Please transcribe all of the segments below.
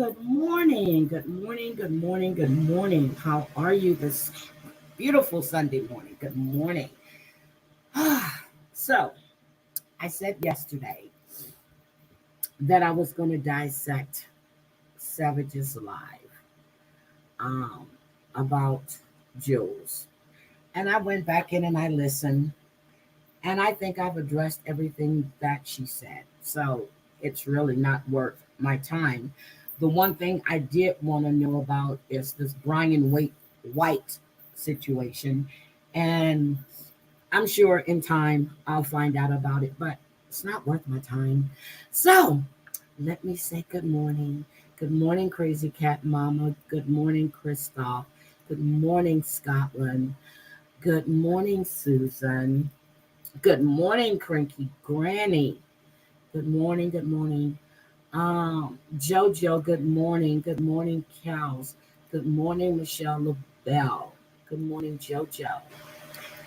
Good morning. Good morning. Good morning. Good morning. How are you this beautiful Sunday morning? Good morning. So, I said yesterday that I was going to dissect Savage's live um, about Jules. And I went back in and I listened. And I think I've addressed everything that she said. So, it's really not worth my time. The one thing I did want to know about is this Brian White situation. And I'm sure in time I'll find out about it, but it's not worth my time. So let me say good morning. Good morning, Crazy Cat Mama. Good morning, Christoph. Good morning, Scotland. Good morning, Susan. Good morning, Cranky Granny. Good morning, good morning. Jojo, good morning. Good morning, Cows. Good morning, Michelle LaBelle. Good morning, Jojo.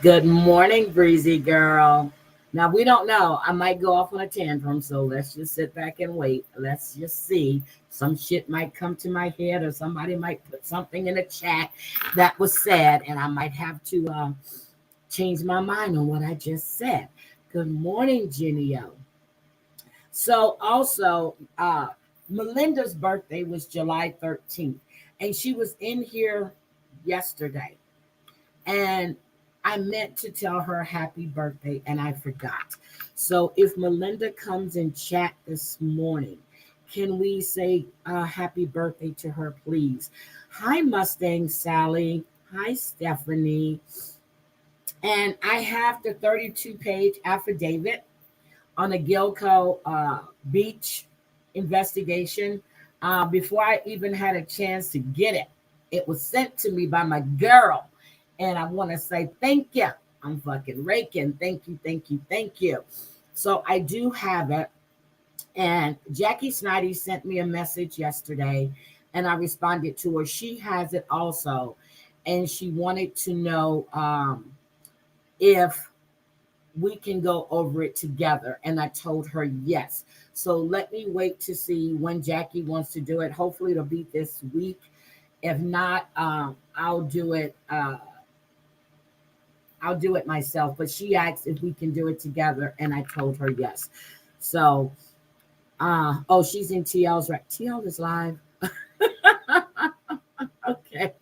Good morning, Breezy Girl. Now, we don't know. I might go off on a tantrum, so let's just sit back and wait. Let's just see. Some shit might come to my head, or somebody might put something in the chat that was said, and I might have to change my mind on what I just said. Good morning, Jenny O. So also, Melinda's birthday was July 13th, and she was in here yesterday. And I meant to tell her happy birthday, and I forgot. So if Melinda comes in chat this morning, can we say happy birthday to her, please? Hi, Mustang Sally. Hi, Stephanie. And I have the 32-page affidavit on the Gilco beach investigation. Before I even had a chance to get it, it was sent to me by my girl. And I want to say thank you. I'm fucking raking. Thank you, thank you, thank you. So I do have it. And Jackie Snidey sent me a message yesterday, and I responded to her. She has it also. And she wanted to know if we can go over it together. And I told her yes. So let me wait to see when Jackie wants to do it. Hopefully it'll be this week. If not, I'll do it. I'll do it myself. But she asked if we can do it together, and I told her yes. So, oh, she's in TL's right. TL is live. Okay.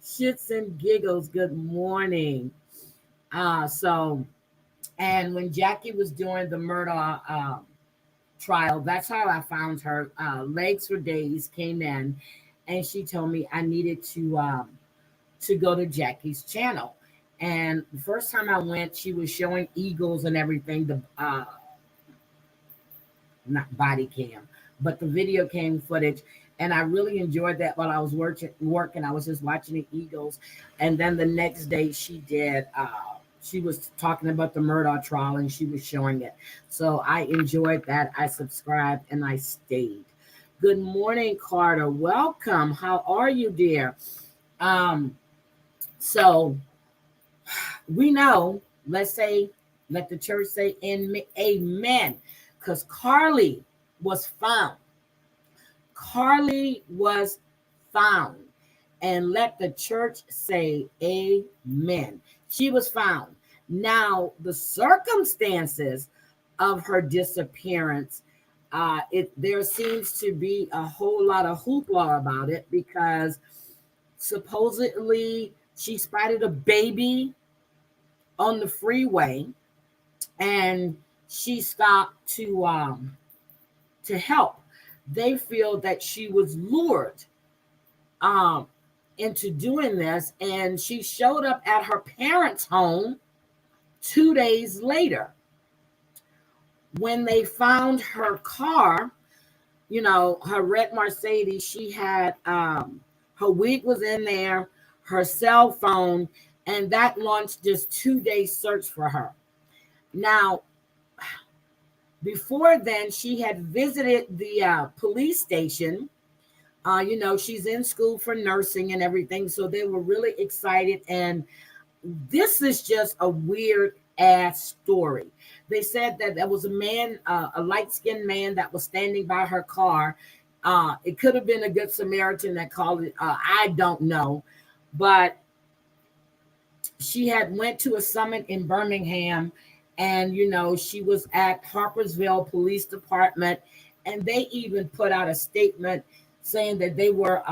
Shits and giggles. Good morning. So, and when Jackie was doing the murder trial, that's how I found her. Legs for Days came in, and she told me I needed to go to Jackie's channel. And the first time I went, she was showing eagles and everything. The not body cam, but the video cam footage. And I really enjoyed that while I was working. I was just watching the eagles. And then the next day she did. She was talking about the murder trial and she was showing it. So I enjoyed that. I subscribed and I stayed. Good morning, Carter. Welcome. How are you, dear? So we know, let's say, let the church say amen. Because Carlee was found. Carlee was found. And let the church say amen. She was found. Now, the circumstances of her disappearance, there seems to be a whole lot of hoopla about it because supposedly she spotted a baby on the freeway and she stopped to help. They feel that she was lured into doing this, and she showed up at her parents' home 2 days later. When they found her car, her red Mercedes, she had her wig was in there, her cell phone, and that launched this 2-day search for her. Now, before then, she had visited the police station. She's in school for nursing and everything, so they were really excited. And this is just a weird ass story. They said that there was a man, a light-skinned man that was standing by her car. It could have been a good Samaritan that called it. I don't know, but she had went to a summit in Birmingham, and she was at Harpersville Police Department, and they even put out a statement saying that they were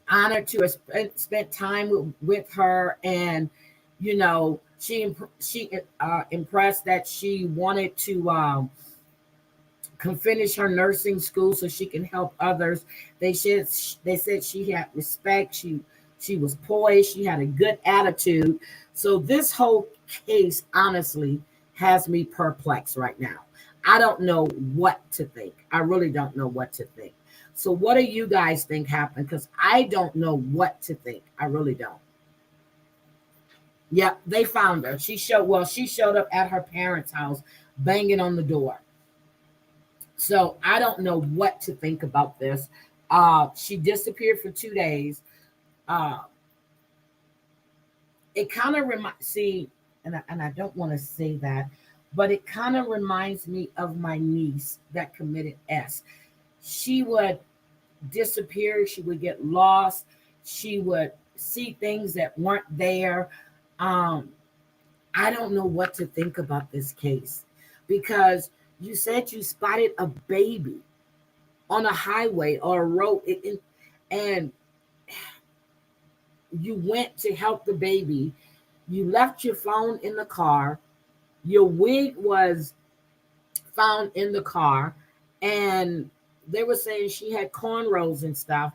honored to have spent time with her, and she impressed that she wanted to finish her nursing school so she can help others. They said she had respect. She was poised. She had a good attitude. So this whole case, honestly, has me perplexed right now. I don't know what to think. I really don't know what to think. So what do you guys think happened? Because I don't know what to think. I really don't. Yep, they found her. She showed up at her parents' house, banging on the door. So I don't know what to think about this. She disappeared for 2 days. It kind of and I don't want to say that, but it kind of reminds me of my niece that committed S. She would disappear. She would get lost. She would see things that weren't there. I don't know what to think about this case, because you said you spotted a baby on a highway or a road, and you went to help the baby. You left your phone in the car. Your wig was found in the car, and they were saying she had cornrows and stuff.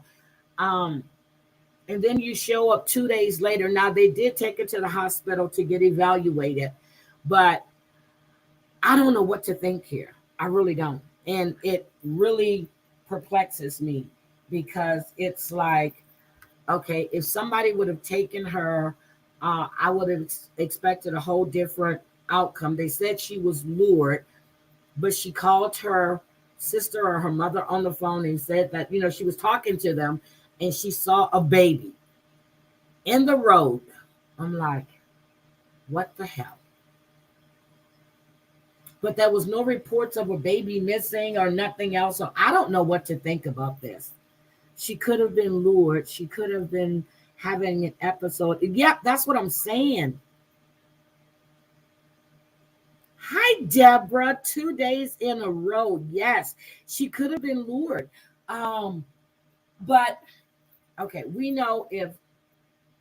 And then you show up 2 days later. Now, they did take her to the hospital to get evaluated, but I don't know what to think here. I really don't. And it really perplexes me, because it's like, okay, if somebody would have taken her, I would have expected a whole different outcome. They said she was lured, but she called her sister or her mother on the phone and said that, she was talking to them and she saw a baby in the road. I'm like, what the hell? But there was no reports of a baby missing or nothing else. So I don't know what to think about this. She could have been lured. She could have been having an episode. Yep, that's what I'm saying. Hi, Deborah. 2 days in a row. Yes, she could have been lured. But, okay, we know if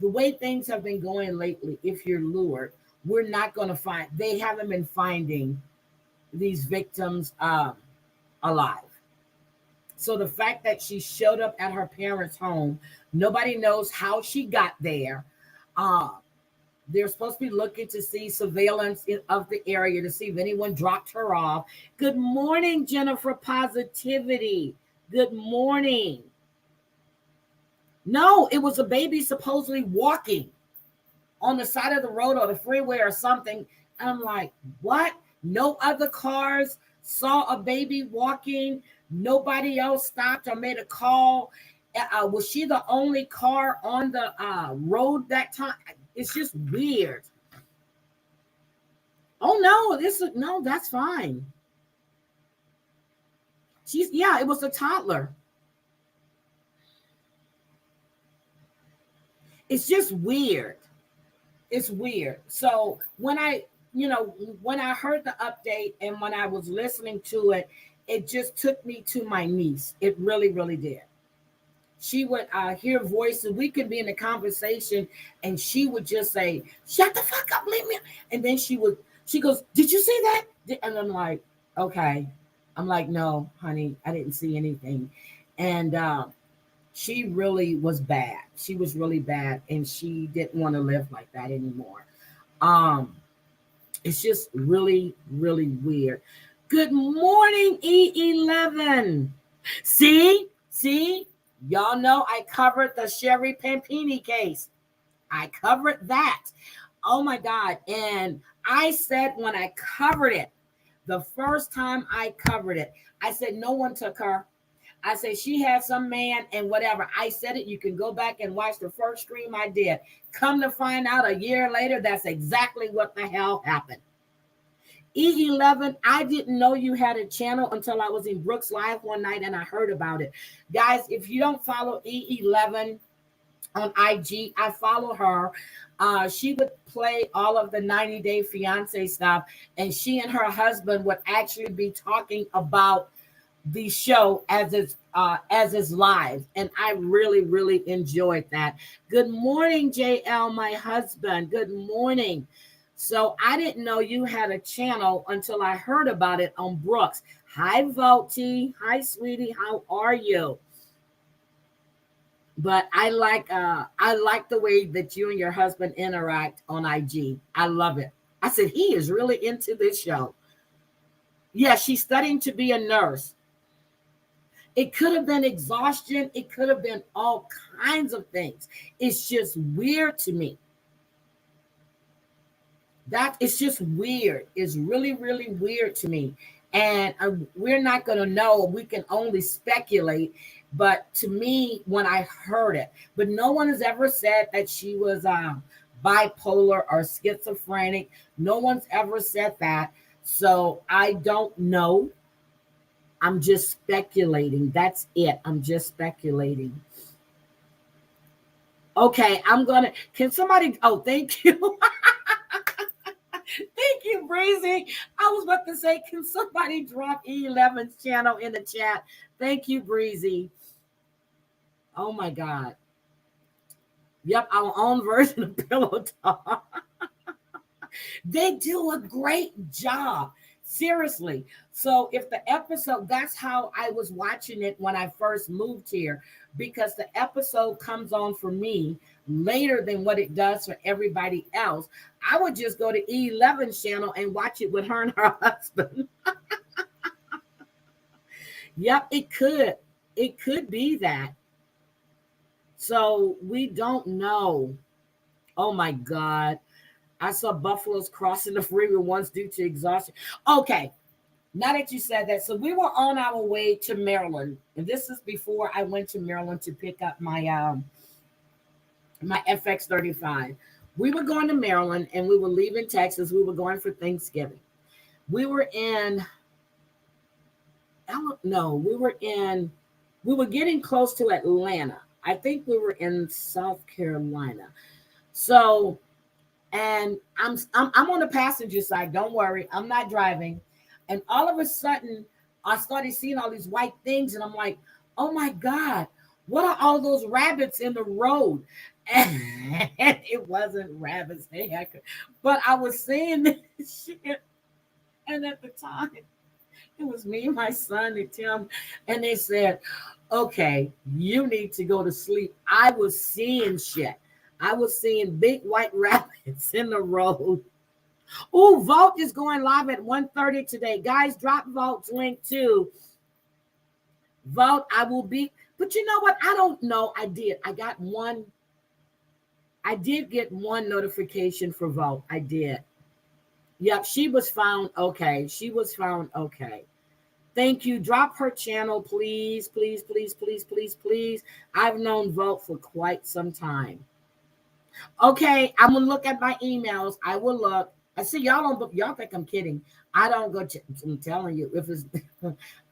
the way things have been going lately, if you're lured, we're not going to find, they haven't been finding these victims alive. So the fact that she showed up at her parents' home, nobody knows how she got there. They're supposed to be looking to see surveillance of the area to see if anyone dropped her off. Good morning, Jennifer Positivity. Good morning. No, it was a baby supposedly walking on the side of the road or the freeway or something. And I'm like, what? No other cars saw a baby walking. Nobody else stopped or made a call. Was she the only car on the road that time? It's just weird. Oh no, that's fine. It was a toddler. It's just weird. It's weird. So when I heard the update and when I was listening to it, it just took me to my niece. It really, really did. She would hear voices. We could be in a conversation and she would just say, shut the fuck up, leave me. And then she goes, did you see that? And I'm like, okay. I'm like, no, honey, I didn't see anything. And she really was bad. She was really bad. And she didn't want to live like that anymore. It's just really, really weird. Good morning, E11. See, y'all know I covered the Sherry Pampini case. I covered that. Oh my God. And I said when I covered it, the first time I covered it, I said no one took her. I said she had some man and whatever. I said it. You can go back and watch the first stream I did. Come to find out a year later, that's exactly what the hell happened. E11, I didn't know you had a channel until I was in Brooks Live one night and I heard about it. Guys, if you don't follow E11 on IG, I follow her. She would play all of the 90 Day Fiance stuff, and she and her husband would actually be talking about the show as it's live, and I really really enjoyed that. Good morning, JL, my husband. Good morning. So I didn't know you had a channel until I heard about it on Brooks. Hi Volty. Hi sweetie, how are you? But I like the way that you and your husband interact on IG. I love it. I said he is really into this show. Yeah, she's studying to be a nurse. It could have been exhaustion. It could have been all kinds of things. It's just weird to me. That it's just weird. It's really, really weird to me. And we're not going to know. We can only speculate. But to me, when I heard it, but no one has ever said that she was bipolar or schizophrenic. No one's ever said that. So I don't know. I'm just speculating. That's it. I'm just speculating. Okay, can somebody, oh, thank you. Thank you, Breezy. I was about to say, can somebody drop E11's channel in the chat? Thank you, Breezy. Oh my God. Yep, our own version of Pillow Talk. They do a great job. Seriously. So if the episode, that's how I was watching it when I first moved here, because the episode comes on for me later than what it does for everybody else. I would just go to E11's channel and watch it with her and her husband. Yep, it could. It could be that. So we don't know. Oh my God. I saw buffaloes crossing the freeway once due to exhaustion. Okay, now that you said that, so we were on our way to Maryland, and this is before I went to Maryland to pick up my my FX35. We were going to Maryland, and we were leaving Texas. We were going for Thanksgiving. We were in, I don't know, we were getting close to Atlanta. I think we were in South Carolina. So. And I'm on the passenger side. Don't worry, I'm not driving. And all of a sudden, I started seeing all these white things, and I'm like, "Oh my God, what are all those rabbits in the road?" And it wasn't rabbits, but I was seeing this shit. And at the time, it was me and my son and Tim, and they said, "Okay, you need to go to sleep." I was seeing shit. I was seeing big white rabbits in the road. Oh, Vault is going live at 1:30 today. Guys, drop Vault's link too. Vault, I will be. But you know what? I don't know. I did get one notification for Vault. I did. Yep, she was found okay. She was found okay. Thank you. Drop her channel, please, please, please, please, please, please. I've known Vault for quite some time. Okay, I'm gonna look at my emails. I will look. I see y'all think I'm kidding. I don't go. I'm telling you, if it's,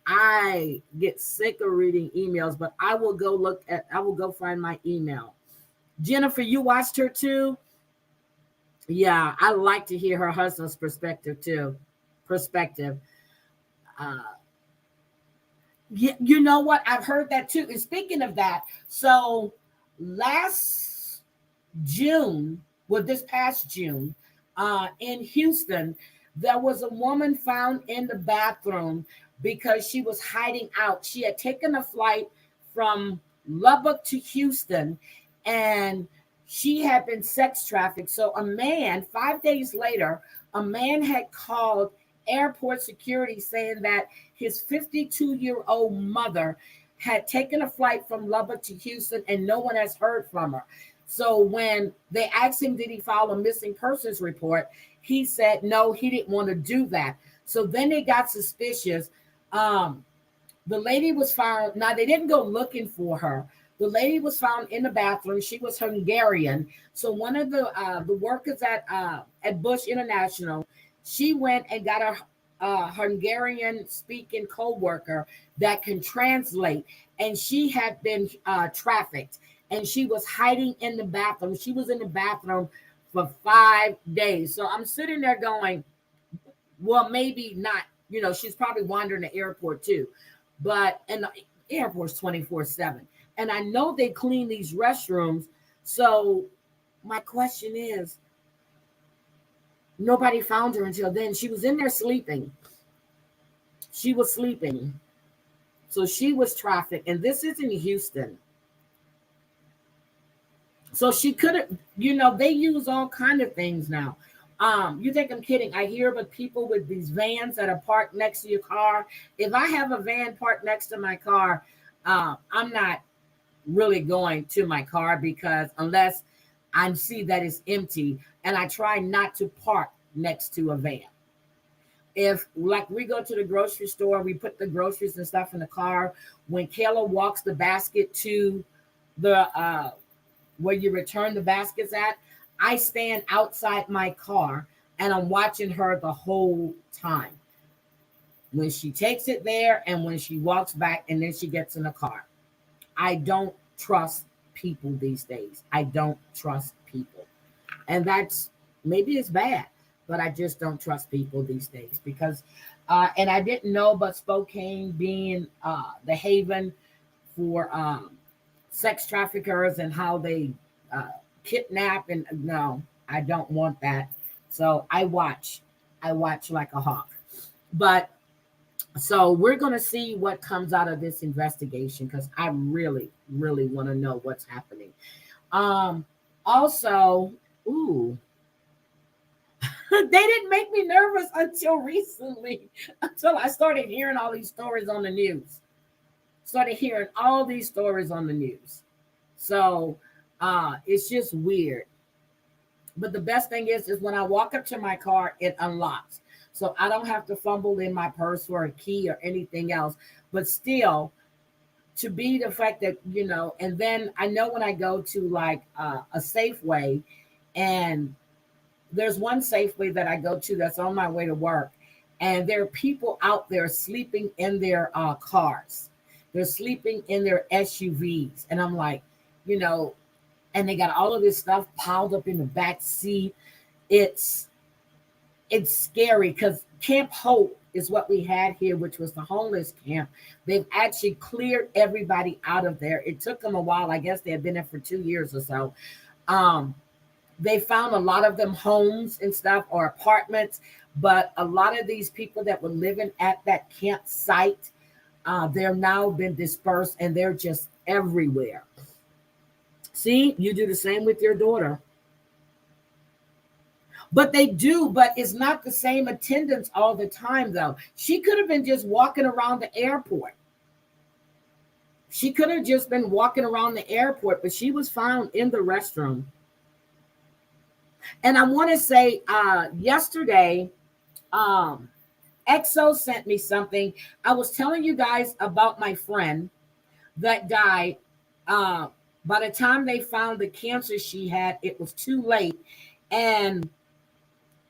I get sick of reading emails, but I will go find my email. Jennifer, you watched her too. Yeah, I like to hear her husband's perspective too. Yeah, you know what? I've heard that too. And speaking of that, so last June, well, this past June, in Houston, there was a woman found in the bathroom because she was hiding out. She had taken a flight from Lubbock to Houston, and she had been sex trafficked. So 5 days later, a man had called airport security saying that his 52-year-old mother had taken a flight from Lubbock to Houston, and no one has heard from her. So when they asked him, did he file a missing persons report? He said, no, he didn't want to do that. So then they got suspicious. The lady was found. Now, they didn't go looking for her. The lady was found in the bathroom. She was Hungarian. So one of the workers at Bush International, She went and got a Hungarian speaking co-worker that can translate, and she had been trafficked, and she was hiding in the bathroom. She was in the bathroom for 5 days. So I'm sitting there going, well, maybe not. She's probably wandering the airport too, but and the airport's 24/7, and I know they clean these restrooms. So my question is, nobody found her until then. She was in there sleeping. She was sleeping. So she was trafficked, and this is in Houston. So she could have, they use all kind of things now. You think I'm kidding? I hear about people with these vans that are parked next to your car. If I have a van parked next to my car, I'm not really going to my car, because unless I see that it's empty, and I try not to park next to a van. If, like, we go to the grocery store, we put the groceries and stuff in the car. When Kayla walks the basket to the where you return the baskets at, I stand outside my car and I'm watching her the whole time. When she takes it there and when she walks back and then she gets in the car. I don't trust people these days. I don't trust people. And that's, maybe it's bad, but I just don't trust people these days, because and I didn't know, but Spokane being the haven for sex traffickers and how they kidnap, and no, I don't want that. So I watch like a hawk. But so we're going to see what comes out of this investigation, because I really, really want to know what's happening. Also, ooh, they didn't make me nervous until recently, until I started hearing all these stories on the news. Started hearing all these stories on the news. So it's just weird. But the best thing is when I walk up to my car, it unlocks. So I don't have to fumble in my purse for a key or anything else. But still, to be the fact that, and then I know when I go to like a Safeway, and there's one Safeway that I go to that's on my way to work, and there are people out there sleeping in their cars. They're sleeping in their SUVs. And I'm like, and they got all of this stuff piled up in the back seat. It's scary, because Camp Hope is what we had here, which was the homeless camp. They've actually cleared everybody out of there. It took them a while. I guess they had been there for 2 years or so. They found a lot of them homes and stuff, or apartments, but a lot of these people that were living at that campsite, they're now been dispersed, and they're just everywhere. See, you do the same with your daughter. But they do, but it's not the same attendance all the time, though. She could have been just walking around the airport. She could have just been walking around the airport, but she was found in the restroom. And I want to say yesterday, EXO sent me something. I was telling you guys about my friend that died. By the time they found the cancer she had, it was too late. And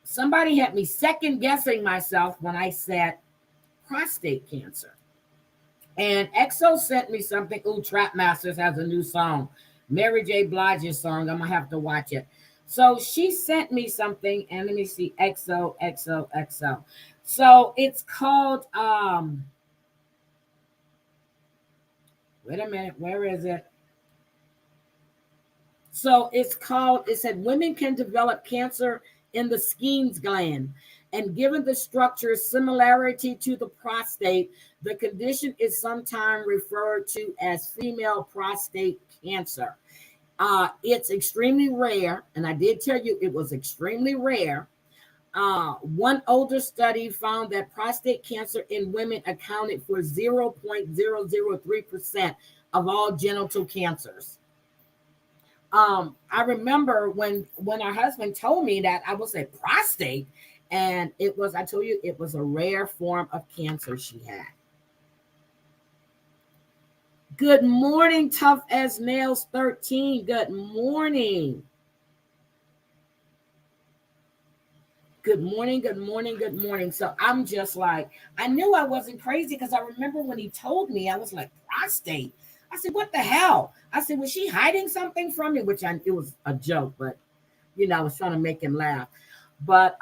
somebody had me second guessing myself when I said prostate cancer. And EXO sent me something. Ooh, Trap Masters has a new song. Mary J. Blige's song. I'm going to have to watch it. So she sent me something. And let me see. EXO. So it's called, wait a minute. Where is it? So it's called, it said women can develop cancer in the Skene's gland. And given the structure's similarity to the prostate, the condition is sometimes referred to as female prostate cancer. It's extremely rare, and I did tell you it was extremely rare. One older study found that prostate cancer in women accounted for 0.003% of all genital cancers. I remember when our husband told me that, I was like, prostate, and it was, I told you, it was a rare form of cancer she had. Good morning, Tough as Nails 13. Good morning. Good morning, good morning, good morning. So I'm just like, I knew I wasn't crazy because I remember when he told me, I was like, prostate. I said, what the hell? I said, was she hiding something from me? It was a joke, but I was trying to make him laugh. But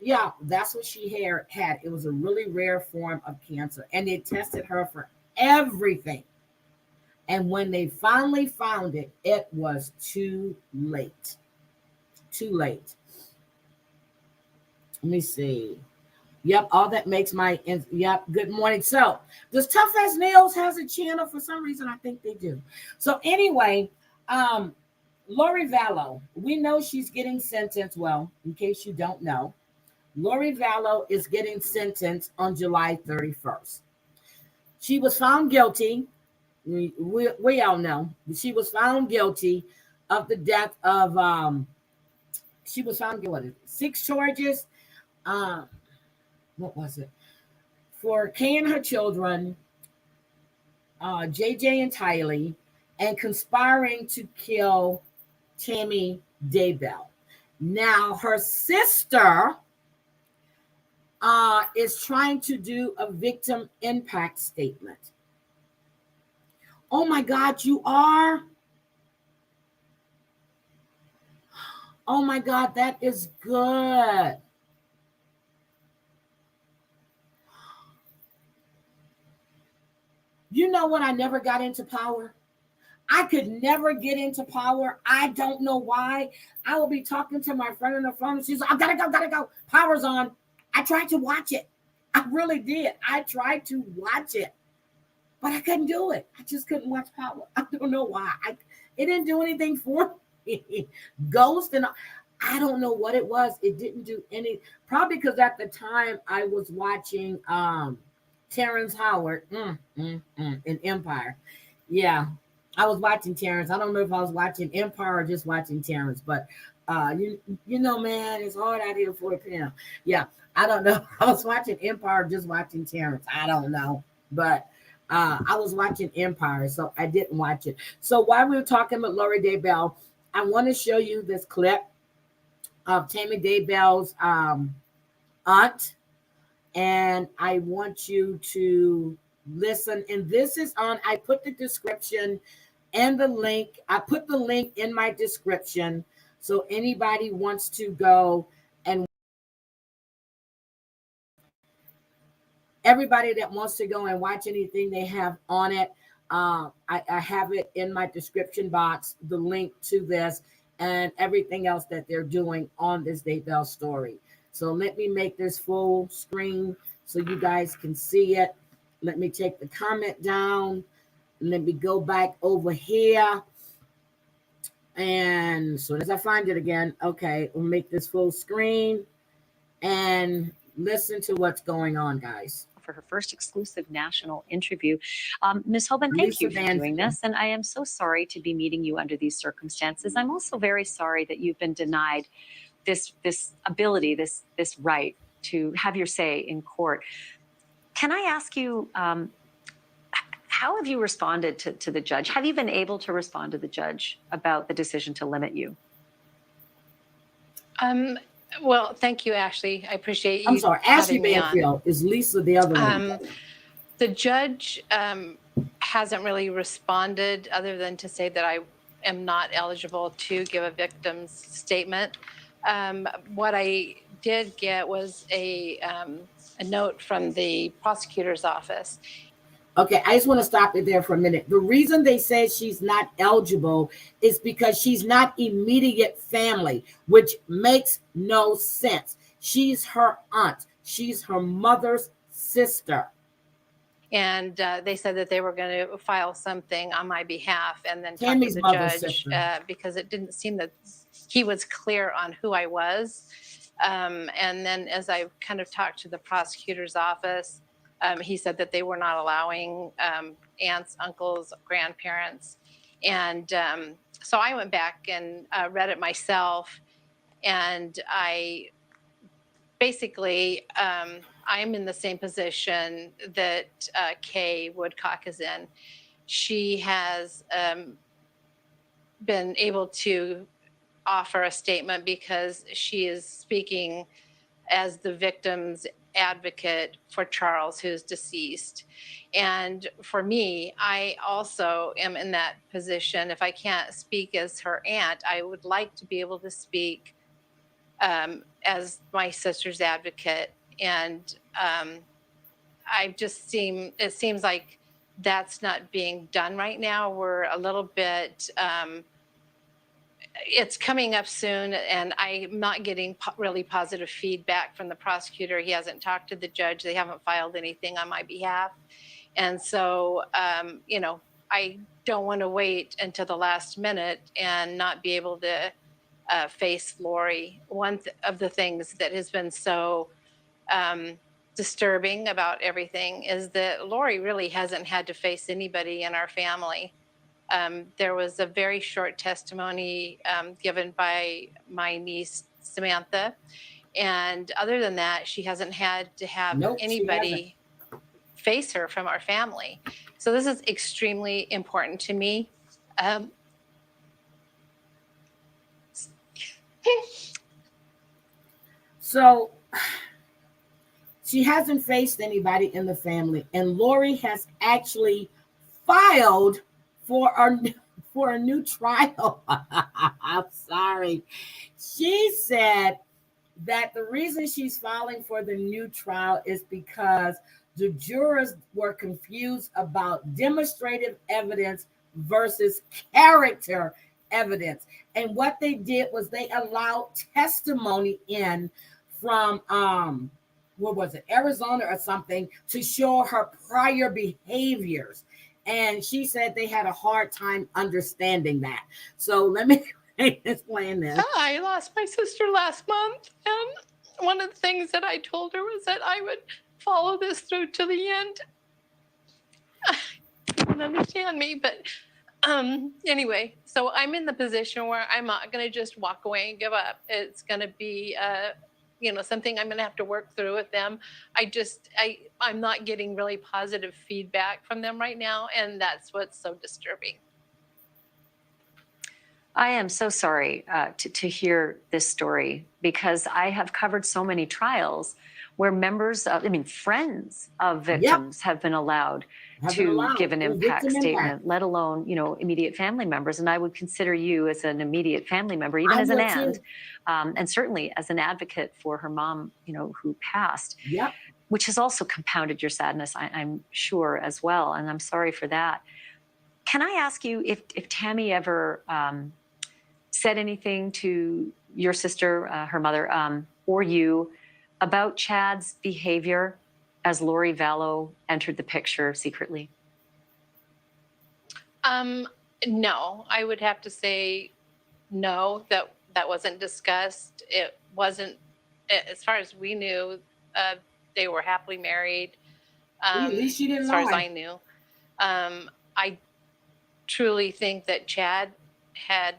yeah, that's what she had. It was a really rare form of cancer, and they tested her for everything. And when they finally found it, it was too late. Too late. Let me see. Yep, all that makes yep. Good morning. So, does Tough as Nails has a channel? For some reason, I think they do. So anyway, Lori Vallow, we know she's getting sentenced. Well, in case you don't know, Lori Vallow is getting sentenced on July 31st. She was found guilty. We all know she was found guilty of the death of. She was found guilty. 6 charges. What was it? For killing her children, JJ and Tylee, and conspiring to kill Tammy Daybell. Now, her sister is trying to do a victim impact statement. Oh my God, you are? Oh my God, that is good. You know what? I never got into power. I could never get into power. I don't know why. I will be talking to my friend on the phone. And she's like, I gotta go. Power's on. I tried to watch it. I really did. I tried to watch it, but I couldn't do it. I just couldn't watch Power. I don't know why. It didn't do anything for me. Ghost and I don't know what it was. It didn't do any. Probably because at the time I was watching Terrence Howard in Empire. Yeah, I was watching Terrence. I don't know if I was watching Empire or just watching Terrence, but you know, man, it's hard out here for a PM. Yeah, I don't know. I was watching Empire, just watching Terrence. I don't know, but I was watching Empire, so I didn't watch it. So while we were talking with Lori Daybell, I want to show you this clip of Tammy Daybell's aunt, and I want you to listen. And this is on. I put the description and the link. I put the link in my description, so anybody wants to go and everybody that wants to go and watch anything they have on it, I have it in my description box, the link to this and everything else that they're doing on this Daybell story. So let me make this full screen so you guys can see it. Let me take the comment down. Let me go back over here. And so as I find it again, okay, we'll make this full screen and listen to what's going on, guys. For her first exclusive national interview. Ms. Hoban, thank you for doing this. And I am so sorry to be meeting you under these circumstances. I'm also very sorry that you've been denied this ability, this right to have your say in court. Can I ask you, how have you responded to the judge? Have you been able to respond to the judge about the decision to limit you? Well, thank you, Ashley. I appreciate you. I'm sorry, Ashley Banfield is Lisa, the other one. The judge hasn't really responded other than to say that I am not eligible to give a victim's statement. What I did get was a note from the prosecutor's office. Okay, I just want to stop it there for a minute. The reason they said she's not eligible is because she's not immediate family, which makes no sense. She's her aunt. She's her mother's sister. And they said that they were going to file something on my behalf and then talk Tammy's to the judge because it didn't seem that he was clear on who I was. And then as I kind of talked to the prosecutor's office, he said that they were not allowing aunts, uncles, grandparents. And so I went back and read it myself. And I basically, I'm in the same position that Kay Woodcock is in. She has been able to offer a statement because she is speaking as the victim's advocate for Charles, who's deceased. And for me, I also am in that position. If I can't speak as her aunt, I would like to be able to speak as my sister's advocate. And it seems like that's not being done right now. We're a little bit, it's coming up soon, and I'm not getting really positive feedback from the prosecutor. He hasn't talked to the judge. They haven't filed anything on my behalf. And so, I don't want to wait until the last minute and not be able to face Lori. One of the things that has been so disturbing about everything is that Lori really hasn't had to face anybody in our family. There was a very short testimony given by my niece, Samantha. And other than that, she hasn't had to have anybody face her from our family. So this is extremely important to me. So she hasn't faced anybody in the family, and Lori has actually filed for a new trial. I'm sorry. She said that the reason she's filing for the new trial is because the jurors were confused about demonstrative evidence versus character evidence. And what they did was they allowed testimony in from what was it, Arizona or something, to show her prior behaviors. And she said they had a hard time understanding that. So let me explain this. I lost my sister last month, and one of the things that I told her was that I would follow this through to the end. You don't understand me, but anyway, so I'm in the position where I'm not going to just walk away and give up. It's going to be something I'm going to have to work through with them. I'm not getting really positive feedback from them right now, and that's what's so disturbing. I am so sorry to hear this story, because I have covered so many trials where friends of victims have been allowed to give an impact statement, let alone, immediate family members. And I would consider you as an immediate family member, even as an aunt, and certainly as an advocate for her mom, who passed, which has also compounded your sadness, I'm sure, as well. And I'm sorry for that. Can I ask you if Tammy ever said anything to your sister, her mother, or you about Chad's behavior as Lori Vallow entered the picture secretly? No, I would have to say no, that wasn't discussed. It wasn't, as far as we knew, they were happily married. At least she didn't as far as I knew. I truly think that Chad had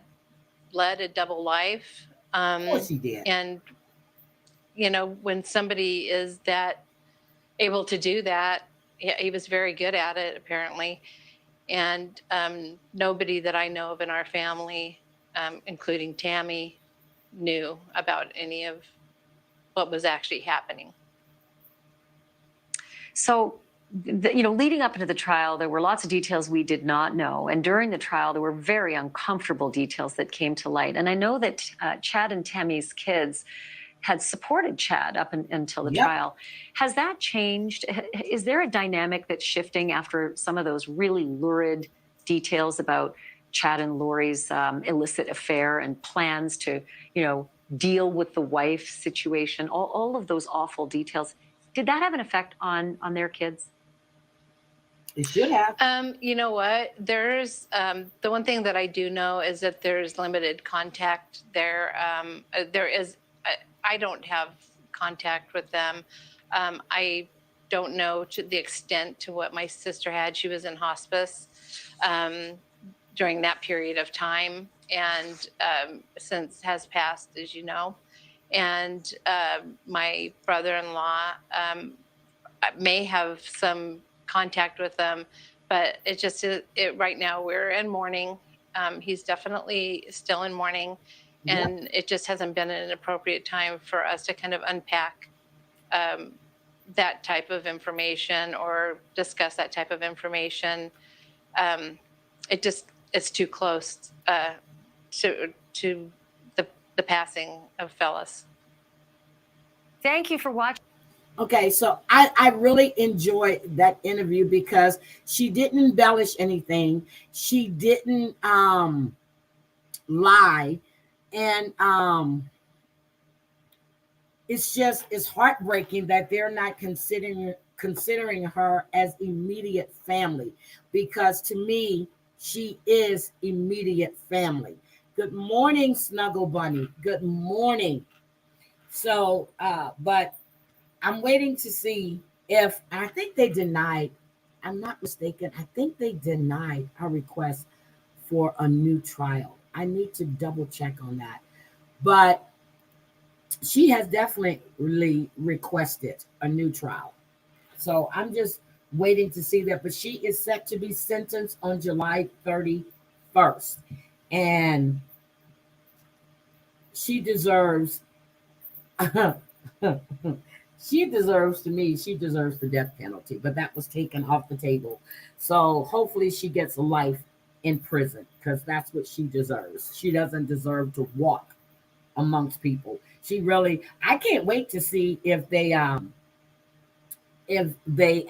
led a double life. Of course he did. And, when somebody is that able to do that, he was very good at it, apparently. And nobody that I know of in our family, including Tammy, knew about any of what was actually happening. So, leading up into the trial, there were lots of details we did not know. And during the trial, there were very uncomfortable details that came to light. And I know that Chad and Tammy's kids had supported Chad up until the trial. Has that changed? Is there a dynamic that's shifting after some of those really lurid details about Chad and Lori's illicit affair and plans to, deal with the wife situation, all of those awful details? Did that have an effect on their kids? It should have. You know what? There's the one thing that I do know is that there's limited contact there. There is. I don't have contact with them. I don't know to the extent to what my sister had. She was in hospice during that period of time, and since has passed, as you know. And my brother-in-law may have some contact with them, but it just right now we're in mourning. He's definitely still in mourning. And it just hasn't been an appropriate time for us to kind of unpack that type of information or discuss that type of information. It's too close to the passing of Phyllis. Thank you for watching. Okay, so I really enjoyed that interview because she didn't embellish anything. She didn't lie. And it's heartbreaking that they're not considering her as immediate family, because to me, she is immediate family. Good morning, Snuggle Bunny. Good morning. So, but I'm waiting to see if, and I think they denied, I'm not mistaken, I think they denied our request for a new trial. I need to double check on that. But she has definitely requested a new trial. So I'm just waiting to see that. But she is set to be sentenced on July 31st. And she deserves she deserves the death penalty, but that was taken off the table. So hopefully she gets life in prison, because that's what she deserves. She doesn't deserve to walk amongst people. I can't wait to see if they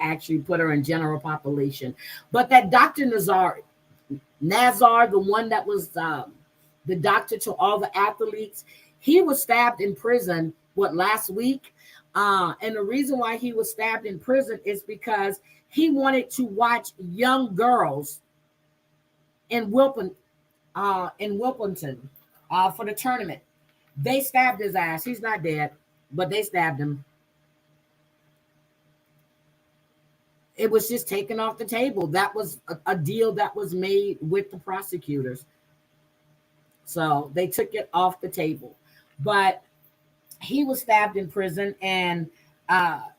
actually put her in general population. But that Dr. Nazar, the one that was the doctor to all the athletes, he was stabbed in prison last week. And the reason why he was stabbed in prison is because he wanted to watch young girls in Wilpinton for the tournament. They stabbed his ass. He's not dead, but they stabbed him. It was just taken off the table. That was a deal that was made with the prosecutors. So they took it off the table. But he was stabbed in prison, and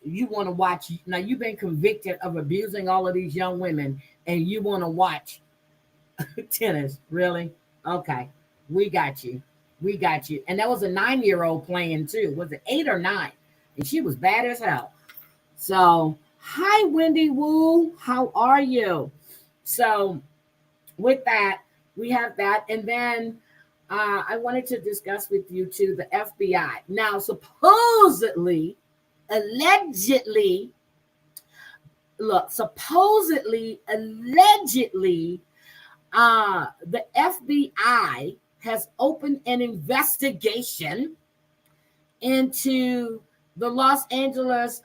you want to watch. Now, you've been convicted of abusing all of these young women, and you want to watch tennis. Really? Okay. We got you. And that was a 9-year-old playing too. Was it 8 or 9? And she was bad as hell. So, hi, Wendy Wu. How are you? So, with that, we have that. And then I wanted to discuss with you too the FBI. Now, allegedly, the FBI has opened an investigation into the Los Angeles,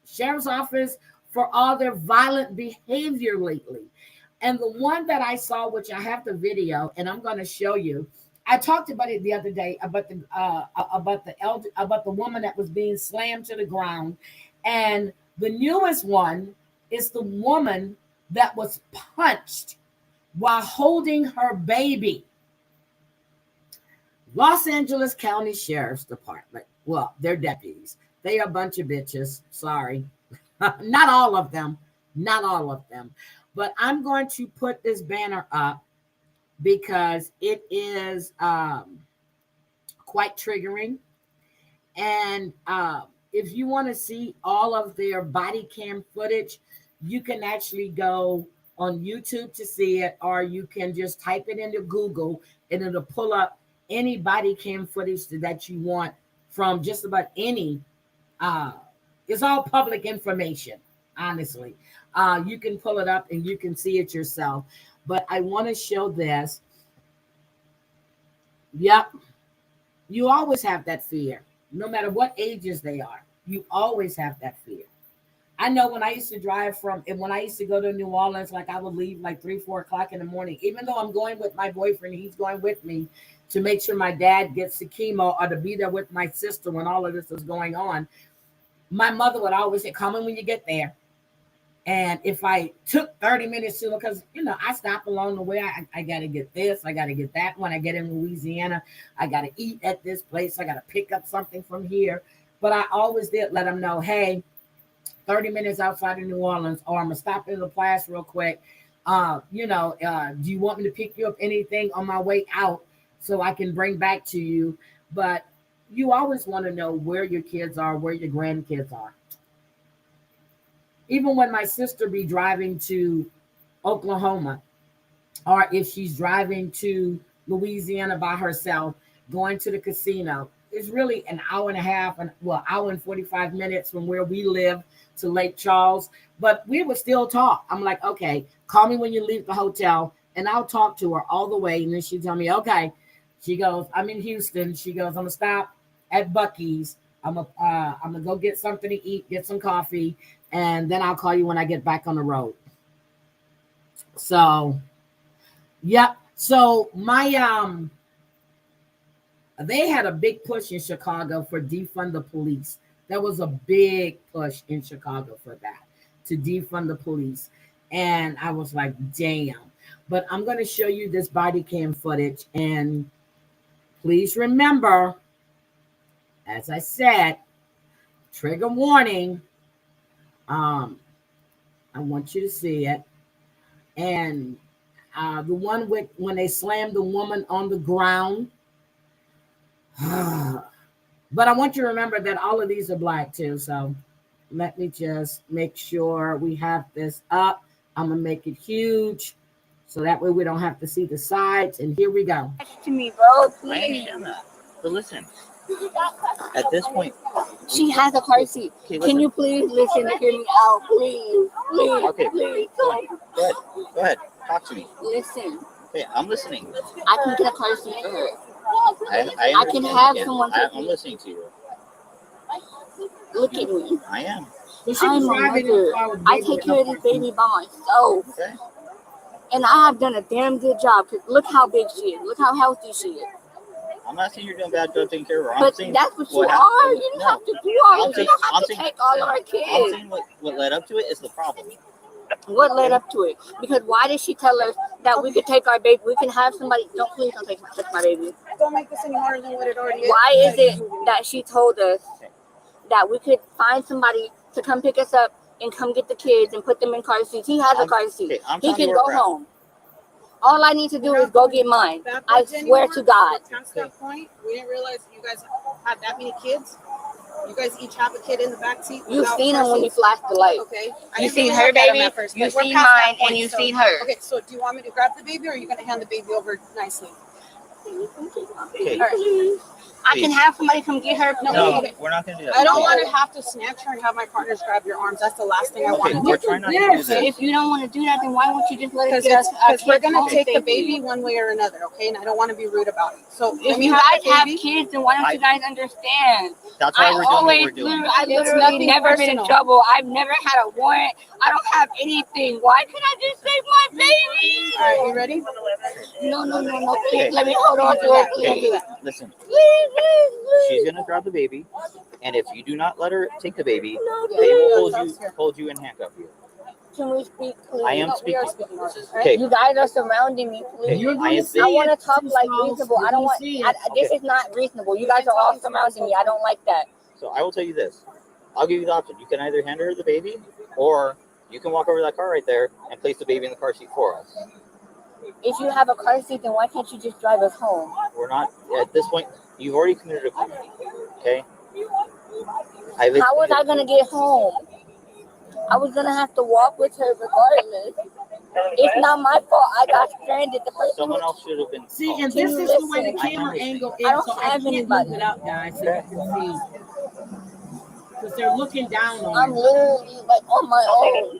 Sheriff's Office for all their violent behavior lately. And the one that I saw, which I have the video, and I'm going to show you. I talked about it the other day about the woman that was being slammed to the ground, and the newest one is the woman that was punched while holding her baby. Los Angeles County Sheriff's Department. Well, they're deputies. They are a bunch of bitches. Sorry. Not all of them. But I'm going to put this banner up because it is quite triggering. And if you want to see all of their body cam footage, you can actually go on YouTube to see it, or you can just type it into Google and it'll pull up any body cam footage that you want from just about any. It's all public information, honestly. You can pull it up and you can see it yourself. But I want to show this. Yep. You always have that fear, no matter what ages they are. You always have that fear. I know when I used to when I used to go to New Orleans, like I would leave like 3-4 o'clock in the morning, even though I'm going with my boyfriend, he's going with me to make sure my dad gets the chemo, or to be there with my sister when all of this is going on. My mother would always say, "Come in when you get there." And if I took 30 minutes to, because, I stop along the way, I got to get this, I got to get that. When I get in Louisiana, I got to eat at this place, I got to pick up something from here. But I always did let them know, hey, 30 minutes outside of New Orleans, or I'm going to stop in the class real quick. Do you want me to pick you up anything on my way out? so I can bring back to you. But you always want to know where your kids are, where your grandkids are. Even when my sister be driving to Oklahoma, or if she's driving to Louisiana by herself, going to the casino, it's really an hour and a half, and hour and 45 minutes from where we live to Lake Charles. But we would still talk. I'm like, okay, call me when you leave the hotel, and I'll talk to her all the way. And then she tell me, okay. She goes, I'm in Houston. She goes, I'm gonna stop at Buc-ee's. I'm gonna go get something to eat, get some coffee, and then I'll call you when I get back on the road. So, yep. So my they had a big push in Chicago for defund the police. There was a big push in Chicago for that, to defund the police. And I was like, damn. But I'm going to show you this body cam footage. And please remember, as I said, trigger warning. I want you to see it. And the one with when they slammed the woman on the ground. But I want you to remember that all of these are black too. So let me just make sure we have this up. I'm gonna make it huge so that way we don't have to see the sides. And here we go. To me, bro, please. I understand that. But listen, at this point, She has a car seat. okay, Can you please listen to hear me out, please? Please, Okay, please. go ahead. Talk to me. Listen, Okay, I'm listening. I can get a car seat for her. I can understand have you someone I'm to- listening to you. Look at me. I am. Well, she I'm was a driving in the mother. car with I baby take with care no of this car seat. baby by myself. Okay. And I have done a damn good job. Cause look how big she is. Look how healthy she is. I'm not saying you're doing a bad job taking care of her. I'm But saying that's what you what are. happened. You don't No. have to do all this. You don't I'm have to saying- take all of our I'm kids. saying what led up to it is the problem. What led up to it? Because why did she tell us that we could take our baby? We can have somebody. Please don't touch my baby. Don't make this any harder than what it already is. Why is it that she told us that we could find somebody to come pick us up and come get the kids and put them in car seats? He has a car seat. Okay, I'm He telling you can where go we're at. home. All I need to do is go get mine. I swear to God. Past that point, we didn't realize you guys had that many kids. You guys each have a kid in the back seat. You've without seen car him when he seats. flashed the light. Okay. I You didn't seen really her look at him baby, at first, you but we're seen past that mine, point, and you so- seen her. Okay, so do you want me to grab the baby, or are you going to hand the baby over nicely? Okay. All right. I can have somebody come get her. No, okay. we're not going to do that. I don't want to have to snatch her and have my partners grab your arms. That's the last thing I want Okay, to we're do. trying not to do So this. if you don't want to do that, then why won't you just let us Because get us? we're going to take the baby one way or another, okay? And I don't want to be rude about it. So If let me you have guys the have baby. kids, then why don't you guys understand? That's why we're doing what we're doing. I It's literally nothing never been in personal. trouble. I've never had a warrant. I don't have anything. Why can't I just save my baby? All right, you ready? No. Okay. Please, let me hold on to it. Okay, Please. listen. Please. She's going to grab the baby, and if you do not let her take the baby, they will hold you and handcuff you. Can we speak, please? I am We are speaking. speaking. Okay. You guys are surrounding me, please. You're I gonna am see I it, want to talk Sis like Rose. reasonable. You're I don't gonna want. see it. This is not reasonable. You guys are all surrounding me. I don't like that. So I will tell you this. I'll give you the option. You can either hand her the baby, or you can walk over to that car right there and place the baby in the car seat for us. If you have a car seat, then why can't you just drive us home? We're not, at this point, you've already committed a crime. Okay? How was I going to get home? I was going to have to walk with her regardless. It's not my fault. I got stranded. The person Someone else should have been. See, called. and Can this you is the way the listen? camera angle is, I don't so I have can't anybody. move it up, guys, so you can see. Because they're looking down on I'm you. literally like on my own.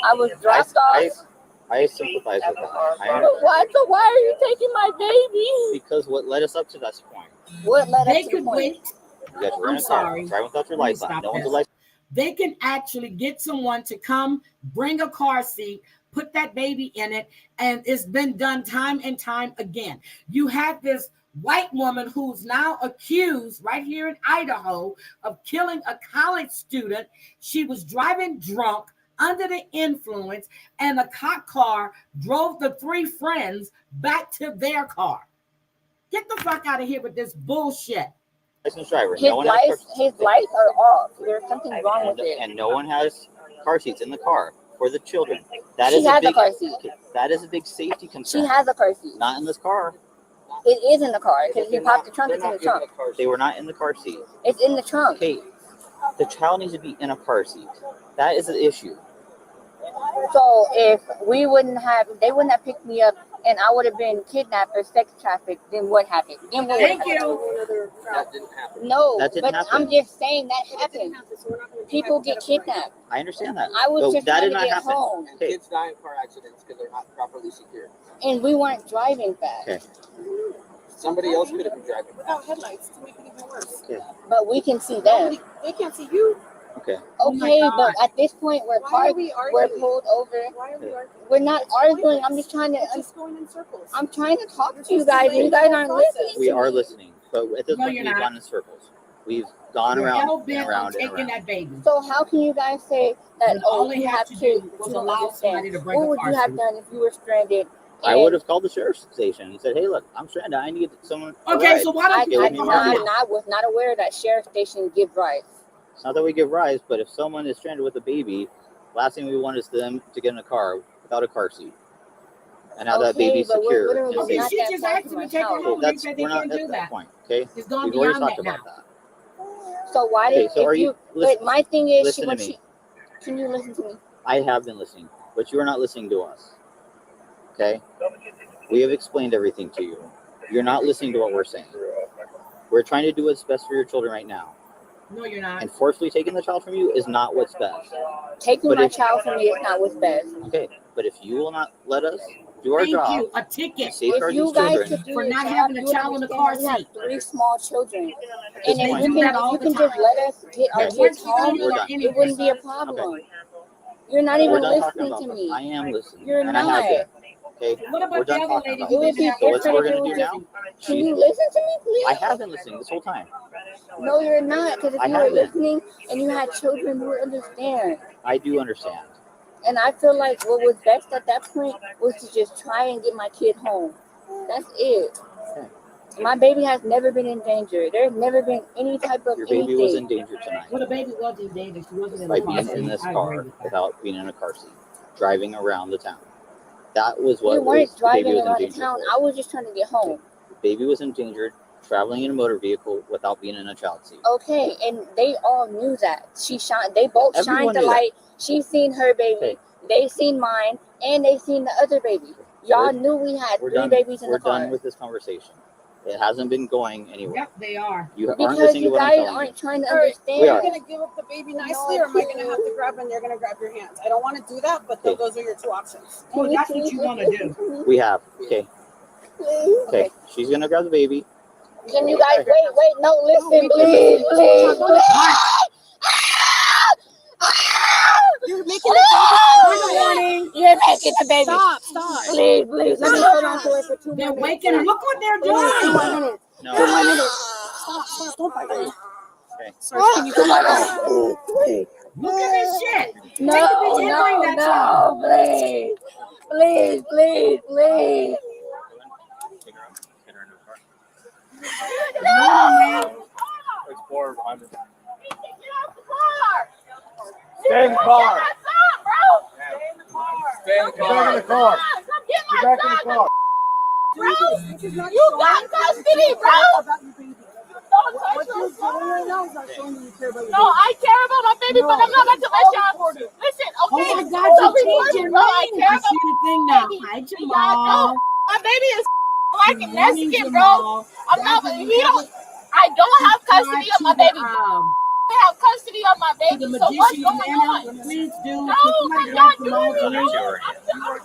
I was dropped off. I sympathize with that. So why are you taking my baby? Because what led us up to this point? What led They up to the could point? wait. You guys were I'm in a car, sorry. driving without your Let me lights on. stop No one's this. lights. They can actually get someone to come bring a car seat, put that baby in it, and it's been done time and time again. You have this white woman who's now accused right here in Idaho of killing a college student. She was driving drunk under the influence, and a cop car drove the three friends back to their car. Get the fuck out of here with this bullshit. Licensed driver. His No one has lights are off. There's something wrong with it. and no one has car seats in the car for the children. That She is has a big. a car seat. That is a big safety concern. She has a car seat. Not in this car. It is in the car because if you pop the trunk, it's in the trunk. They were not in the car seat. It's in the trunk. Okay, the child needs to be in a car seat. That is the issue. So if they wouldn't have picked me up and I would have been kidnapped or sex trafficked, then what happened? Then what Thank happened? you. That didn't happen. No, That didn't but happen. I'm just saying that It happened. didn't happen, so we're not gonna be People get hypothetical. kidnapped. I understand that. I was But just that trying did to not get happen. home, And Okay. kids die in car accidents because they're not properly secured. and we weren't driving fast. Okay. Somebody else could have been driving without headlights to make it even worse. Okay. But we can see them. They can't see you. Okay. Oh my Okay, God. but at this point we're Why are parked. we We're arguing? pulled over. Why are we arguing? We're not arguing. I'm just trying It's to. just going in circles. I'm trying to talk to you guys, and you guys aren't listening. We to are me. listening, but at this No, point you're we've not. gone in circles. We've gone You're around hell and bent on around and taking around. that baby. So how can you guys say that? When all they you had have to kids? do was You don't allow understand. somebody to bring What a would car you have seat. done if you were stranded? I and- would have called the sheriff's station and said, "Hey, look, I'm stranded. I need someone." to Okay, ride." so why I don't you give take me the money. car I'm now? not was not aware that sheriff station give rights. It's not that we give rides, but if someone is stranded with a baby, last thing we want is them to get in a car without a car seat and have that Okay, baby but we're secure literally and Okay, not safe. she that just far asked from him to my take her house. home. They That's said they we're not can't at do that that. point. Okay, It's gone we've already beyond talked that about now. that. So why Okay, did so are if you? you? Listen, But my thing is, listen to me. Can you listen to me? I have been listening, but you are not listening to us. Okay, we have explained everything to you. You're not listening to what we're saying. We're trying to do what's best for your children right now, No, you're not. and forcefully taking the child from you is not what's best. Taking But my if- child from me is not what's best. Okay, but if you will not let us do our Thank job you. A and ticket. If safeguard you these guys children, could do for your not job, having a you would child in the understand car we have seat. 3 small children, at this and if point, you do that all can the just time. let us get our Okay. kids We're home, We're done. it wouldn't be a problem. You're not we're even done talking listening about to this. me. I am listening, You're and I have been. Okay, What we're about the done other talking lady about who It would this. didn't be have So what's her we're different gonna if do it now? was Can you listen to me, please? I have been listening this whole time. No, you're not. Because if I you were have been. listening and you had children, you would understand. I do understand. And I feel like what was best at that point was to just try and get my kid home. That's it. Okay. My baby has never been in danger. There's never been any type of Your baby was in anything. danger tonight Well, the baby was in danger. She wasn't in by the car being seat. in this I agree car with that. without being in a car seat, driving around the town. That was We what weren't was, the baby driving was in around the danger town. for. I was just trying to get home. The baby was endangered traveling in a motor vehicle without being in a child seat. Okay, and they all knew that. They both Everyone shined the knew that. light. She seen her baby. Okay. They seen mine, and they seen the other baby. Y'all We're- knew we had We're 3 done. babies in We're the car. done with this conversation. It hasn't been going anywhere. Yep, they are. You aren't Because listening to you what I'm guys telling you. aren't trying to All right, understand. We Are are. you gonna give up the baby nicely, or am I gonna have to grab and you're gonna grab your hands? I don't want to do that, but Okay. those are your 2 options. Oh, that's what you want to do. We have. Okay. Please. Okay. She's gonna grab the baby. Can you guys wait? No, listen, please. You're making the baby Morning. You're making the baby. Stop. Please. Let me hold on to it for 2 They're minutes. waking up. Look what they're Please, 2 doing. more minutes. 2 No. more minutes. Stop. Don't fight me. Okay. Sorry, can you come back? Please. Look at this shit. No, Take the bitch and bring that child. please. Please. Take her up. Get her into the car. No, man. Explorer behind her. Stay in the car. Stay in the Get back in the car. Get back in the car. You got custody, bro. No, I care about my baby, but I'm not about to let y'all. Listen, Oh okay? my God, So you before changed you your go, I name. care I about see the thing now. baby. Hi, Y'all Jamal. know my baby is black Good and morning, Mexican, bro. Jamal. I'm not. Guys, if He you don't. ever I don't have custody of my subscribe baby. to the, I have custody of my to baby. the So what's Magician's going Manor, on? please do. No, Can somebody I'm grab not Jamal's doing it. link?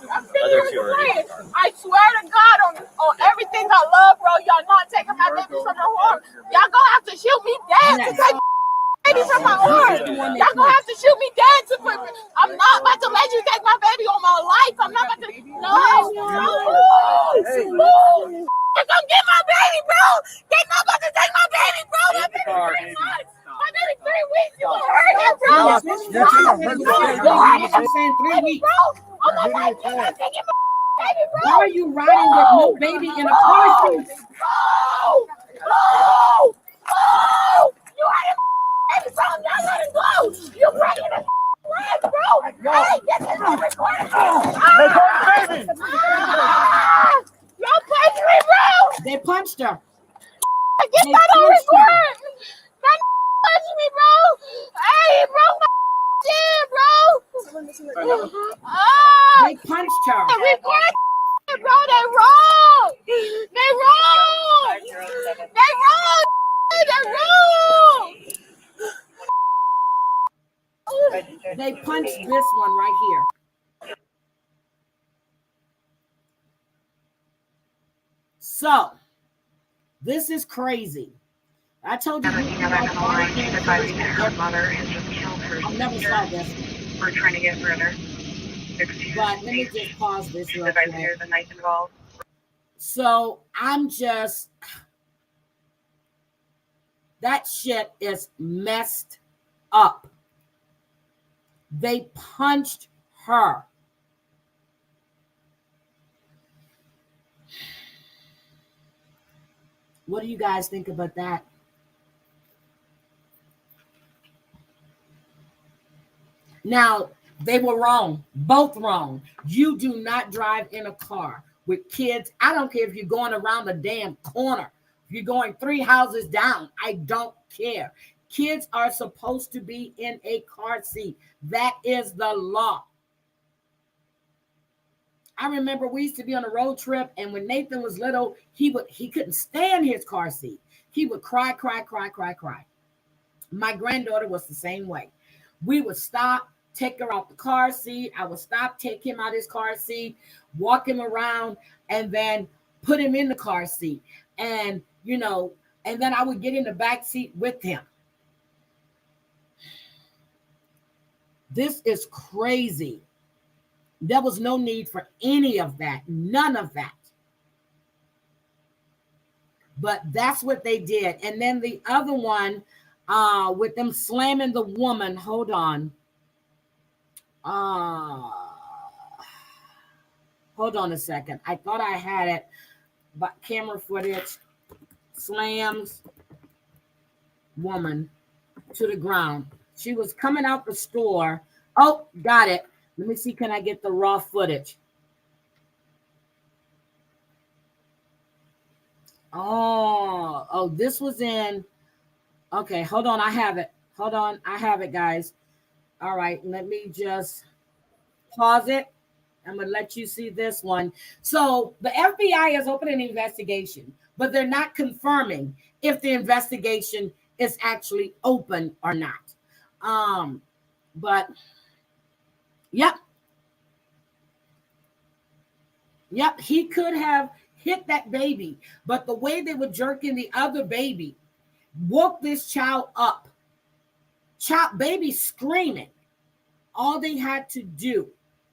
I'm sitting Other here two are in the crying. car. I swear to God on everything I love, bro. Y'all not taking my baby from her arm. Y'all gonna have to shoot me dead to take my baby from my arm. Y'all gonna have to shoot me dead to put me. I'm not about to let you take my baby on my life. I'm not about to. No. Come get my baby, bro. They not about to take my baby, bro. My baby 3 months. My baby 3 weeks. You gonna hurt him, bro. I'm saying 3 weeks. Bro, I'm not taking my baby, bro. Why are you riding with no baby in a car seat? Bro! Bro! Bro! You had a baby, bro. I'm not letting go. You're breaking the leg, bro. Hey, get this on recording. Let go of the baby. Y'all punch me, bro. They punch Hey, he broke my shit, bro. They punched her. Record it, bro. They wrong. They wrong. They wrong. They wrong. They punched this one right here. So, this is crazy. I told you. Her mother has just killed her I never sister. saw this. We're trying to get further. But let me just pause this real quick. There's a knife involved. So I'm just, that shit is messed up. They punched her. What do you guys think about that? Now, they were wrong, both wrong. You do not drive in a car with kids. I don't care if you're going around the damn corner. If you're going 3 houses down, I don't care. Kids are supposed to be in a car seat. That is the law. I remember we used to be on a road trip, and when Nathan was little, he couldn't stand his car seat. He would cry. My granddaughter was the same way. We would stop, take her out the car seat. I would stop, take him out of his car seat, walk him around, and then put him in the car seat. And, and then I would get in the back seat with him. This is crazy. There was no need for any of that. None of that. But that's what they did. And then the other one, with them slamming the woman. Hold on. Hold on a second. I thought I had it, but camera footage. Slams woman to the ground. She was coming out the store. Oh, got it. Let me see. Can I get the raw footage? Oh, this was in. Okay, hold on. I have it. Hold on. I have it, guys. All right. Let me just pause it. I'm going to let you see this one. So the FBI has opened an investigation, but they're not confirming if the investigation is actually open or not. But yep, he could have hit that baby, but the way they were jerking the other baby woke this child up. Baby screaming. All they had to do,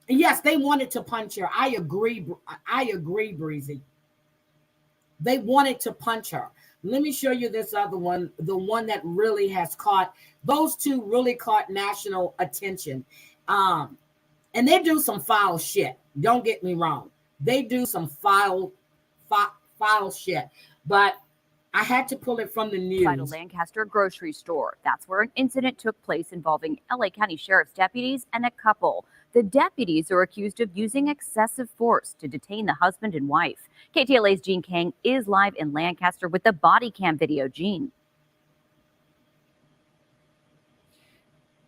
and yes, they wanted to punch her. I agree, Breezy. They wanted to punch her. Let me show you this other one, the one that really has caught, those two really caught national attention. And they do some foul shit. Don't get me wrong. They do some foul shit. But I had to pull it from the news. Inside a Lancaster grocery store. That's where an incident took place involving LA County Sheriff's deputies and a couple. The deputies are accused of using excessive force to detain the husband and wife. KTLA's Gene Kang is live in Lancaster with the body cam video. Gene.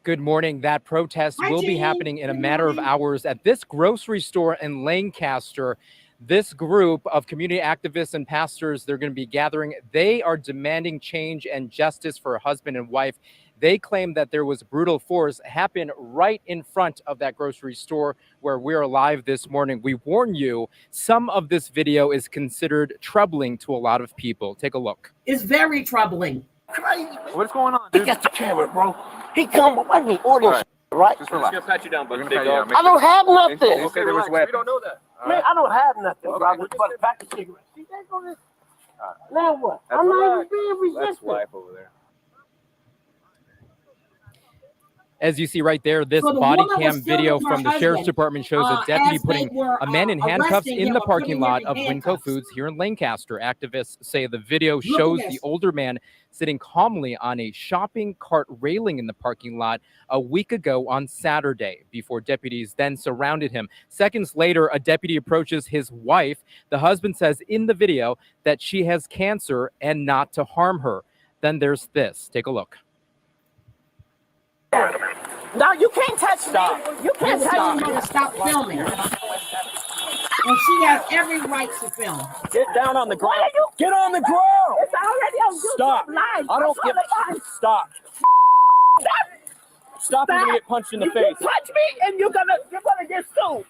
Good morning. That protest will be happening in a matter of hours at this grocery store in Lancaster. This group of community activists and pastors, they're going to be gathering. They are demanding change and justice for a husband and wife. They claim that there was brutal force happen right in front of that grocery store where we're live this morning. We warn you, some of this video is considered troubling to a lot of people. Take a look. It's very troubling. Crazy. What's going on, dude? He got the camera, bro. He come with me, orders, right? Just relax. We're gonna pat you down, buddy. I don't have nothing. We'll say there was weapons. We don't know that. Man, I don't have nothing, bro. I'm just about to pack a cigarette. See, there go this. Now what? I'm not even being resistant. That's wife over there. As you see right there, this body cam video from the Sheriff's Department shows a deputy putting a man in handcuffs in the parking lot of Winco Foods here in Lancaster. Activists say the video shows the older man sitting calmly on a shopping cart railing in the parking lot a week ago on Saturday before deputies then surrounded him. Seconds later, a deputy approaches his wife. The husband says in the video that she has cancer and not to harm her. Then there's this. Take a look. No, you can't touch me. You They can't were telling touch her me. to stop filming. And she has every right to film. Get down on the ground. Get on the ground. It's already on YouTube Stop. Live. I don't give. Stop. Stop. You're gonna get punched in the You face. punch me and you're gonna get sued.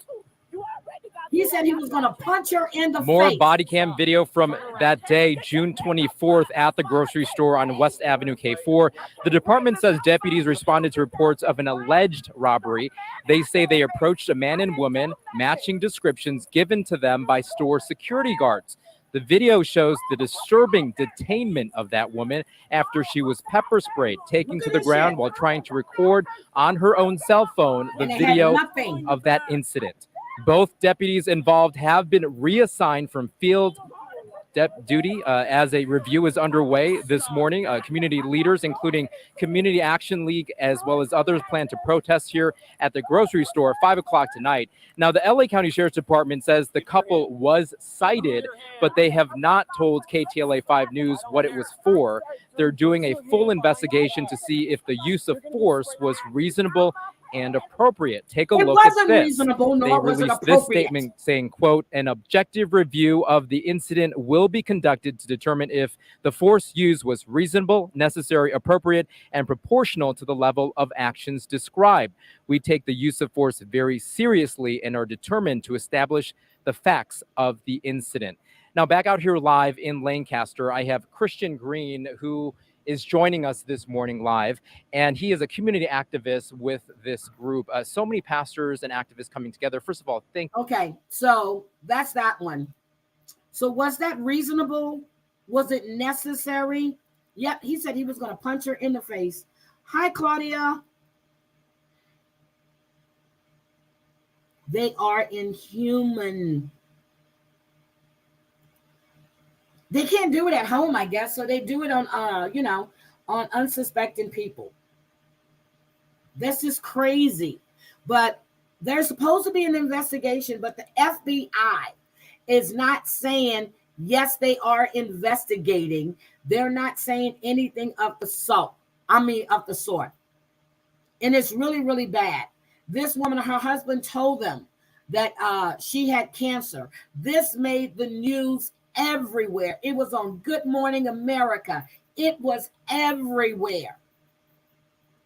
You already got. He said he was going to punch her in the More face. body cam video from that day, June 24th, at the grocery store on West Avenue K4. The department says deputies responded to reports of an alleged robbery. They say they approached a man and woman, matching descriptions given to them by store security guards. The video shows the disturbing detainment of that woman after she was pepper sprayed, taken to the ground while trying to record on her own cell phone the video of that incident. Both deputies involved have been reassigned from field duty as a review is underway this morning. Community leaders, including Community Action League, as well as others, plan to protest here at the grocery store at 5 o'clock tonight. Now, the LA County Sheriff's Department says the couple was cited, but they have not told KTLA 5 News what it was for. They're doing a full investigation to see if the use of force was reasonable and appropriate. Take a look at this. Reasonable, they nor was it released this appropriate. statement saying, quote, an objective review of the incident will be conducted to determine if the force used was reasonable, necessary, appropriate, and proportional to the level of actions described. We take the use of force very seriously and are determined to establish the facts of the incident. Now, back out here live in Lancaster, I have Christian Green, who is joining us this morning live, and he is a community activist with this group. So many pastors and activists coming together. First of all, Okay, so that's that one. So was that reasonable? Was it necessary? Yep, he said he was going to punch her in the face. Hi, Claudia. They are inhuman. They can't do it at home, I guess, so they do it on, on unsuspecting people. This is crazy. But there's supposed to be an investigation, but the FBI is not saying, yes, they are investigating. They're not saying anything of the sort. And it's really, really bad. This woman, her husband told them that she had cancer. This made the news everywhere. It was on Good Morning America. It was everywhere.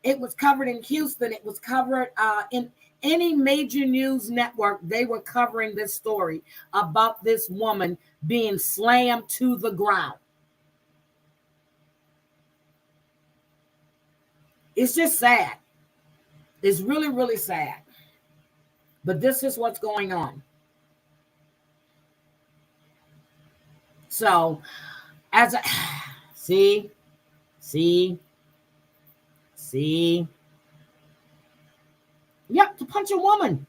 It was covered in Houston. It was covered in any major news network. They were covering this story about this woman being slammed to the ground. It's just sad. It's really, really sad. But this is what's going on. So, as a see, yep, to punch a woman.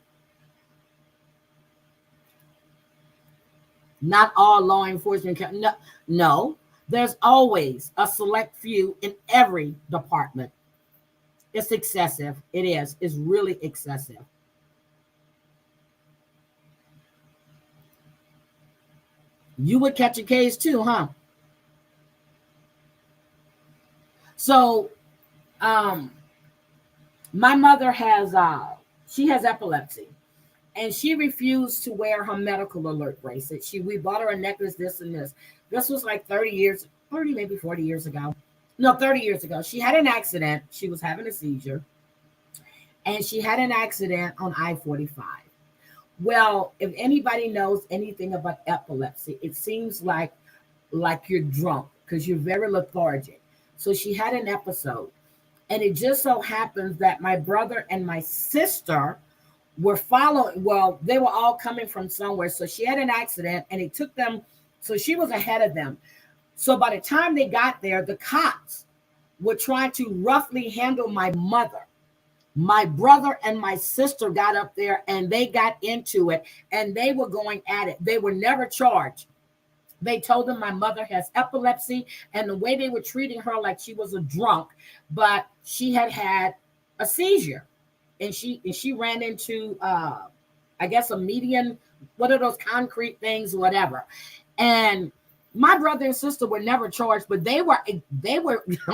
Not all law enforcement can. No, there's always a select few in every department. It's excessive. It is. It's really excessive. You would catch a case too, huh? So, my mother has epilepsy, and she refused to wear her medical alert bracelet. We bought her a necklace, this and this. This was like 30, maybe 40 years ago. No, 30 years ago. She had an accident. She was having a seizure, and she had an accident on I-45. Well, if anybody knows anything about epilepsy, it seems like you're drunk because you're very lethargic. So she had an episode, and it just so happens that my brother and my sister were following. Well, they were all coming from somewhere. So she had an accident, and it took them. So she was ahead of them. So by the time they got there, the cops were trying to roughly handle my mother. My brother and my sister got up there, and they got into it, and they were going at it. They were never charged. They told them my mother has epilepsy, and the way they were treating her like she was a drunk, but she had a seizure, and she ran into I guess a median, what are those concrete things, whatever. And my brother and sister were never charged, but they were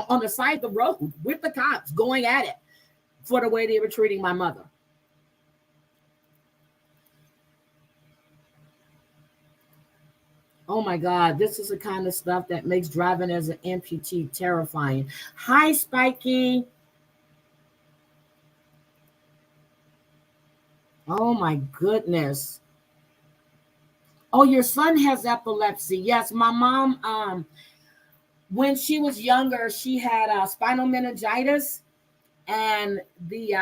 on the side of the road with the cops going at it. for the way they were treating my mother. Oh my God, this is the kind of stuff that makes driving as an amputee terrifying. Hi, Spiky. Oh my goodness. Oh, your son has epilepsy. Yes, my mom, when she was younger, she had spinal meningitis, and the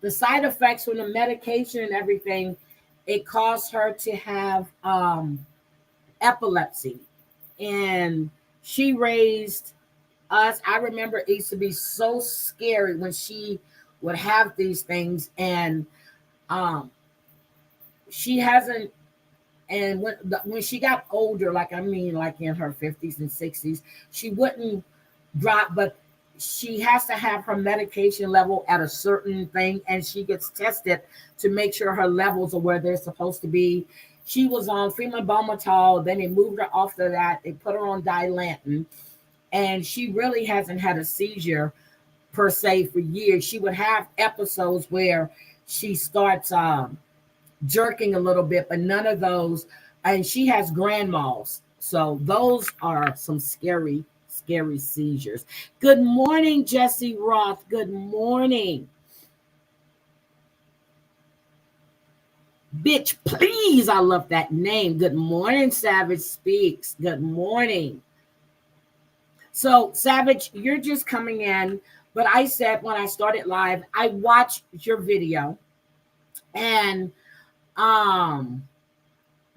side effects from the medication and everything, it caused her to have epilepsy. And she raised us. I remember it used to be so scary when she would have these things, and she hasn't. And when she got older, like in her 50s and 60s, she wouldn't drop, but she has to have her medication level at a certain thing, and she gets tested to make sure her levels are where they're supposed to be. She was on phenobarbital, then they moved her off of that. They put her on Dilantin, and she really hasn't had a seizure per se for years. She would have episodes where she starts jerking a little bit, but none of those. And she has grand mal. So those are some scary seizures. Good morning, Jesse Roth. Good morning. Bitch, please. I love that name. Good morning, Savage Speaks. Good morning. So, Savage, you're just coming in, but I said when I started live, I watched your video, and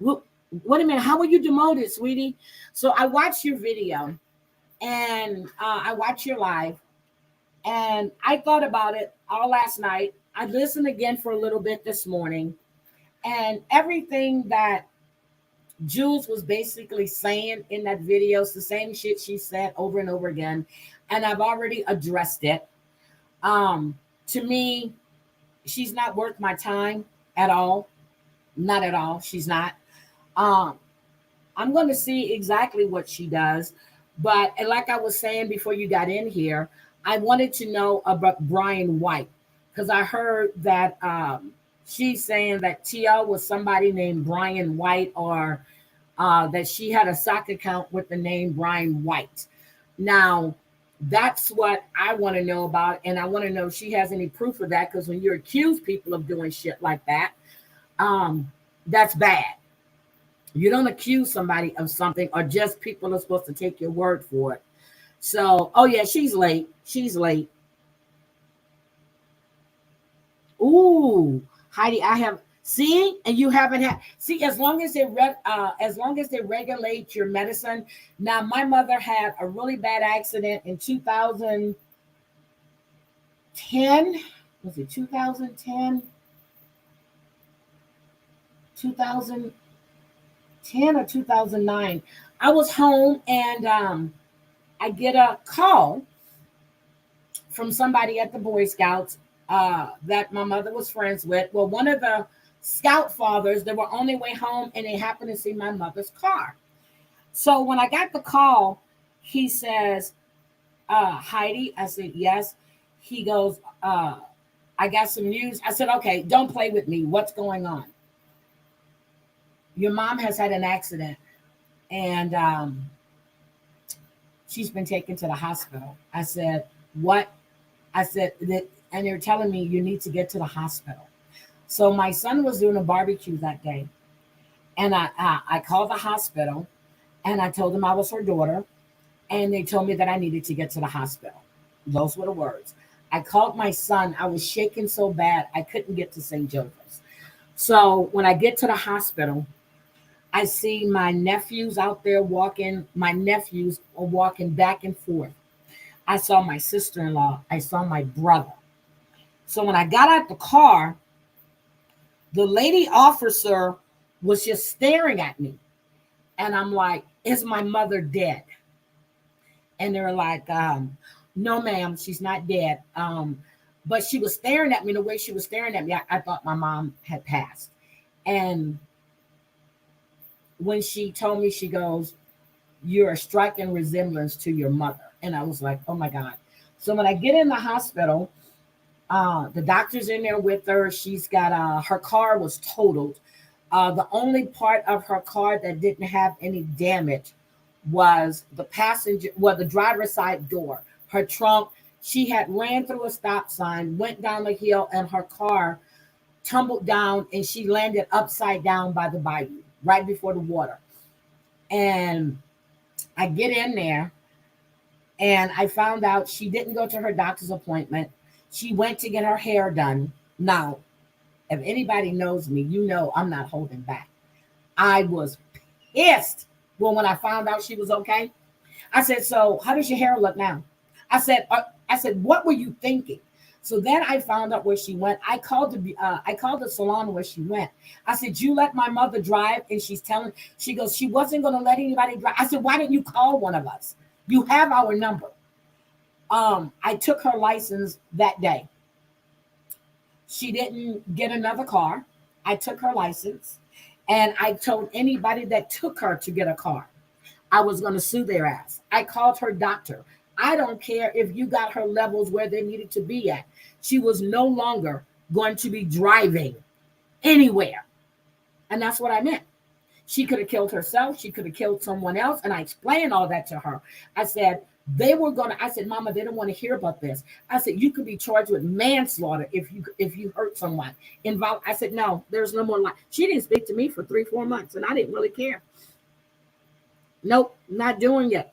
wait a minute, how were you demoted, sweetie? So I watched your video, and I watched your live, and I thought about it all last night. I listened again for a little bit this morning, and everything that Jules was basically saying in that video, it's the same shit she said over and over again, and I've already addressed it. To me, she's not worth my time at all. Not at all. She's not. I'm going to see exactly what she does. But like I was saying before you got in here, I wanted to know about Brian White, because I heard that she's saying that TL was somebody named Brian White, or that she had a sock account with the name Brian White. Now, that's what I want to know about, and I want to know if she has any proof of that, because when you accuse people of doing shit like that, that's bad. You don't accuse somebody of something, or just people are supposed to take your word for it. So, oh yeah, she's late. She's late. Ooh, Heidi, I have see, and you haven't had see. As long as they regulate your medicine. Now, my mother had a really bad accident in 2010. Was it 2010? 2010 or 2009. I was home, and I get a call from somebody at the Boy Scouts that my mother was friends with. Well, one of the scout fathers, they were on their way home, and they happened to see my mother's car. So when I got the call, he says, Heidi, I said, yes. He goes, I got some news. I said, okay, don't play with me. What's going on? Your mom has had an accident, and she's been taken to the hospital. I said, what? I said, and they're telling me you need to get to the hospital. So my son was doing a barbecue that day, and I called the hospital, and I told them I was her daughter, and they told me that I needed to get to the hospital. Those were the words. I called my son. I was shaking so bad I couldn't get to St. Joseph's. So when I get to the hospital, I see my nephews out there walking. My nephews are walking back and forth. I saw my sister-in-law. I saw my brother. So when I got out the car, the lady officer was just staring at me. And I'm like, is my mother dead? And they're like, no, ma'am, she's not dead. But she was staring at me the way she was staring at me. I thought my mom had passed. And when she told me, she goes, you're a striking resemblance to your mother. And I was like, oh my God. So when I get in the hospital, the doctor's in there with her. She's got her car was totaled. The only part of her car that didn't have any damage was the the driver's side door. Her trunk, she had ran through a stop sign, went down the hill, and her car tumbled down, and she landed upside down by the bayou, right before the water. And I get in there, and I found out she didn't go to her doctor's appointment. She went to get her hair done. Now, if anybody knows me, you know I'm not holding back. I was pissed when I found out she was okay. I said, "So how does your hair look now?" I said, "What were you thinking?" So then I found out where she went. I called the salon where she went. I said, "You let my mother drive?" And she goes, "She wasn't going to let anybody drive." I said, "Why didn't you call one of us? You have our number." I took her license that day. She didn't get another car. I took her license, and I told anybody that took her to get a car, I was going to sue their ass. I called her doctor. I don't care if you got her levels where they needed to be at. She was no longer going to be driving anywhere. And that's what I meant. She could have killed herself. She could have killed someone else. And I explained all that to her. I said, I said, "Mama, they don't want to hear about this." I said, "You could be charged with manslaughter if you hurt someone involved." I said, "No, there's no more life." She didn't speak to me for 3-4 months, and I didn't really care. Nope, not doing it.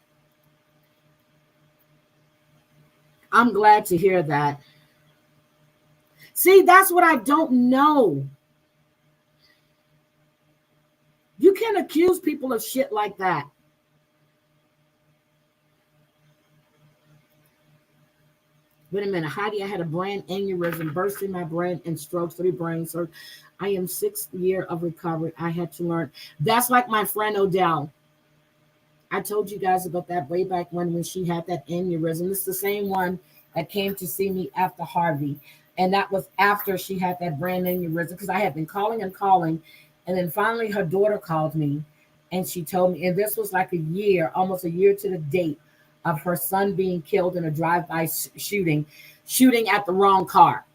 I'm glad to hear that. See, that's what I don't know. You can't accuse people of shit like that. Wait a minute, Heidi, I had a brain aneurysm, bursting my brain and strokes, 3 brain surgery. I am 6th year of recovery. I had to learn. That's like my friend Odell. I told you guys about that way back when she had that aneurysm. It's the same one that came to see me after Harvey. And that was after she had that brain aneurysm, because I had been calling. And then finally her daughter called me, and she told me, and this was like almost a year to the date of her son being killed in a drive-by shooting at the wrong car.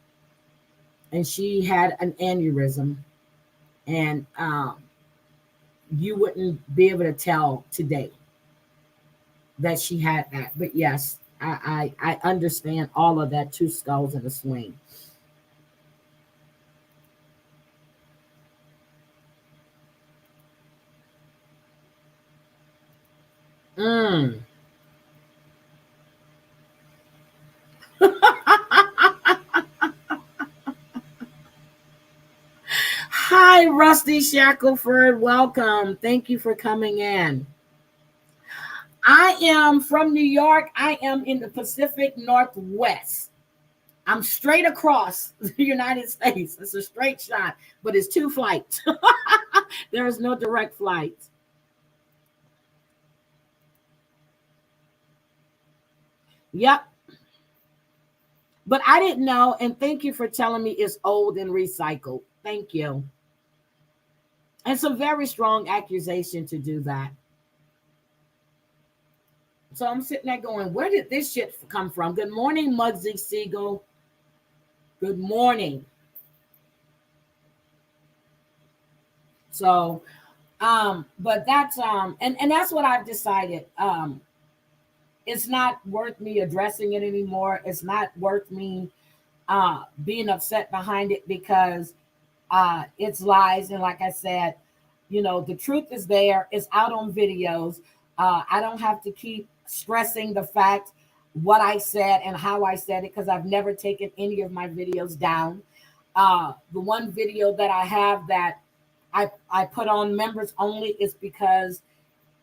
And she had an aneurysm. And you wouldn't be able to tell today that she had that. But yes, I understand all of that, 2 skulls in a swing. Hi, Rusty Shackelford. Welcome. Thank you for coming in. I am from New York. I am in the Pacific Northwest. I'm straight across the United States. It's a straight shot, but it's 2 flights. There is no direct flights. Yep. But I didn't know, and thank you for telling me it's old and recycled. Thank you. And it's a very strong accusation to do that. So I'm sitting there going, where did this shit come from? Good morning, Muggsy Siegel. Good morning. So, but that's, and that's what I've decided. It's not worth me addressing it anymore. It's not worth me being upset behind it, because it's lies. And like I said, the truth is there. It's out on videos. I don't have to keep stressing the fact what I said and how I said it, because I've never taken any of my videos down. The one video that I have that I put on members only is because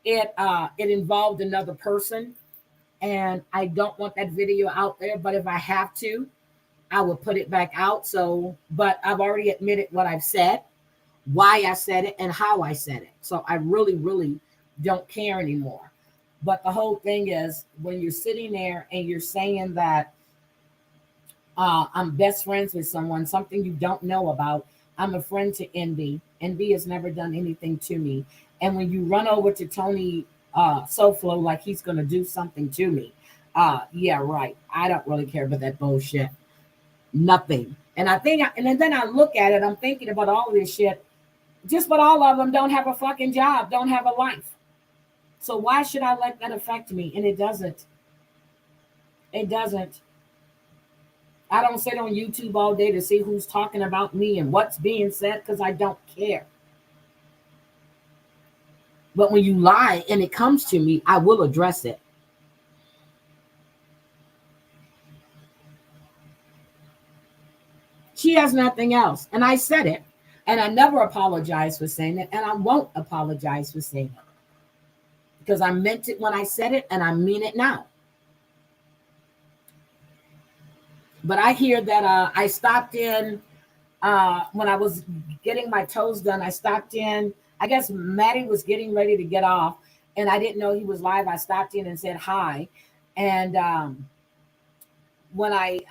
it involved another person, and I don't want that video out there. But if I have to, I will put it back out. So, but I've already admitted what I've said, why I said it, and how I said it. So I really, really don't care anymore. But the whole thing is, when you're sitting there and you're saying that I'm best friends with someone, something you don't know about. I'm a friend to Envy. Envy has never done anything to me. And when you run over to Tony SoFlo like he's going to do something to me, Yeah, right. I don't really care about that bullshit. Nothing. And then I look at it, I'm thinking about all of this shit. Just but all of them don't have a fucking job, don't have a life. So why should I let that affect me? And it doesn't. It doesn't. I don't sit on YouTube all day to see who's talking about me and what's being said because I don't care. But when you lie and it comes to me, I will address it. She has nothing else. And I said it. And I never apologized for saying it. And I won't apologize for saying it. Because I meant it when I said it and I mean it now. But I hear that I stopped in when I was getting my toes done. I stopped in. I guess Maddie was getting ready to get off. And I didn't know he was live. I stopped in and said hi. And when I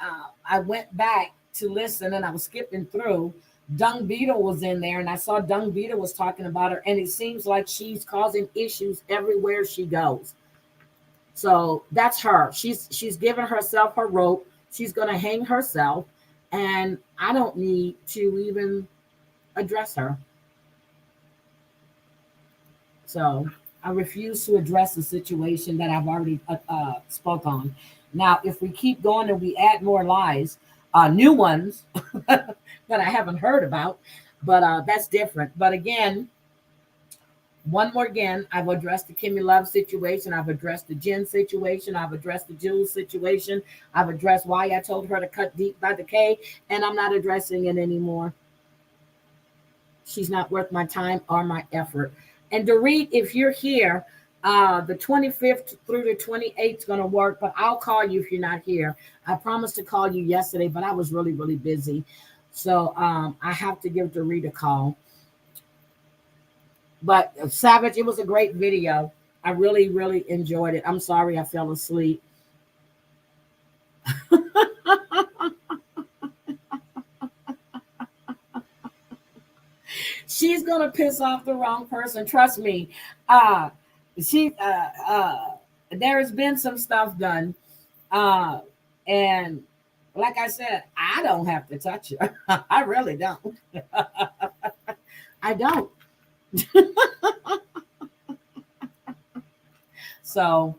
went back to listen and I was skipping through, Dung Beetle was in there, and I saw Dung Beetle was talking about her, and it seems like she's causing issues everywhere she goes. So that's her. She's giving herself her rope. She's going to hang herself, and I don't need to even address her. So I refuse to address the situation that I've already spoke on. Now, if we keep going and we add more lies, new ones that I haven't heard about, but that's different. But again, I've addressed the Kimmy Love situation. I've addressed the Jen situation. I've addressed the Jules situation. I've addressed why I told her to cut deep by the K, and I'm not addressing it anymore. She's not worth my time or my effort. And Dorit, if you're here, the 25th through the 28th is going to work, but I'll call you if you're not here. I promised to call you yesterday, but I was really, really busy. So I have to give Dorit a call. But Savage, it was a great video. I really, really enjoyed it. I'm sorry I fell asleep. She's going to piss off the wrong person. Trust me. There has been some stuff done. And like I said, I don't have to touch her. I really don't. I don't. So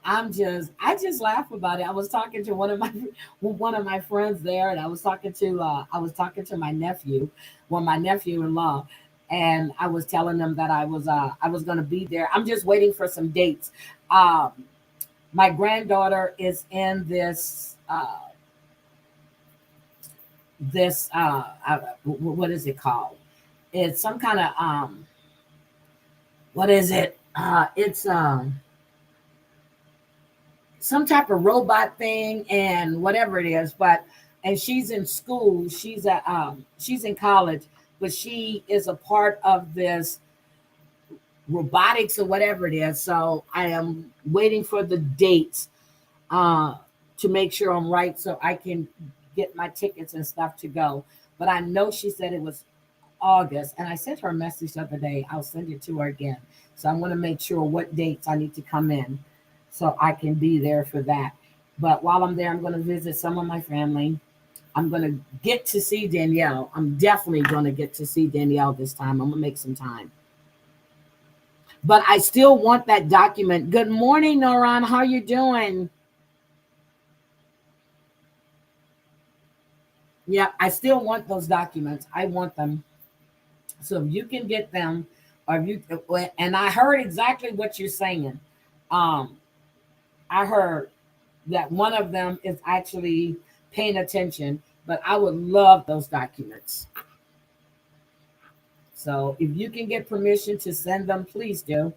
I just laugh about it. I was talking to one of my friends there, and I was talking to my nephew, my nephew-in-law, and I was telling them that I was going to be there. I'm just waiting for some dates. My granddaughter is in this what is it called? It's some kind of what is it? It's some type of robot thing and whatever it is, and she's in school. She's in college, but she is a part of this robotics or whatever it is. So I am waiting for the dates to make sure I'm right so I can get my tickets and stuff to go. But I know she said it was August, and I sent her a message the other day. I'll send it to her again. So I'm going to make sure what dates I need to come in so I can be there for that. But while I'm there, I'm going to visit some of my family. I'm going to get to see Danielle. I'm definitely going to get to see Danielle this time. I'm going to make some time. But I still want that document. Good morning, Noran. How you doing? Yeah, I still want those documents. I want them. So if you can get them, and I heard exactly what you're saying. I heard that one of them is actually paying attention, but I would love those documents. So if you can get permission to send them, please do.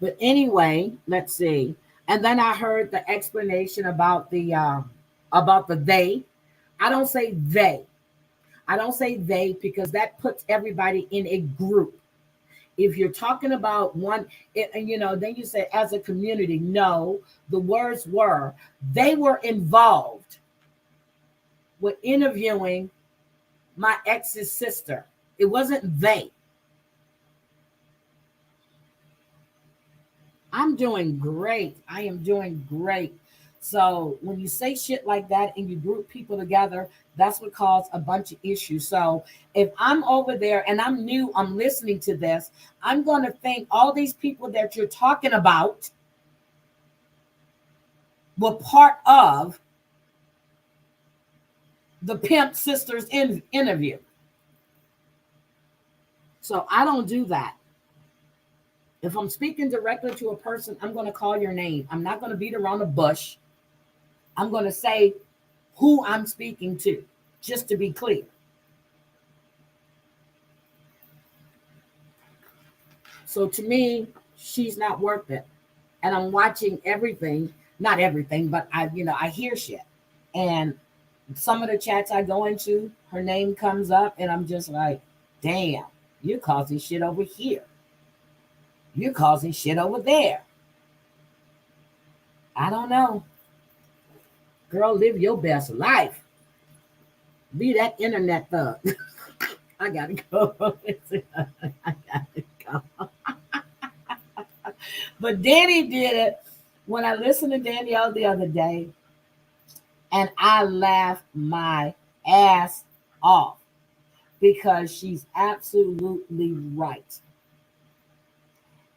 But anyway, let's see. And then I heard the explanation about the they. I don't say they. I don't say they because that puts everybody in a group. If you're talking about one, then you say as a community. No, the words were, they were involved with interviewing my ex's sister. It wasn't they. I'm doing great. I am doing great. So when you say shit like that and you group people together, that's what caused a bunch of issues. So if I'm over there and I'm new, I'm listening to this, I'm going to think all these people that you're talking about were part of the Pimp Sisters interview. So I don't do that. If I'm speaking directly to a person, I'm going to call your name. I'm not going to beat around the bush. I'm going to say who I'm speaking to, just to be clear. So to me, she's not worth it. And I'm watching everything, not everything, but I hear shit. And some of the chats I go into, her name comes up and I'm just like, damn, you're causing shit over here. You're causing shit over there. I don't know. Girl, live your best life. Be that internet thug. I gotta go. I gotta go. But Danny did it when I listened to Danielle the other day, and I laughed my ass off because she's absolutely right.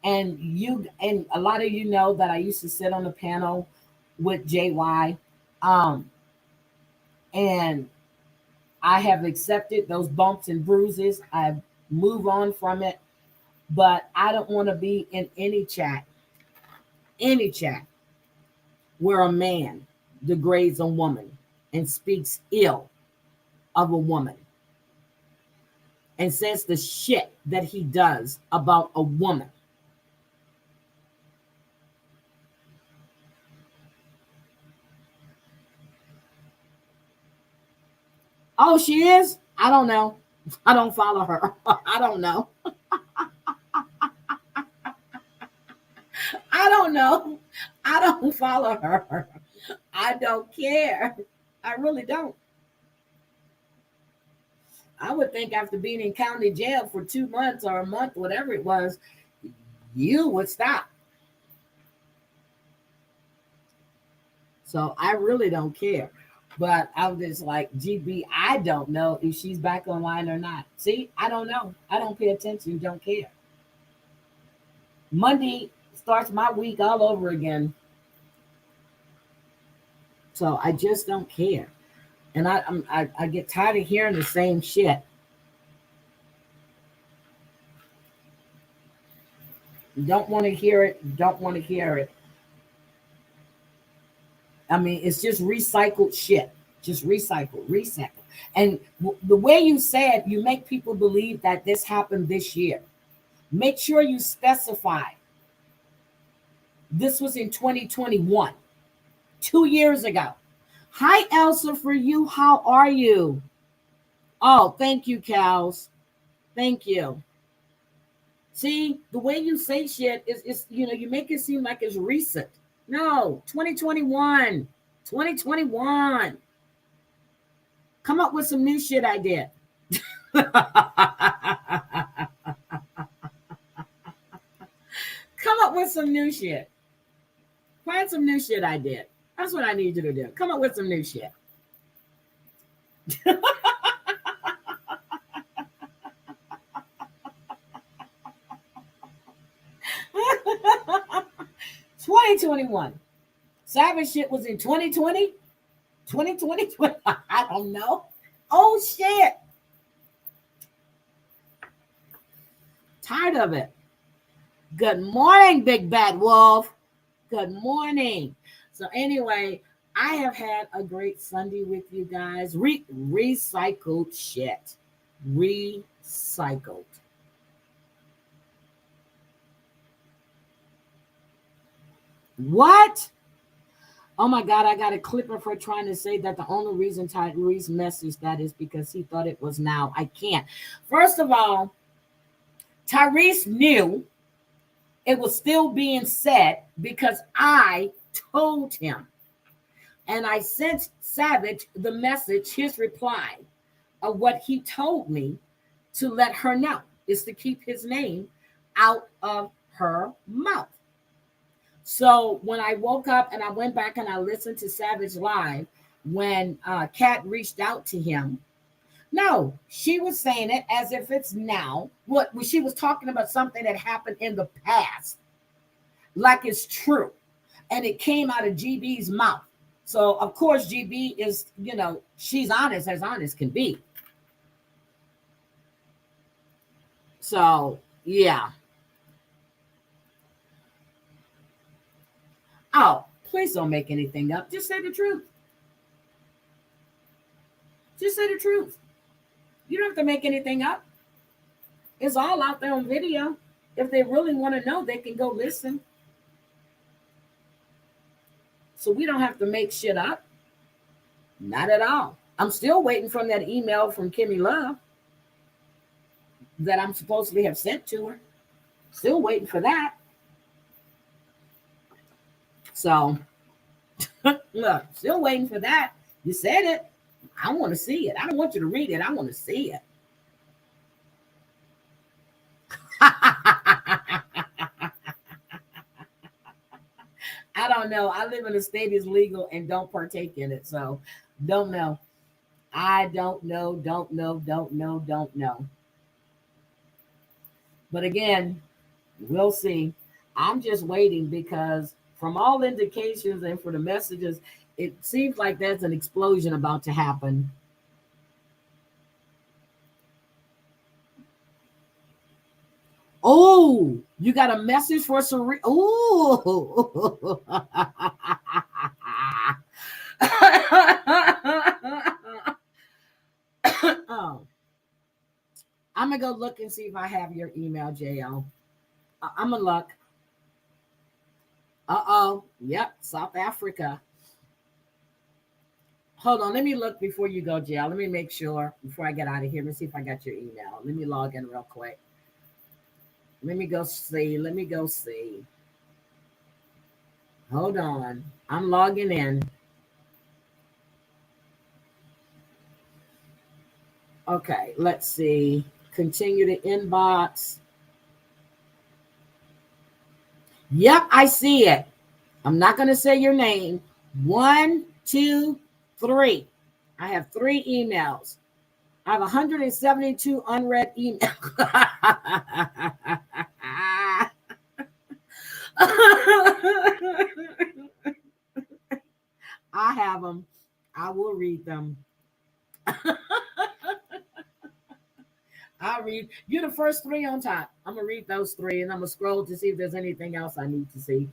And a lot of you know that I used to sit on the panel with JY. And I have accepted those bumps and bruises. I move on from it. But I don't want to be in any chat where a man degrades a woman and speaks ill of a woman and says the shit that he does about a woman. Oh, she is? I don't know. I don't follow her. I don't know. I don't know. I don't follow her. I don't care. I really don't. I would think after being in county jail for 2 months or a month, whatever it was, you would stop. So I really don't care. But I'm just like, GB, I don't know if she's back online or not. See, I don't know. I don't pay attention, don't care. Monday starts my week all over again. So I just don't care. And I get tired of hearing the same shit. Don't want to hear it. Don't want to hear it. I mean, it's just recycled shit. Just recycle. And the way you said, you make people believe that this happened this year. Make sure you specify. This was in 2021, 2 years ago. Hi, Elsa, for you. How are you? Oh, thank you, Cows. Thank you. See, the way you say shit is you make it seem like it's recent. No, 2021. 2021. Come up with some new shit I did. Come up with some new shit. Find some new shit I did. That's what I need you to do. Come up with some new shit. 2021. Savage shit was in 2020. 2020. I don't know. Oh shit. Tired of it. Good morning, Big Bad Wolf. Good morning. So anyway, I have had a great Sunday with you guys. Recycled shit. Recycled. What? Oh my God, I got a clip of her trying to say that the only reason Tyrese messaged that is because he thought it was now. I can't. First of all, Tyrese knew it was still being said because I told him. And I sent Savage the message, his reply of what he told me to let her know is to keep his name out of her mouth. So when I woke up and I went back and I listened to Savage Live, when Kat reached out to him, no, she was saying it as if it's now. What she was talking about something that happened in the past, like it's true, and it came out of GB's mouth. So of course GB is, she's honest as honest can be. So yeah. Oh, please don't make anything up. Just say the truth. Just say the truth. You don't have to make anything up. It's all out there on video. If they really want to know, they can go listen. So we don't have to make shit up. Not at all. I'm still waiting from that email from Kimmy Love that I'm supposedly have sent to her. Still waiting for that. So, look, still waiting for that. You said it. I want to see it. I don't want you to read it. I want to see it. I don't know. I live in a state is legal and don't partake in it. So, don't know. I don't know. Don't know. But again, we'll see. I'm just waiting because from all indications and for the messages, it seems like there's an explosion about to happen. Oh, you got a message for Serena. Oh. Oh. I'm going to go look and see if I have your email, JL. I'm going to look. Uh-oh. Yep, South Africa. Hold on. Let me look before you go, JL. Let me make sure before I get out of here. Let me see if I got your email. Let me log in real quick. Let me go see. Hold on. I'm logging in. Okay, let's see. Continue to inbox. Yep, I see it. I'm not going to say your name. 1, 2, 3. I have 3 emails. I have 172 unread emails. I have them. I will read them. I'll read. You're the first 3 on top. I'm going to read those 3 and I'm going to scroll to see if there's anything else I need to see.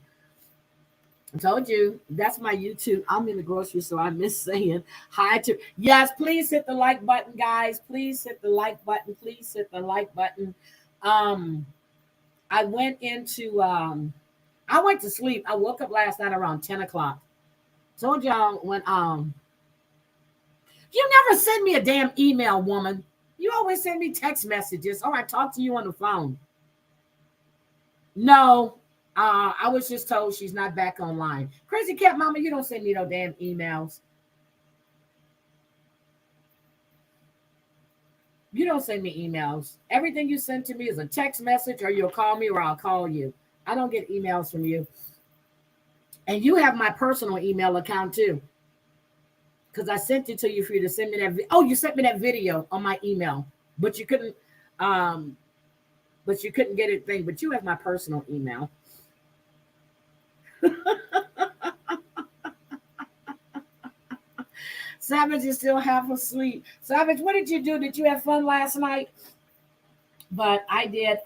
I told you, that's my YouTube. I'm in the grocery store. I miss saying hi to. Yes, please hit the like button, guys. Please hit the like button. Please hit the like button. I went to sleep. I woke up last night around 10 o'clock. Told y'all when, you never send me a damn email, woman. You always send me text messages. Or I talk to you on the phone. No, I was just told she's not back online. Crazy Cat Mama, you don't send me no damn emails. You don't send me emails. Everything you send to me is a text message or you'll call me or I'll call you. I don't get emails from you. And you have my personal email account too. Because I sent it to you for you to send me that. Oh, you sent me that video on my email, but you couldn't get a thing. But you have my personal email. Savage is still half asleep. Savage, what did you do? Did you have fun last night? But I did.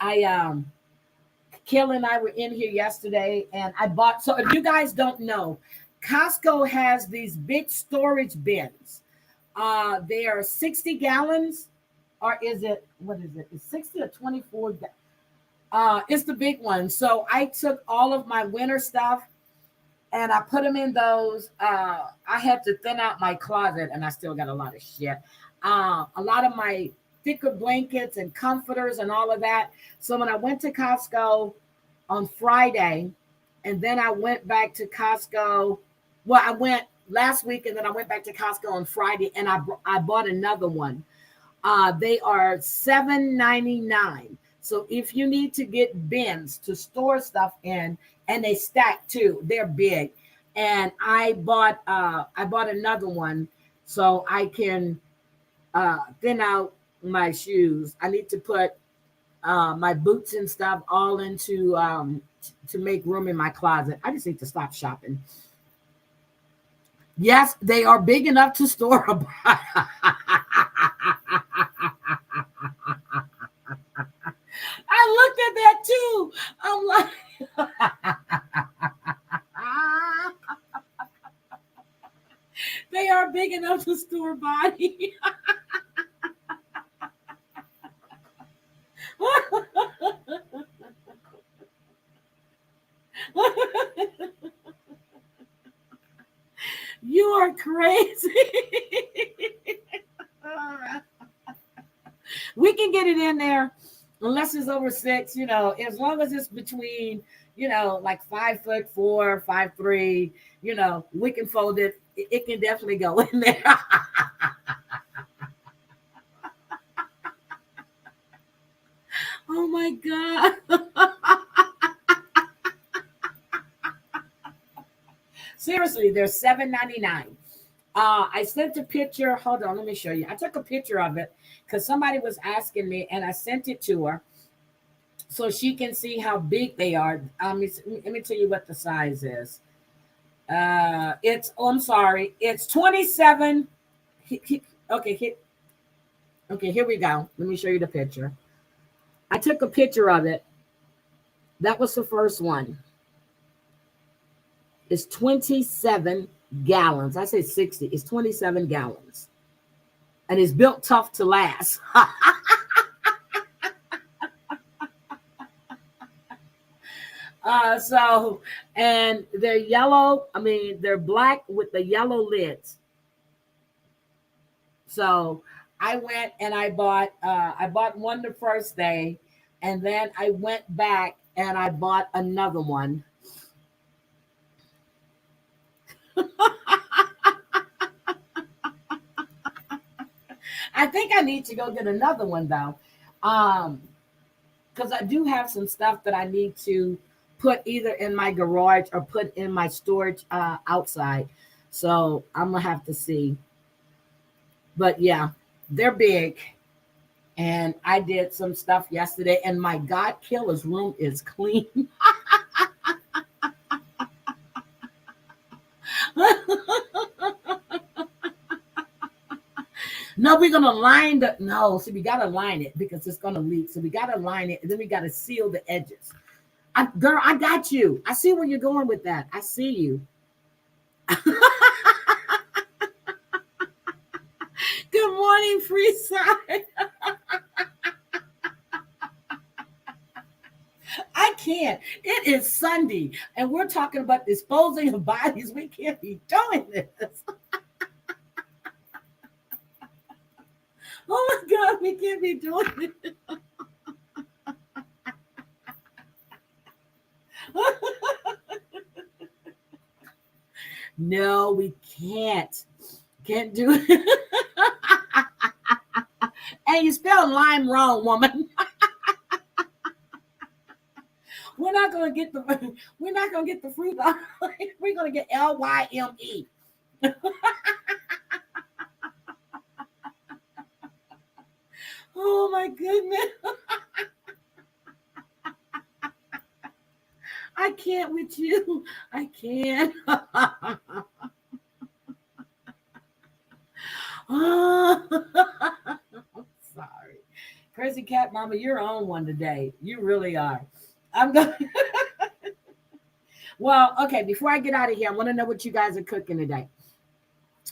Kill and I were in here yesterday and I bought. So if you guys don't know, Costco has these big storage bins. They are 60 gallons, or is it, what is it? It's 60 or 24. It's the big one. So I took all of my winter stuff and I put them in those. I had to thin out my closet and I still got a lot of shit. A lot of my thicker blankets and comforters and all of that. So when I went to Costco on Friday, and then I went back to Costco. Well, I went last week, and then I went back to Costco on Friday, and I bought another one. They are $7.99. So if you need to get bins to store stuff in, and they stack too, they're big. And I bought another one so I can thin out my shoes. I need to put my boots and stuff all into to make room in my closet. I just need to stop shopping. Yes, they are big enough to store a I looked at that too. I'm like, they are big enough to store body. You are crazy. We can get it in there unless it's over 6, as long as it's between, like 5'4", 5'3", we can fold it. It can definitely go in there. Oh my God. Seriously, they're $7.99. I sent a picture. Hold on, let me show you. I took a picture of it because somebody was asking me, and I sent it to her so she can see how big they are. Let me tell you what the size is. I'm sorry. It's 27. Okay, here we go. Let me show you the picture. I took a picture of it. That was the first one. It's 27 gallons. I say 60. It's 27 gallons. And it's built tough to last. And they're yellow. They're black with the yellow lids. So I went and I bought one the first day, and then I went back and I bought another one. I think I need to go get another one though, because I do have some stuff that I need to put either in my garage or put in my storage outside. So I'm gonna have to see. But yeah, they're big. And I did some stuff yesterday, and my God killer's room is clean. No, we're gonna line we gotta line it because it's gonna leak. So we gotta line it, and then we gotta seal the edges. Girl, I got you. I see where you're going with that. I see you. Good morning, Freeside. I can't. It is Sunday, and we're talking about disposing of bodies. We can't be doing this. Oh my God, we can't be doing it. No, we can't. Can't do it. And you spelled lime wrong, woman. We're not gonna get the fruit. We're gonna get Lyme. Oh my goodness. I can't with you. I can't. Sorry. Crazy Cat Mama, you're on one today. You really are. I'm going. Well, okay, before I get out of here, I want to know what you guys are cooking today.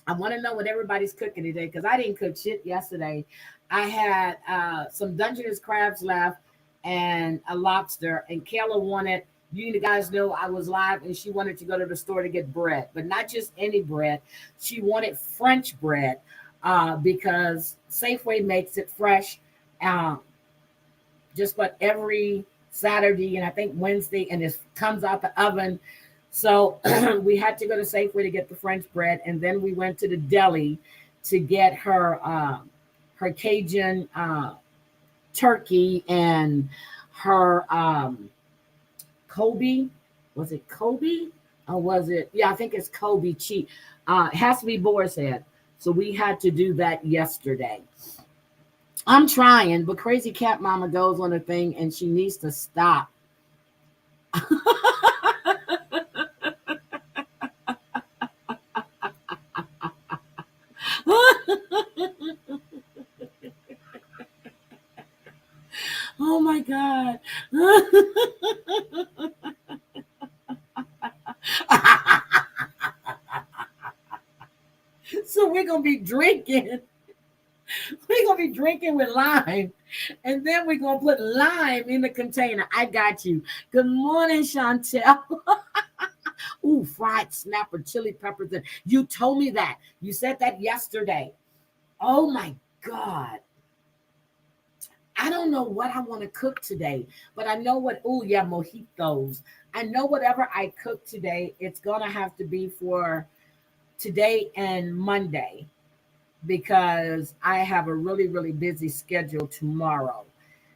I want to know what everybody's cooking today because I didn't cook shit yesterday. I had some Dungeness crabs left and a lobster, and Kayla wanted, you guys know I was live, and she wanted to go to the store to get bread, but not just any bread. She wanted French bread because Safeway makes it fresh just about every Saturday and I think Wednesday, and it comes out the oven. So we had to go to Safeway to get the French bread, and then we went to the deli to get her her Cajun turkey and her Kobe. Was it Kobe? Or was it? Yeah, I think it's Kobe cheese. It has to be boar's head. So we had to do that yesterday. I'm trying, but Crazy Cat Mama goes on a thing and she needs to stop. Oh my God. So we're going to be drinking. We're going to be drinking with lime. And then we're going to put lime in the container. I got you. Good morning, Chantel. Ooh, fried snapper, chili peppers. You told me that. You said that yesterday. Oh my God. I don't know what I want to cook today, but I know what, oh yeah, mojitos. I know whatever I cook today, it's going to have to be for today and Monday because I have a really, really busy schedule tomorrow.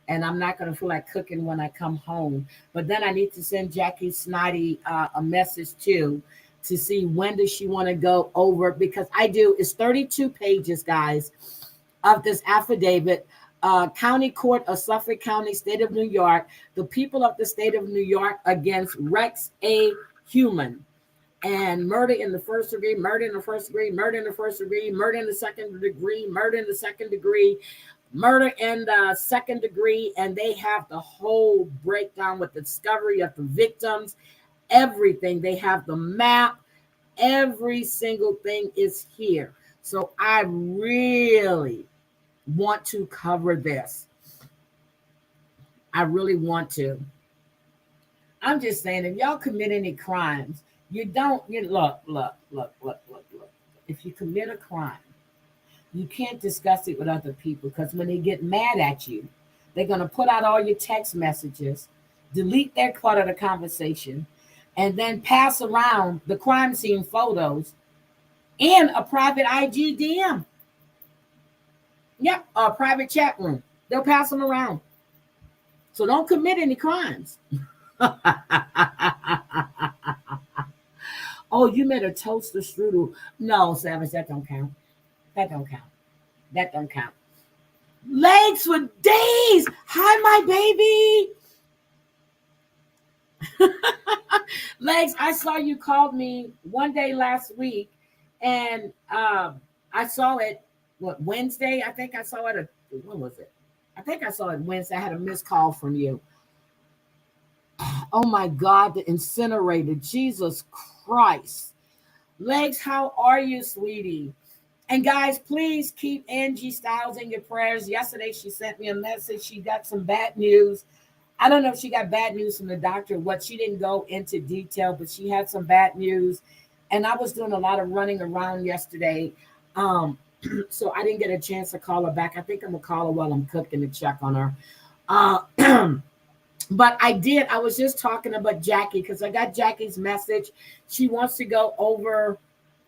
And I'm not going to feel like cooking when I come home. But then I need to send Jackie Snidey a message too to see when does she want to go over, because it's 32 pages, guys, of this affidavit. County Court of Suffolk County, State of New York, the people of the state of New York against Rex A. Human. And murder in the first degree, murder in the first degree, murder in the first degree, murder in the second degree, murder in the second degree, murder in the second degree. And they have the whole breakdown with the discovery of the victims, everything. They have the map. Every single thing is here. So I really want to cover this. I really want to. I'm just saying, if y'all commit any crimes, look. If you commit a crime, you can't discuss it with other people, because when they get mad at you, they're going to put out all your text messages, delete their part of the conversation, and then pass around the crime scene photos in a private IG DM. Yep, a private chat room. They'll pass them around. So don't commit any crimes. Oh, you made a toaster strudel. No, Savage, that don't count. That don't count. That don't count. Legs for days. Hi, my baby. Legs, I saw you called me one day last week, and I saw it, Wednesday? I think I saw it. When was it? I think I saw it Wednesday. I had a missed call from you. Oh my God, the incinerator. Jesus Christ. Legs, how are you, sweetie? And guys, please keep Angie Styles in your prayers. Yesterday, she sent me a message. She got some bad news. I don't know if she got bad news from the doctor, what she didn't go into detail, but she had some bad news. And I was doing a lot of running around yesterday. So I didn't get a chance to call her back. I think I'm going to call her while I'm cooking to check on her. But I was just talking about Jackie because I got Jackie's message. She wants to go over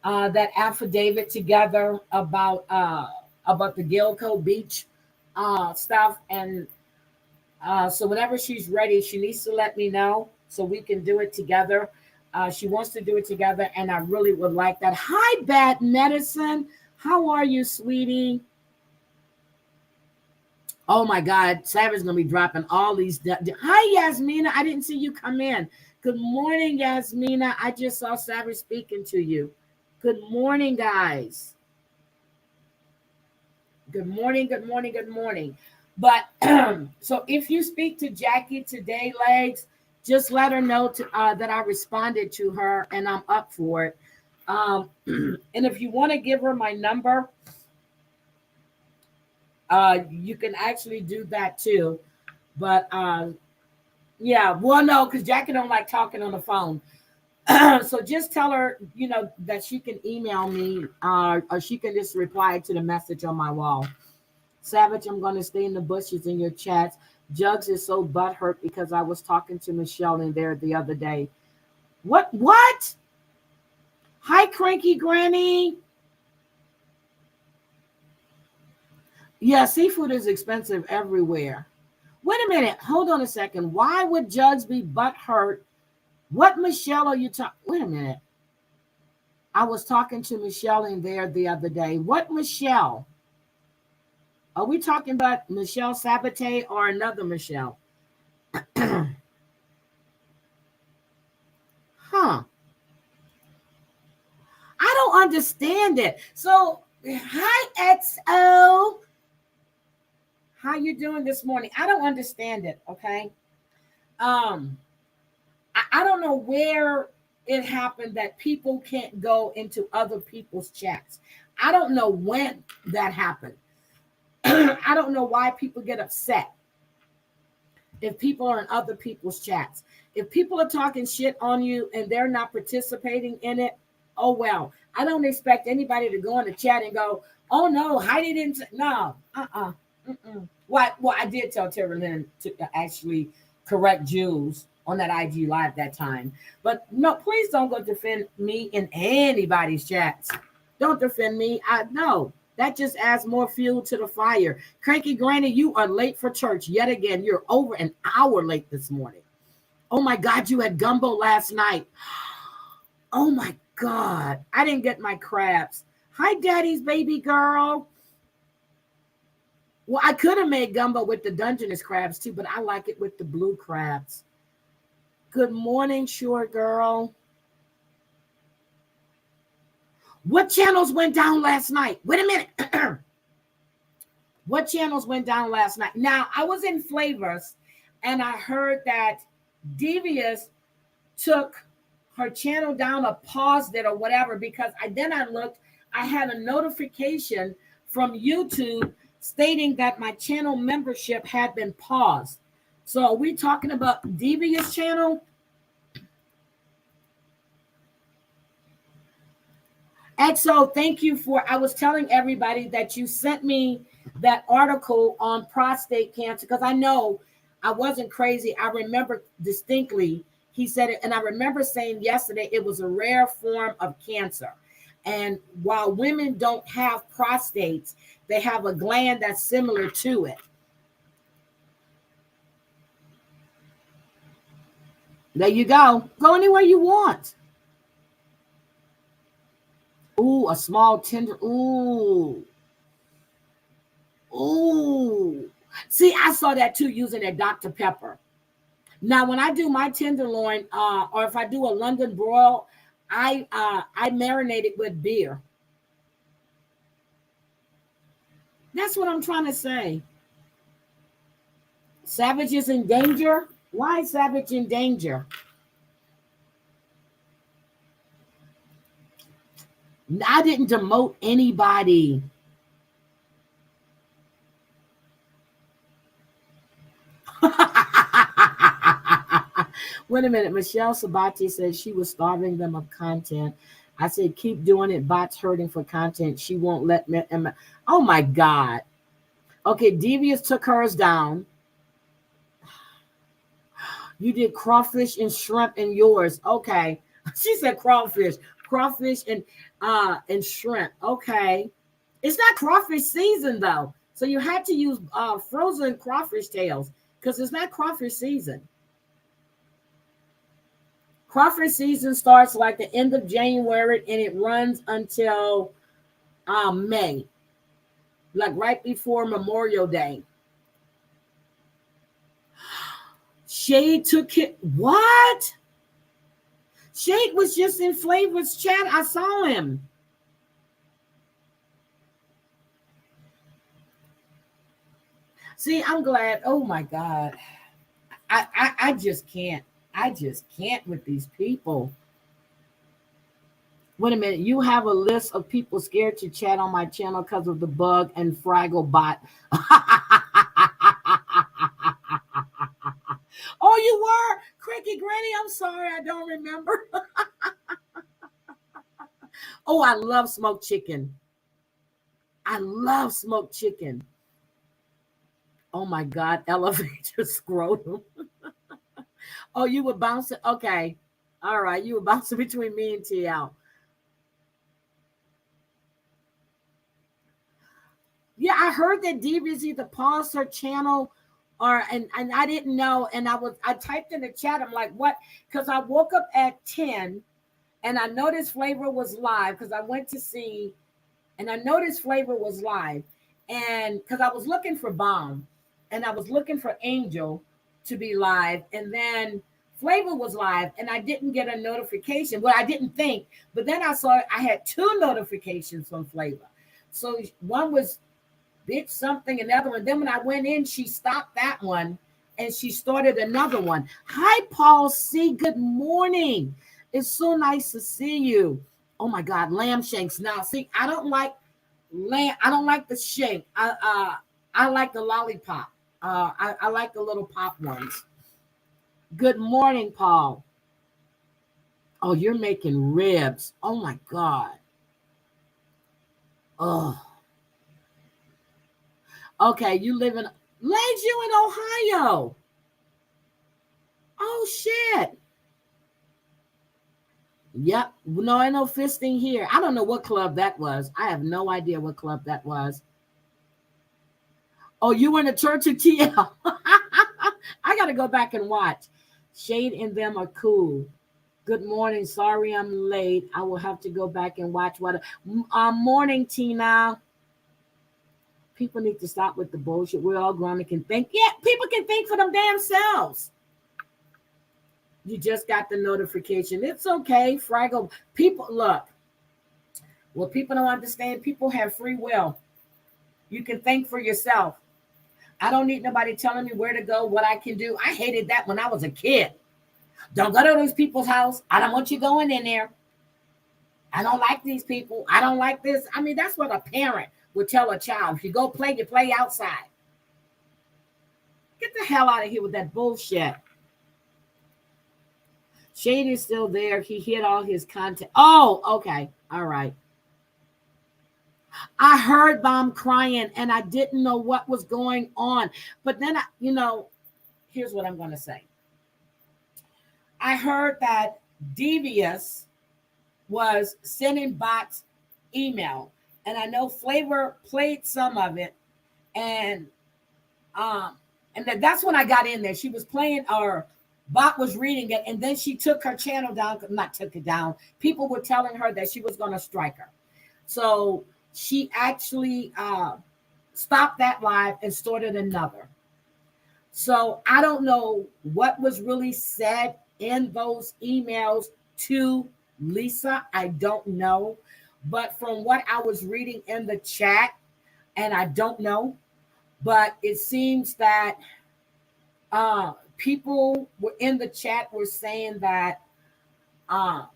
that affidavit together about the Gilco Beach stuff. And so whenever she's ready, she needs to let me know so we can do it together. She wants to do it together, and I really would like that. Hi, Bad Medicine. How are you, sweetie? Oh my God, Savage is gonna be dropping all these. Hi, Yasmina. I didn't see you come in. Good morning, Yasmina. I just saw Savage speaking to you. Good morning, guys. Good morning, good morning, good morning. But so if you speak to Jackie today, Legs, just let her know that I responded to her and I'm up for it. And if you want to give her my number, you can actually do that too. But yeah, well, no, because Jackie don't like talking on the phone. So just tell her, that she can email me or she can just reply to the message on my wall. Savage, I'm going to stay in the bushes in your chats. Jugs is so butthurt because I was talking to Michelle in there the other day. What? Hi, Cranky Granny. Yeah, seafood is expensive everywhere. Wait a minute. Hold on a second. Why would Jugs be butthurt? What Michelle are you talking? Wait a minute. I was talking to Michelle in there the other day. What Michelle? Are we talking about Michelle Sabate or another Michelle? Huh. I don't understand it. So, hi, XO. How you doing this morning? I don't understand it, okay? I don't know where it happened that people can't go into other people's chats. I don't know when that happened. I don't know why people get upset if people are in other people's chats. If people are talking shit on you and they're not participating in it, oh well. I don't expect anybody to go in the chat and go, "Oh no, Heidi didn't." No, Well, I did tell Tara Lynn to actually correct Jules on that IG live that time. But no, please don't go defend me in anybody's chats. Don't defend me. I know. That just adds more fuel to the fire. Cranky Granny, you are late for church yet again. You're over an hour late this morning. Oh my God, you had gumbo last night. Oh my God, I didn't get my crabs. Hi, Daddy's baby girl. Well, I could have made gumbo with the Dungeness crabs too, but I like it with the blue crabs. Good morning, Short Girl. What channels went down last night? Wait a minute. What channels went down last night? Now, I was in Flavors, and I heard that Devious took her channel down or paused it or whatever, because then I looked, I had a notification from YouTube stating that my channel membership had been paused. So are we talking about Devious channel? XO, thank you I was telling everybody that you sent me that article on prostate cancer, because I know I wasn't crazy. I remember distinctly he said it, and I remember saying yesterday it was a rare form of cancer. And while women don't have prostates, they have a gland that's similar to it. There you go. Go anywhere you want. Ooh, a small tender. Ooh. Ooh. See, I saw that too using that Dr. Pepper. Now, when I do my tenderloin, or if I do a London broil, I marinate it with beer. That's what I'm trying to say. Savage is in danger? Why is Savage in danger? I didn't demote anybody. Wait a minute. Michelle Sabati said she was starving them of content. I said, keep doing it. Bots hurting for content. She won't let me. Oh my God. Okay, Devious took hers down. You did crawfish and shrimp in yours. Okay. She said crawfish and shrimp. Okay. It's not crawfish season though. So you had to use frozen crawfish tails because it's not crawfish season. Crawfish season starts like the end of January and it runs until May, like right before Memorial Day. Shade took it. What? Shade was just in Flavor's chat. I saw him. See, I'm glad. Oh my God. I just can't. I just can't with these people. Wait a minute. You have a list of people scared to chat on my channel because of the bug and Fraggle bot. Oh, you were? Cricky Granny, I'm sorry. I don't remember. Oh, I love smoked chicken. I love smoked chicken. Oh my God. Elevator scrotum. Oh, you were bouncing. Okay. All right. You were bouncing between me and TL. Yeah, I heard that Devious either paused her channel and I didn't know. And I typed in the chat, I'm like, what? Because I woke up at 10 and I noticed Flavor was live because I went to see, and I noticed Flavor was live. And because I was looking for Bomb and I was looking for Angel to be live. And then Flavor was live and I didn't get a notification. Well, I didn't think, but then I saw I had 2 notifications from Flavor. So one was bitch something, another one. Then when I went in, she stopped that one and she started another one. Hi, Paul C. Good morning. It's so nice to see you. Oh my God, lamb shanks. Now, see, I don't like lamb. I don't like the shank. I like the lollipop. I like the little pop ones. Good morning, Paul. Oh, you're making ribs. Oh my God. Oh. Okay, you live in Lakeview in Ohio. Oh shit. Yep. No, I know fisting here. I don't know what club that was. I have no idea what club that was. Oh, you were in the Church of TL. I got to go back and watch. Shade and them are cool. Good morning. Sorry I'm late. I will have to go back and watch what. Morning, Tina. People need to stop with the bullshit. We're all grown and can think. Yeah, people can think for them damn selves. You just got the notification. It's okay. Fraggle. People, look. What people don't understand, people have free will. You can think for yourself. I don't need nobody telling me where to go, what I can do. I hated that when I was a kid. Don't go to those people's house. I don't want you going in there. I don't like these people. I don't like this. I mean, that's what a parent would tell a child. If you go play, you play outside. Get the hell out of here with that bullshit. Shade is still there. He hit all his content. Oh, okay. All right. I heard Bomb crying and I didn't know what was going on. But then, here's what I'm going to say. I heard that Devious was sending bots email. And I know Flavor played some of it. And that's when I got in there. She was playing, or Bot was reading it. And then she took her channel down. Not took it down. People were telling her that she was going to strike her. So she actually stopped that live and started another. So I don't know what was really said in those emails to Lisa. I don't know. But from what I was reading in the chat, and I don't know, but it seems that people were in the chat were saying that I'm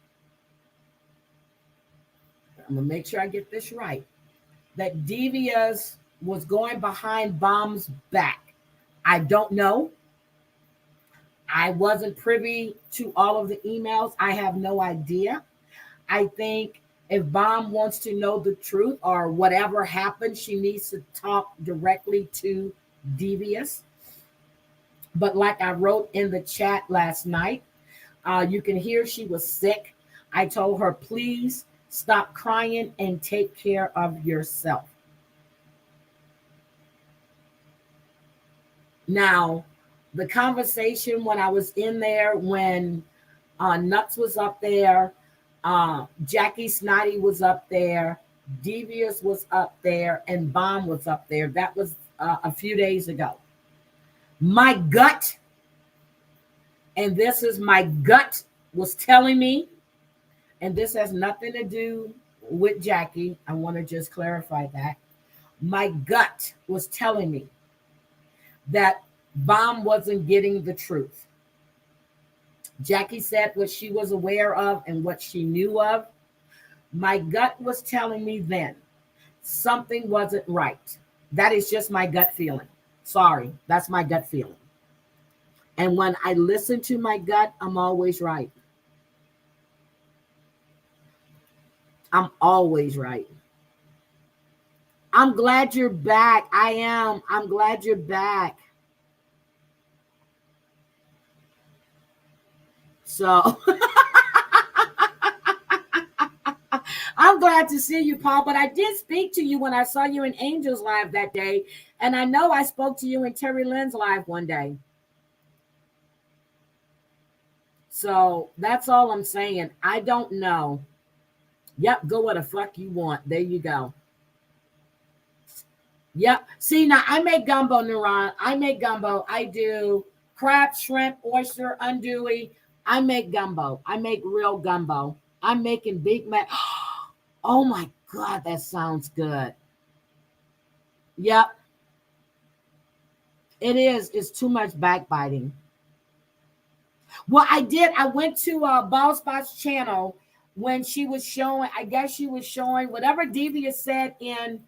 going to make sure I get this right, that Devious was going behind Bomb's back. I don't know. I wasn't privy to all of the emails. I have no idea. I think if Bomb wants to know the truth or whatever happened, she needs to talk directly to Devious. But like I wrote in the chat last night, you can hear she was sick. I told her, please stop crying and take care of yourself. Now, the conversation when I was in there, when Nuts was up there, Jackie Snotty was up there, Devious was up there, and Bomb was up there. That was a few days ago. My gut, and this is my gut, was telling me, and this has nothing to do with Jackie. I want to just clarify that. My gut was telling me that Bomb wasn't getting the truth. Jackie said what she was aware of and what she knew of. My gut was telling me then something wasn't right. That is just my gut feeling. Sorry, that's my gut feeling. And when I listen to my gut, I'm always right. I'm always right. I'm glad you're back. I am. I'm glad you're back. So I I'm glad to see you, Paul, but I did speak to you when I saw you in Angels Live that day, and I know I spoke to you in Terry Lynn's Live one day. So that's all I'm saying. I don't know. Yep, go where the fuck you want. There you go. Yep. See, now I make gumbo, Neuron. I make gumbo. I do crab, shrimp, oyster, andouille. I make gumbo. I make real gumbo. I'm making Big Mac. Oh my God, that sounds good. Yep. It is. It's too much backbiting. Well, I went to Ball Spot's channel when she was showing, I guess she was showing whatever Devious said in,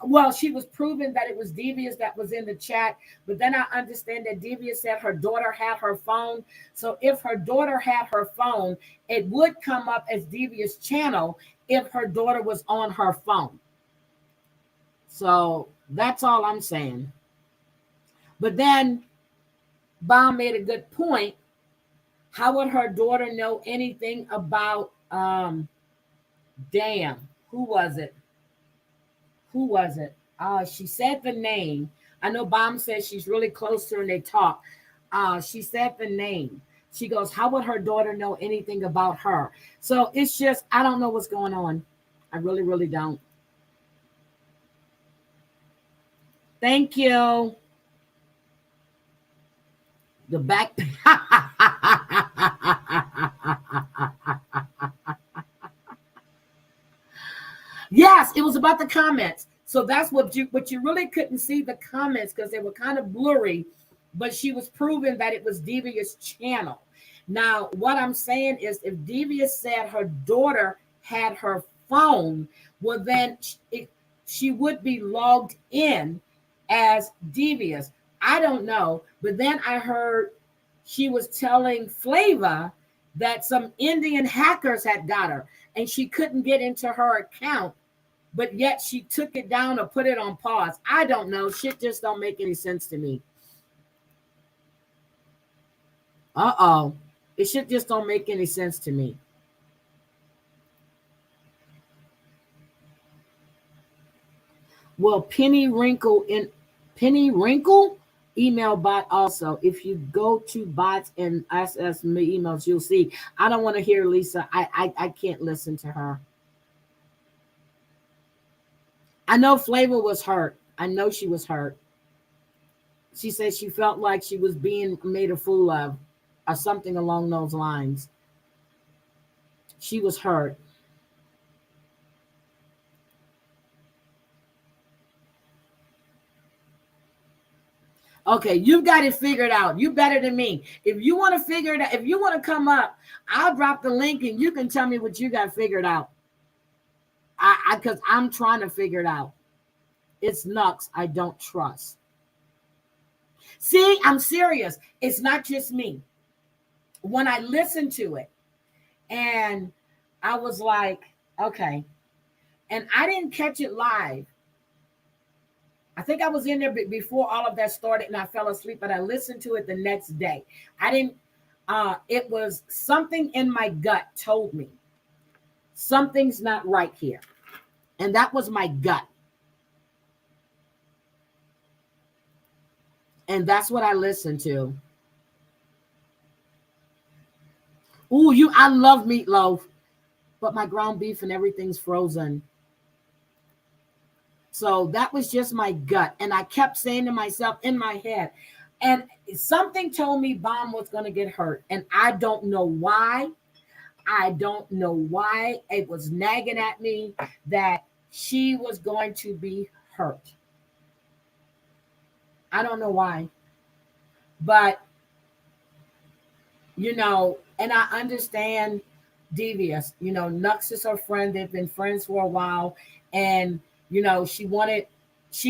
well, she was proving that it was Devious that was in the chat. But then I understand that Devious said her daughter had her phone. So if her daughter had her phone, it would come up as Devious channel if her daughter was on her phone. So that's all I'm saying. But then Bomb made a good point. How would her daughter know anything about, damn, who was it? Who was it? She said the name. I know Bomb says she's really close to her and they talk. She said the name. She goes, how would her daughter know anything about her? So it's just, I don't know what's going on. I really, really don't. Thank you. The back. Yes, it was about the comments. So that's what you really couldn't see the comments because they were kind of blurry, but she was proving that it was Devious channel. Now, what I'm saying is if Devious said her daughter had her phone, well, then she would be logged in as Devious. I don't know. But then I heard she was telling Flava that some Indian hackers had got her and she couldn't get into her account, but yet she took it down or put it on pause. I don't know. Shit just don't make any sense to me. Uh-oh. It shit just don't make any sense to me. Well, Penny Wrinkle email bot also. If you go to bots and access me emails, you'll see. I don't want to hear Lisa. I can't listen to her. I know Flava was hurt. I know she was hurt. She said she felt like she was being made a fool of or something along those lines. She was hurt. Okay, you've got it figured out. You better than me. If you want to figure it out, if you want to come up, I'll drop the link and you can tell me what you got figured out. Because I'm trying to figure it out. It's Nux I don't trust. See, I'm serious. It's not just me. When I listened to it, and I was like, okay. And I didn't catch it live. I think I was in there before all of that started and I fell asleep, but I listened to it the next day. I didn't, it was something in my gut told me something's not right here. And that was my gut. And that's what I listened to. Ooh, I love meatloaf, but my ground beef and everything's frozen. So that was just my gut. And I kept saying to myself in my head, and something told me Bomb was going to get hurt. And I don't know why. I don't know why. It was nagging at me that she was going to be hurt. I don't know why. But, you know, and I understand Devious. You know, Nux is her friend. They've been friends for a while. And, you know, she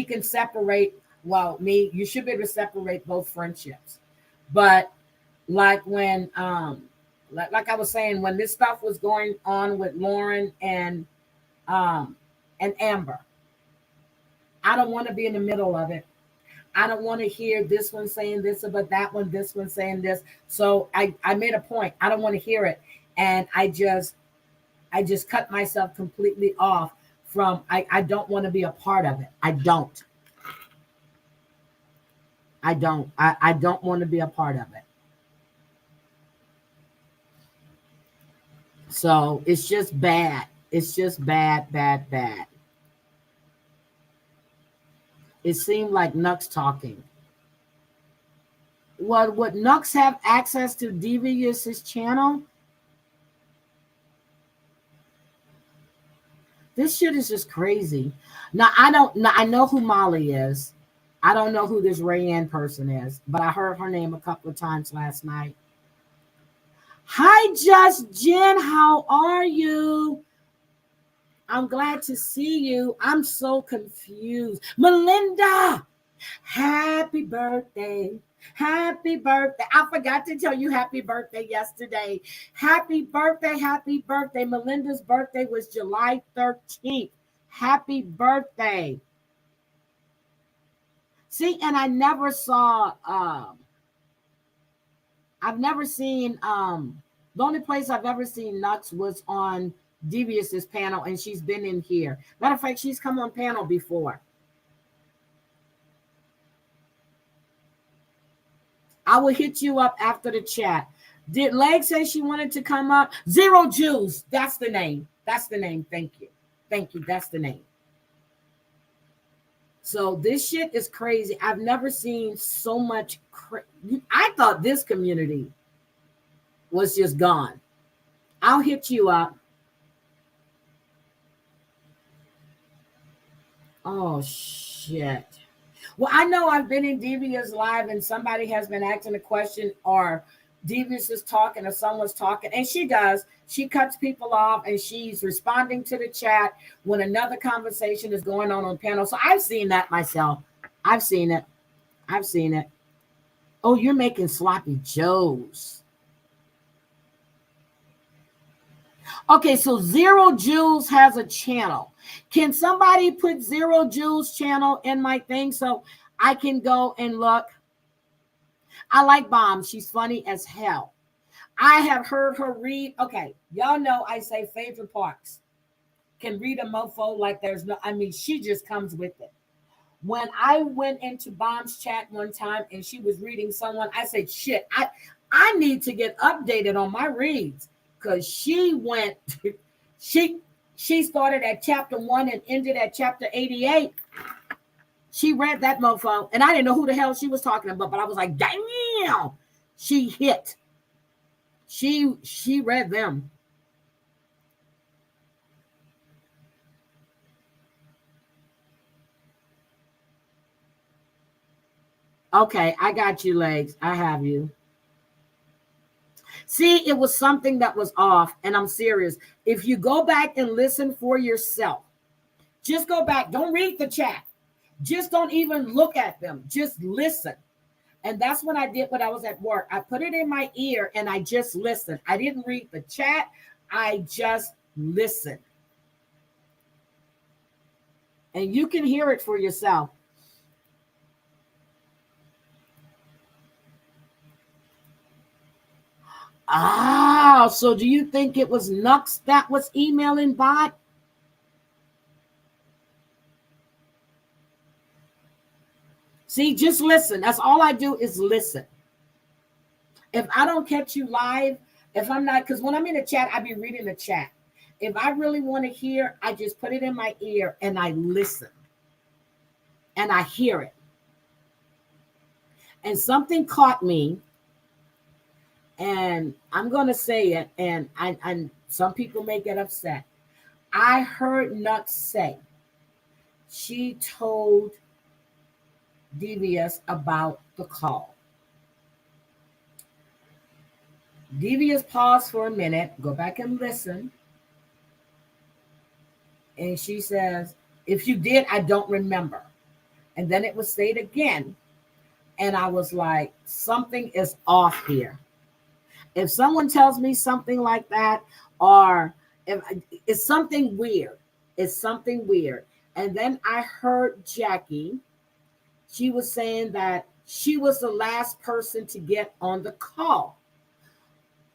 can separate, well, you should be able to separate both friendships. But like when, like I was saying, when this stuff was going on with Lauren and Amber, I don't want to be in the middle of it. I don't want to hear this one saying this about that one, this one saying this. So I made a point. I don't want to hear it. And I just I just cut myself completely off from, I don't want to be a part of it. I don't want to be a part of it. So it's just bad. It's just bad. It seemed like Nux talking. Would Nux have access to Devious's channel? This shit is just crazy. Now I know who Molly is. I don't know who this Rayanne person is, but I heard her name a couple of times last night. Hi, Just Jen. How are you? I'm glad to see you. I'm so confused. Melinda, happy birthday. Happy birthday. I forgot to tell you happy birthday yesterday. Happy birthday. Happy birthday. Melinda's birthday was July 13th. Happy birthday. See, and I never saw, I've never seen, the only place I've ever seen Nux was on Devious's panel, and she's been in here. Matter of fact, she's come on panel before. I will hit you up after the chat. Did Leg say she wanted to come up? Zero Jews. That's the name. That's the name. Thank you. Thank you. That's the name. So this shit is crazy. I've never seen so much. I thought this community was just gone. I'll hit you up. Oh, shit. Well, I know I've been in Devious Live and somebody has been asking a question, or Devious is talking, or someone's talking, and she does. She cuts people off and she's responding to the chat when another conversation is going on panel. So I've seen that myself. I've seen it. Oh, you're making sloppy joes. Okay, so Zero Jules has a channel. Can somebody put Zero Jules channel in my thing so I can go and look? I like Bomb. She's funny as hell. I have heard her read. Okay, y'all know I say favorite parts. Can read a mofo like there's no, I mean, she just comes with it. When I went into Bomb's chat one time and she was reading someone, I said, shit, I need to get updated on my reads. Because she went, she started at chapter 1 and ended at chapter 88. She read that mofo, and I didn't know who the hell she was talking about, but I was like, damn, she hit. She read them. Okay, I got you, Legs. I have you. See, it was something that was off, and I'm serious. If you go back and listen for yourself, just go back. Don't read the chat. Just don't even look at them. Just listen. And that's what I did when I was at work. I put it in my ear and I just listened. I didn't read the chat. I just listened. And you can hear it for yourself. Ah, so do you think it was Nux that was emailing bot? See, just listen. That's all I do is listen. If I don't catch you live, if I'm not, because when I'm in the chat, I be reading the chat. If I really want to hear, I just put it in my ear and I listen. And I hear it. And something caught me. And I'm going to say it, and some people may get upset. I heard Nux say she told Devious about the call. Devious paused for a minute, go back and listen. And she says, if you did, I don't remember. And then it was said again. And I was like, something is off here. If someone tells me something like that, or if it's something weird, it's something weird. And then I heard Jackie. She was saying that she was the last person to get on the call.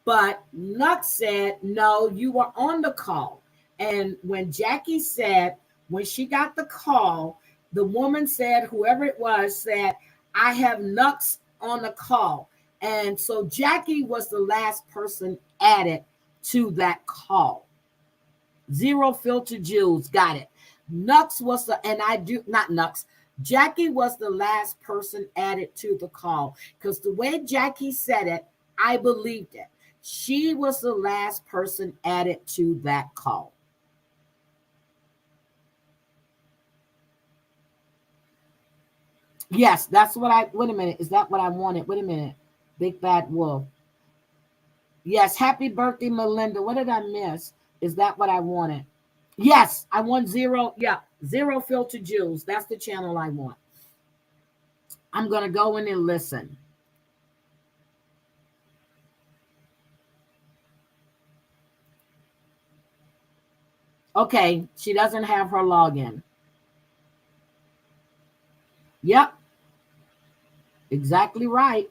But Nux said, no, you were on the call. And when Jackie said, when she got the call, the woman said, whoever it was, said, I have Nux on the call. And so Jackie was the last person added to that call. Zero Filter Jules, got it. Nux was the, and I do, not Nux, Jackie was the last person added to the call. Because the way Jackie said it, I believed it. She was the last person added to that call. Yes, that's what I, wait a minute. Is that what I wanted? Wait a minute. Big Bad Wolf. Yes, happy birthday, Melinda. What did I miss? Is that what I wanted? Yes, I want zero. Yeah, Zero Filter Jules. That's the channel I want. I'm going to go in and listen. Okay, she doesn't have her login. Yep. Exactly right.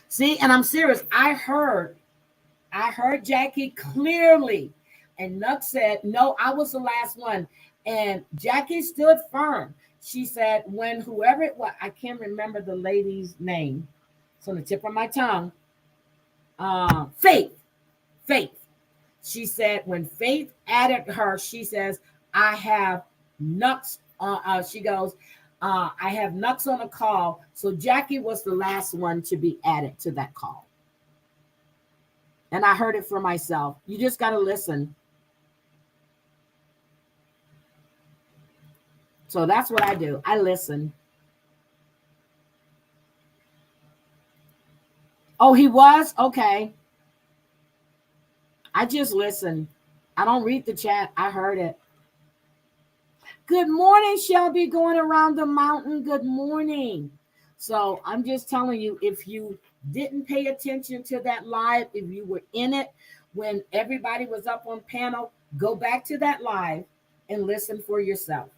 See, and I'm serious. I heard Jackie clearly. And Nuck said, no, I was the last one. And Jackie stood firm. She said, when whoever it was, I can't remember the lady's name. It's on the tip of my tongue. Faith. She said, when Faith added her, she says, I have Nux. She goes, I have Nux on a call. So Jackie was the last one to be added to that call. And I heard it for myself. You just got to listen. So that's what I do. I listen. Oh, he was? Okay. I just listen. I don't read the chat. I heard it. Good morning, Shelby, going around the mountain. Good morning. So I'm just telling you, if you didn't pay attention to that live, if you were in it when everybody was up on panel, go back to that live and listen for yourself.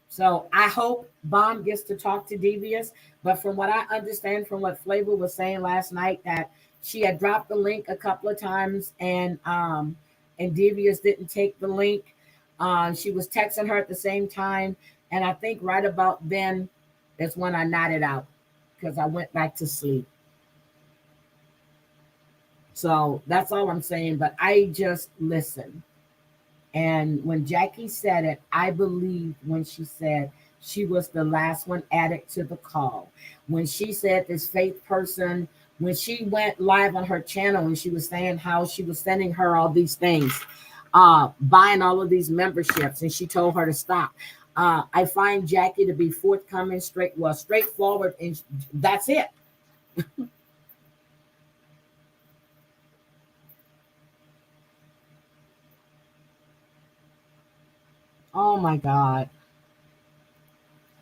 So I hope Bomb gets to talk to Devious, but from what I understand from what Flavor was saying last night, that she had dropped the link a couple of times and Devious didn't take the link. She was texting her at the same time, and I think right about then that's when I nodded out because I went back to sleep. So that's all I'm saying, but I just listen. And when Jackie said it, I believed when she said she was the last one added to the call. When she said this Faith person, when she went live on her channel and she was saying how she was sending her all these things, buying all of these memberships, and she told her to stop. I find Jackie to be forthcoming, straightforward, and that's it. Oh my God.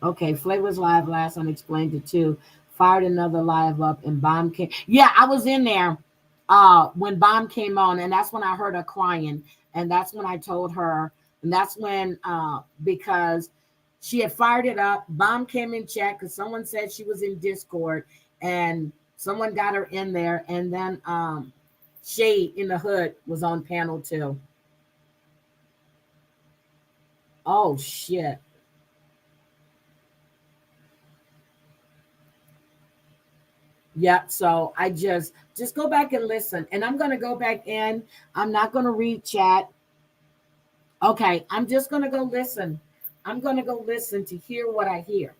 Okay, Flavor's live last unexplained it too. Fired another live up and Bomb came. Yeah, I was in there when Bomb came on, and that's when I heard her crying. And that's when I told her, and that's when because she had fired it up. Bomb came in chat because someone said she was in Discord, and someone got her in there. And then Shade in the Hood was on panel too. Oh shit. Yeah, so I just go back and listen. And I'm going to go back in. I'm not going to read chat. Okay, I'm just going to go listen. I'm going to go listen to hear what I hear.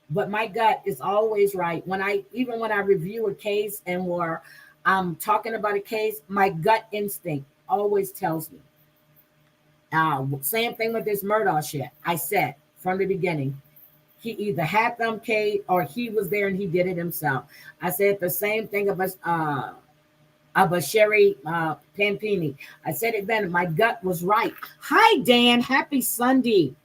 But my gut is always right. Even when I review a case and where I'm talking about a case, my gut instinct always tells me. Same thing with this Murdaugh shit. I said from the beginning, he either had them Kate or he was there and he did it himself. I said the same thing about Sherry Pampini. I said it then. My gut was right. Hi, Dan. Happy Sunday.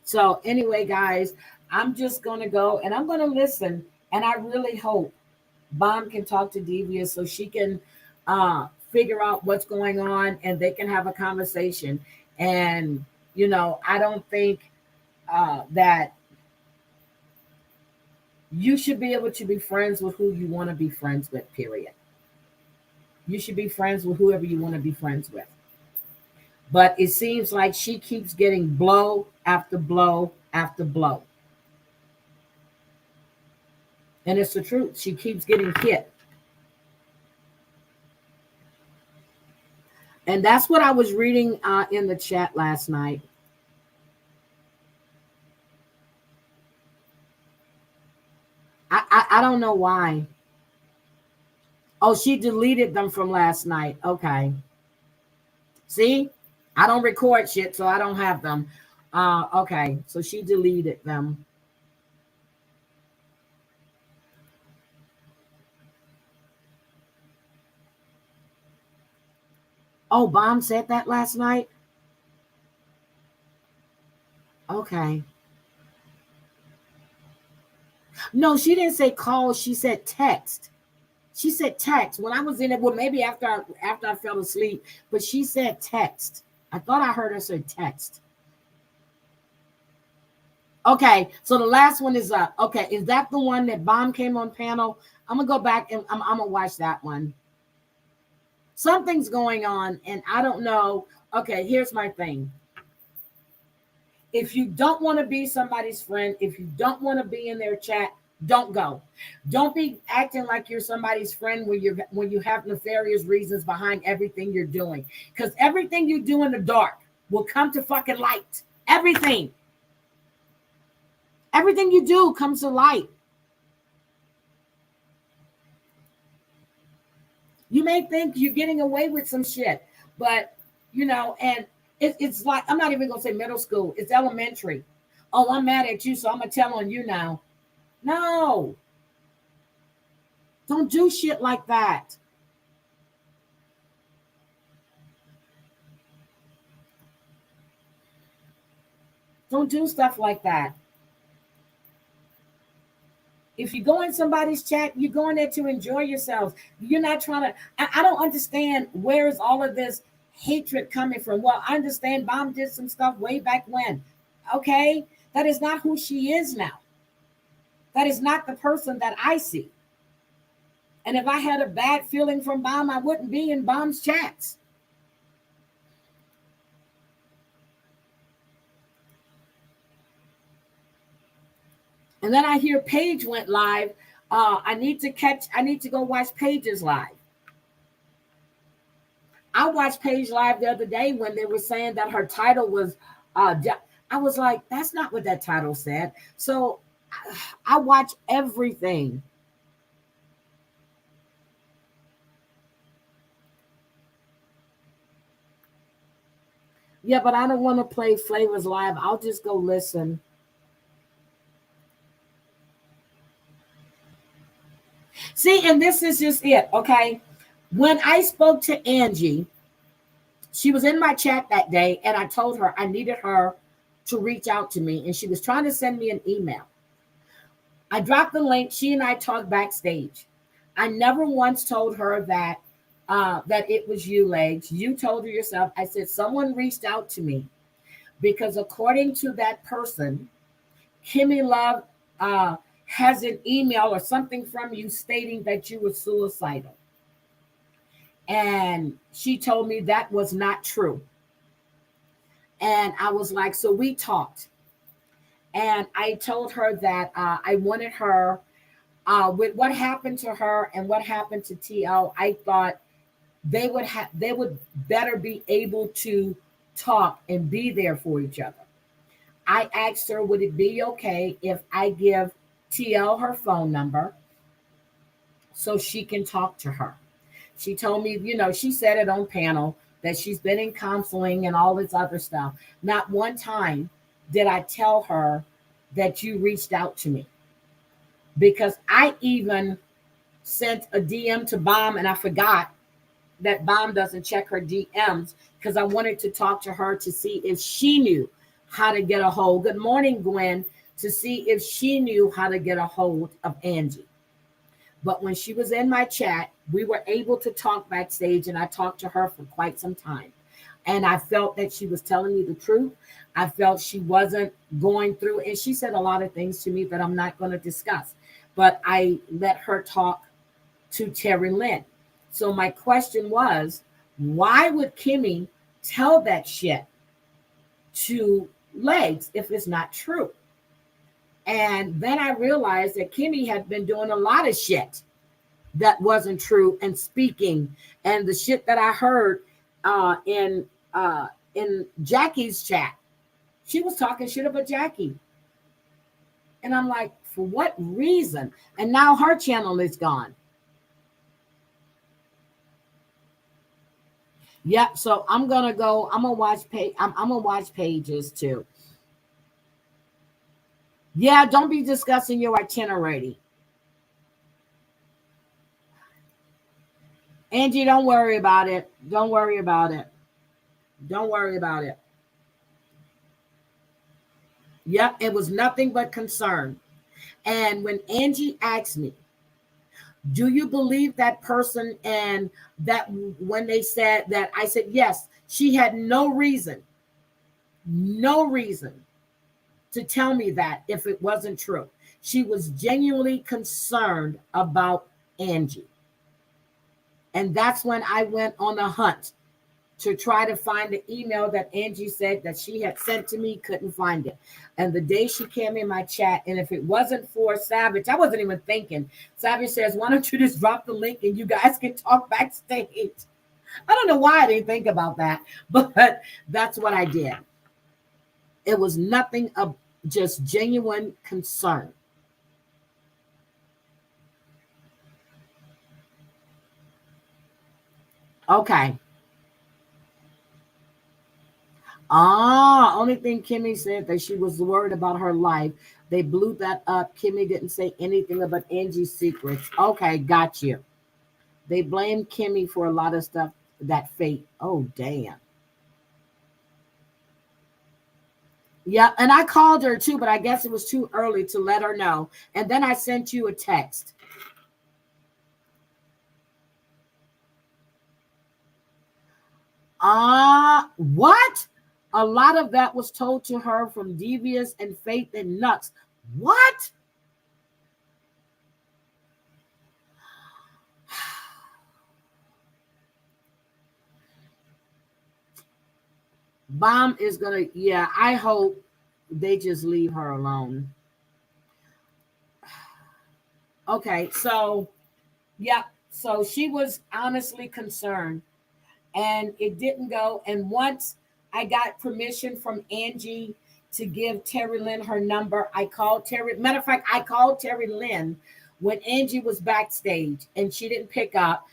So anyway, guys, I'm just going to go and I'm going to listen. And I really hope Bomb can talk to Devious so she can figure out what's going on and they can have a conversation. And, I don't think that you should be able to be friends with who you want to be friends with, period. You should be friends with whoever you want to be friends with. But it seems like she keeps getting blow after blow after blow. And it's the truth. She keeps getting hit. And that's what I was reading in the chat last night. I don't know why. Oh, she deleted them from last night. Okay. See? I don't record shit, so I don't have them. Okay. So she deleted them. Oh, Bomb said that last night? Okay. No, she didn't say call. She said text. She said text. When I was in it, well, maybe after I fell asleep, but she said text. I thought I heard her say text. Okay, so the last one is up. Okay, is that the one that Bomb came on panel? I'm going to go back and I'm going to watch that one. Something's going on, and I don't know. Okay, here's my thing. If you don't want to be somebody's friend, if you don't want to be in their chat, don't go. Don't be acting like you're somebody's friend when you have nefarious reasons behind everything you're doing. Because everything you do in the dark will come to fucking light. Everything. Everything you do comes to light. You may think you're getting away with some shit, but, you know, and it's like, I'm not even going to say middle school. It's elementary. Oh, I'm mad at you, so I'm going to tell on you now. No. Don't do shit like that. Don't do stuff like that. If you go in somebody's chat, you're going there to enjoy yourselves. You're not trying to. I don't understand where is all of this hatred coming from. Well, I understand Bomb did some stuff way back when. Okay? That is not who she is now. That is not the person that I see. And if I had a bad feeling from Bomb, I wouldn't be in Bomb's chats. And then I hear Paige went live. I need to go watch Paige's live. I watched Paige live the other day when they were saying that her title was, I was like, that's not what that title said. So I watch everything. Yeah, but I don't want to play Flavors live. I'll just go listen. See, and this is just it, okay? When I spoke to Angie, she was in my chat that day, and I told her I needed her to reach out to me, and she was trying to send me an email. I dropped the link. She and I talked backstage. I never once told her that it was you, Legs. You told her yourself. I said, someone reached out to me because according to that person, Kimmy Love has an email or something from you stating that you were suicidal. And she told me that was not true. And I was like, so we talked. And I told her that I wanted her, with what happened to her and what happened to TL, I thought they would better be able to talk and be there for each other. I asked her, would it be okay if I give TL her phone number so she can talk to her? She told me, you know, she said it on panel that she's been in counseling and all this other stuff. Not one time did I tell her that you reached out to me, because I even sent a DM to Bomb, and I forgot that Bomb doesn't check her DMs because I wanted to talk to her to see if she knew how to get a hold. Good morning, Gwen. To see if she knew how to get a hold of Angie. But when she was in my chat, we were able to talk backstage, and I talked to her for quite some time. And I felt that she was telling me the truth. I felt she wasn't going through, and she said a lot of things to me that I'm not going to discuss. But I let her talk to Terry Lynn. So my question was, why would Kimmy tell that shit to Legs if it's not true? And then I realized that Kimmy had been doing a lot of shit that wasn't true and speaking. And the shit that I heard in Jackie's chat, she was talking shit about Jackie. And I'm like, for what reason? And now her channel is gone. Yep. So I'm gonna watch pages too. Yeah, don't be discussing your itinerary. Angie, don't worry about it. Don't worry about it. Don't worry about it. Yep, it was nothing but concern. And when Angie asked me, do you believe that person? And that when they said that, I said, yes, she had no reason to tell me that if it wasn't true. She was genuinely concerned about Angie. And that's when I went on a hunt to try to find the email that Angie said that she had sent to me, couldn't find it. And the day she came in my chat, and if it wasn't for Savage, I wasn't even thinking. Savage says, why don't you just drop the link and you guys can talk backstage? I don't know why I didn't think about that, but that's what I did. It was nothing of just genuine concern. Okay. Only thing Kimmy said that she was worried about her life. They blew that up. Kimmy didn't say anything about Angie's secrets. Okay, got you. They blamed Kimmy for a lot of stuff, that fate. Oh, damn. Yeah, and I called her too, but I guess it was too early to let her know. And then I sent you a text. What? A lot of that was told to her from Devious and Faith and Nuts. What? Bomb is gonna, yeah, I hope they just leave her alone. Okay, so yeah, so she was honestly concerned and it didn't go. And once I got permission from Angie to give Terry Lynn her number, I called Terry. Matter of fact, I called Terry Lynn when Angie was backstage and she didn't pick up.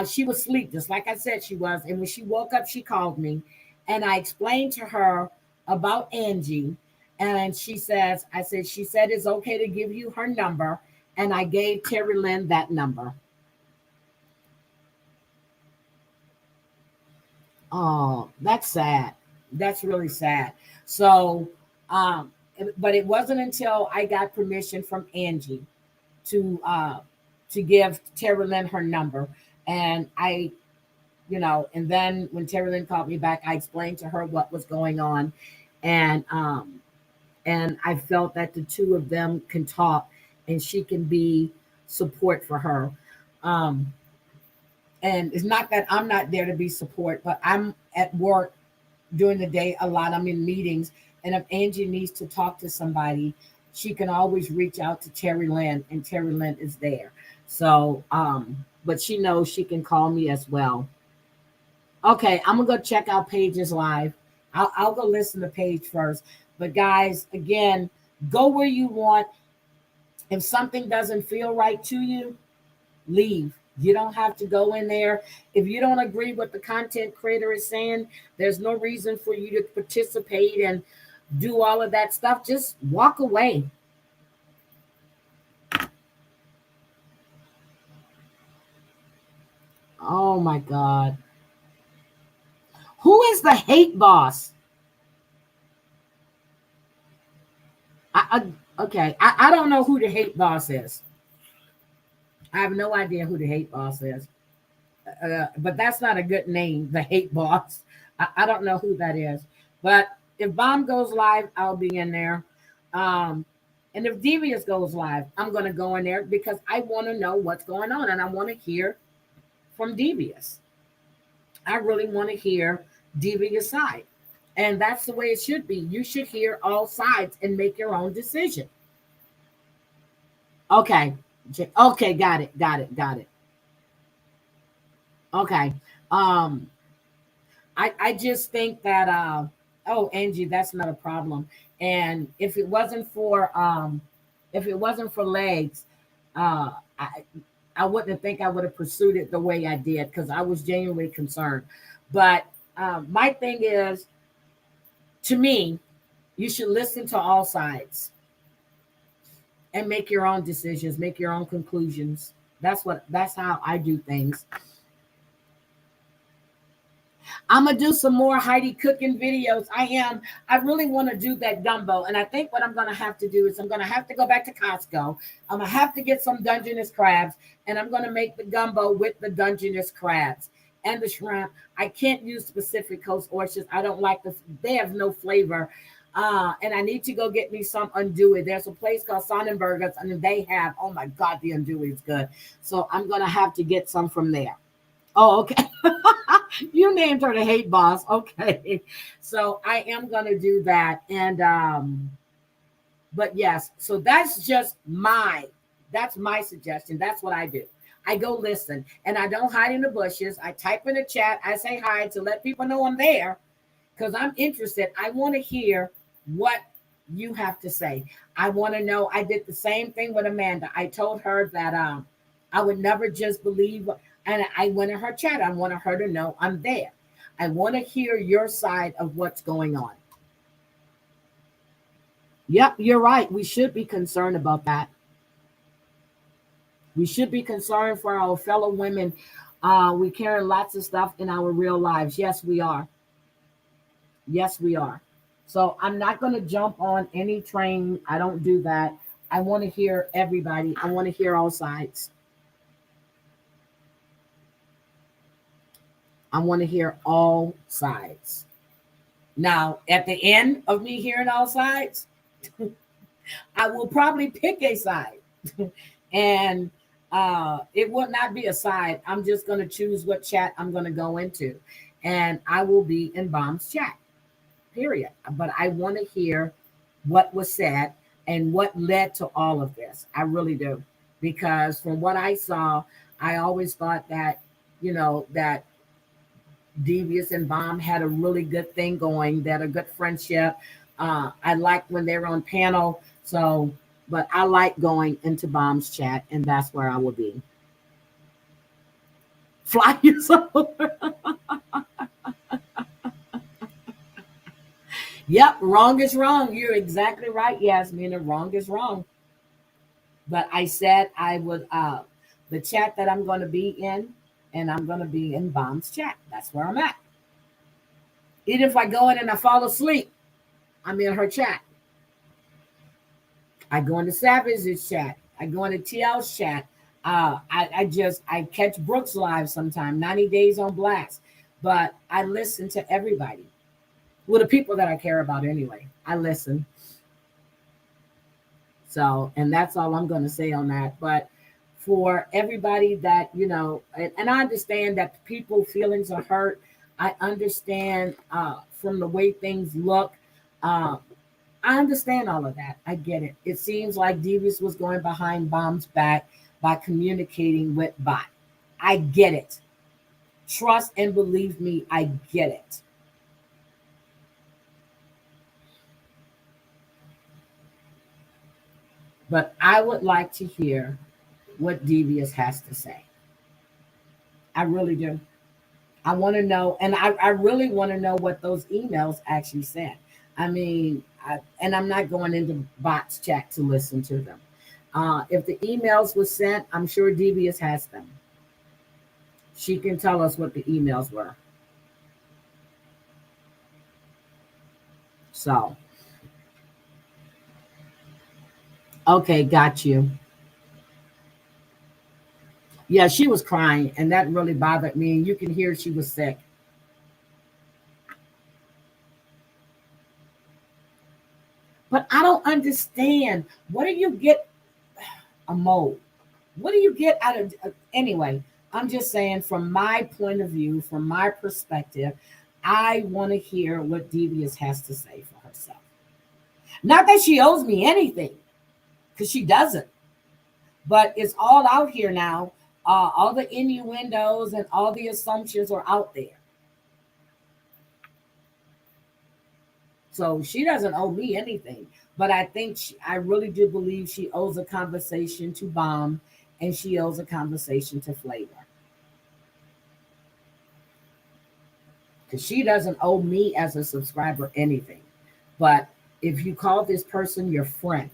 She was asleep, just like I said she was. And when she woke up, she called me. And I explained to her about Angie. And she said it's okay to give you her number. And I gave Terry Lynn that number. Oh, that's sad. That's really sad. So, but it wasn't until I got permission from Angie to give Terry Lynn her number. And and then when Terry Lynn called me back, I explained to her what was going on. And I felt that the two of them can talk and she can be support for her. And it's not that I'm not there to be support, but I'm at work during the day a lot. I'm in meetings. And if Angie needs to talk to somebody, she can always reach out to Terry Lynn, and Terry Lynn is there. So, but she knows she can call me as well. Okay, I'm going to go check out Paige's live. I'll go listen to Paige first. But guys, again, go where you want. If something doesn't feel right to you, leave. You don't have to go in there. If you don't agree with the content creator is saying, there's no reason for you to participate and do all of that stuff. Just walk away. Oh my God. Who is the hate boss? Okay, I don't know who the hate boss is. I have no idea who the hate boss is. But that's not a good name, the hate boss. I don't know who that is, but if Bomb goes live, I'll be in there. And if Devious goes live, I'm going to go in there because I want to know what's going on and I want to hear from Devious. I really want to hear Devious side. And that's the way it should be. You should hear all sides and make your own decision. Okay. Okay, got it. Okay. I just think that oh, Angie, that's not a problem. And if it wasn't for legs, uh I wouldn't think I would have pursued it the way I did because I was genuinely concerned. But my thing is, to me, you should listen to all sides and make your own decisions, make your own conclusions. That's how I do things. I'm gonna do some more Heidi cooking videos. I really want to do that gumbo. And I think what I'm gonna have to do is I'm gonna have to go back to Costco. I'm gonna have to get some Dungeness crabs, and I'm gonna make the gumbo with the Dungeness crabs and the shrimp. I can't use Pacific Coast oysters. I don't like they have no flavor. And I need to go get me some andouille. There's a place called Sonnenberger's, and they have, oh my God, the andouille is good. So I'm gonna have to get some from there. Oh, okay. You named her the hate boss. Okay. So I am gonna do that. And but yes, so that's my suggestion. That's what I do. I go listen and I don't hide in the bushes. I type in the chat, I say hi to let people know I'm there because I'm interested. I want to hear what you have to say. I want to know. I did the same thing with Amanda. I told her that I would never just believe. And I went in her chat. I wanted her to know I'm there. I want to hear your side of what's going on. Yep, you're right. We should be concerned about that. We should be concerned for our fellow women. We carry lots of stuff in our real lives. Yes, we are. Yes, we are. So I'm not going to jump on any train. I don't do that. I want to hear everybody. I want to hear all sides. I want to hear all sides. Now, at the end of me hearing all sides, I will probably pick a side. And it will not be a side. I'm just going to choose what chat I'm going to go into. And I will be in Bomb's chat, period. But I want to hear what was said and what led to all of this. I really do. Because from what I saw, I always thought that, that Devious and Bomb had a really good thing going, that a good friendship. I liked when they were on panel. So, but I like going into Bomb's chat, and that's where I will be. Fly yourself over. Yep, wrong is wrong. You're exactly right, Yasmina. Wrong is wrong. But I said I would, the chat that I'm going to be in, and I'm going to be in Bomb's chat. That's where I'm at. Even if I go in and I fall asleep, I'm in her chat. I go into Savage's chat. I go into TL's chat. I catch Brooks live sometime, 90 Days on Blast. But I listen to everybody. Well, the people that I care about anyway. I listen. So, and that's all I'm going to say on that. But for everybody that, and I understand that people's feelings are hurt. I understand from the way things look. I understand all of that. I get it. It seems like Devious was going behind Bomb's back by communicating with Bot. I get it. Trust and believe me, I get it. But I would like to hear what Devious has to say. I really do. I want to know, and I really want to know what those emails actually said. I mean, and I'm not going into Bot's chat to listen to them. If the emails were sent, I'm sure Devious has them. She can tell us what the emails were. So, okay, got you. Yeah, she was crying, and that really bothered me. And you can hear she was sick. understand. What do you get? A mole. What do you get out of anyway? I'm just saying, from my point of view, from my perspective, I want to hear what Devious has to say for herself. Not that she owes me anything, because she doesn't. But it's all out here now. All the innuendos and all the assumptions are out there. So she doesn't owe me anything. But I think I really do believe she owes a conversation to Bomb, and she owes a conversation to Flavor. Because she doesn't owe me as a subscriber anything. But if you call this person your friend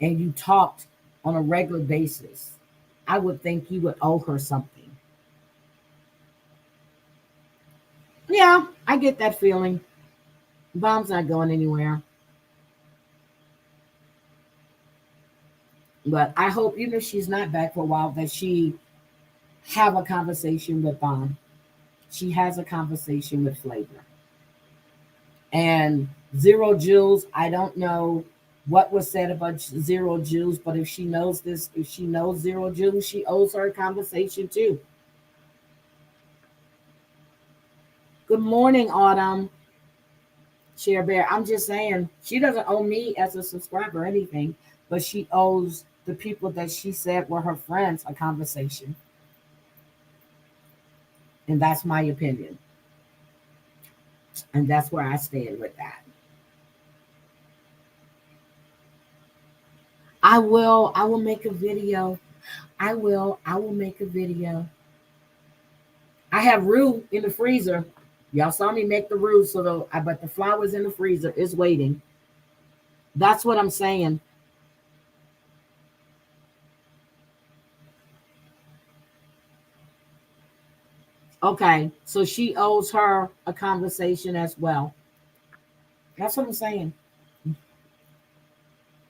and you talked on a regular basis, I would think you would owe her something. Yeah, I get that feeling. Bomb's not going anywhere. But I hope, even if she's not back for a while, that she have a conversation with Bomb. She has a conversation with Flavor. And Zero Jules, I don't know what was said about Zero Jules, but if she knows this, if she knows Zero Jules, she owes her a conversation too. Good morning, Autumn. Share Bear. I'm just saying, she doesn't owe me as a subscriber anything, but she owes the people that she said were her friends a conversation. And that's my opinion. And that's where I stand with that. I will make a video. I will make a video. I have roux in the freezer. Y'all saw me make the roux, but the flour's in the freezer. It's waiting. That's what I'm saying. Okay, so she owes her a conversation as well. That's what I'm saying.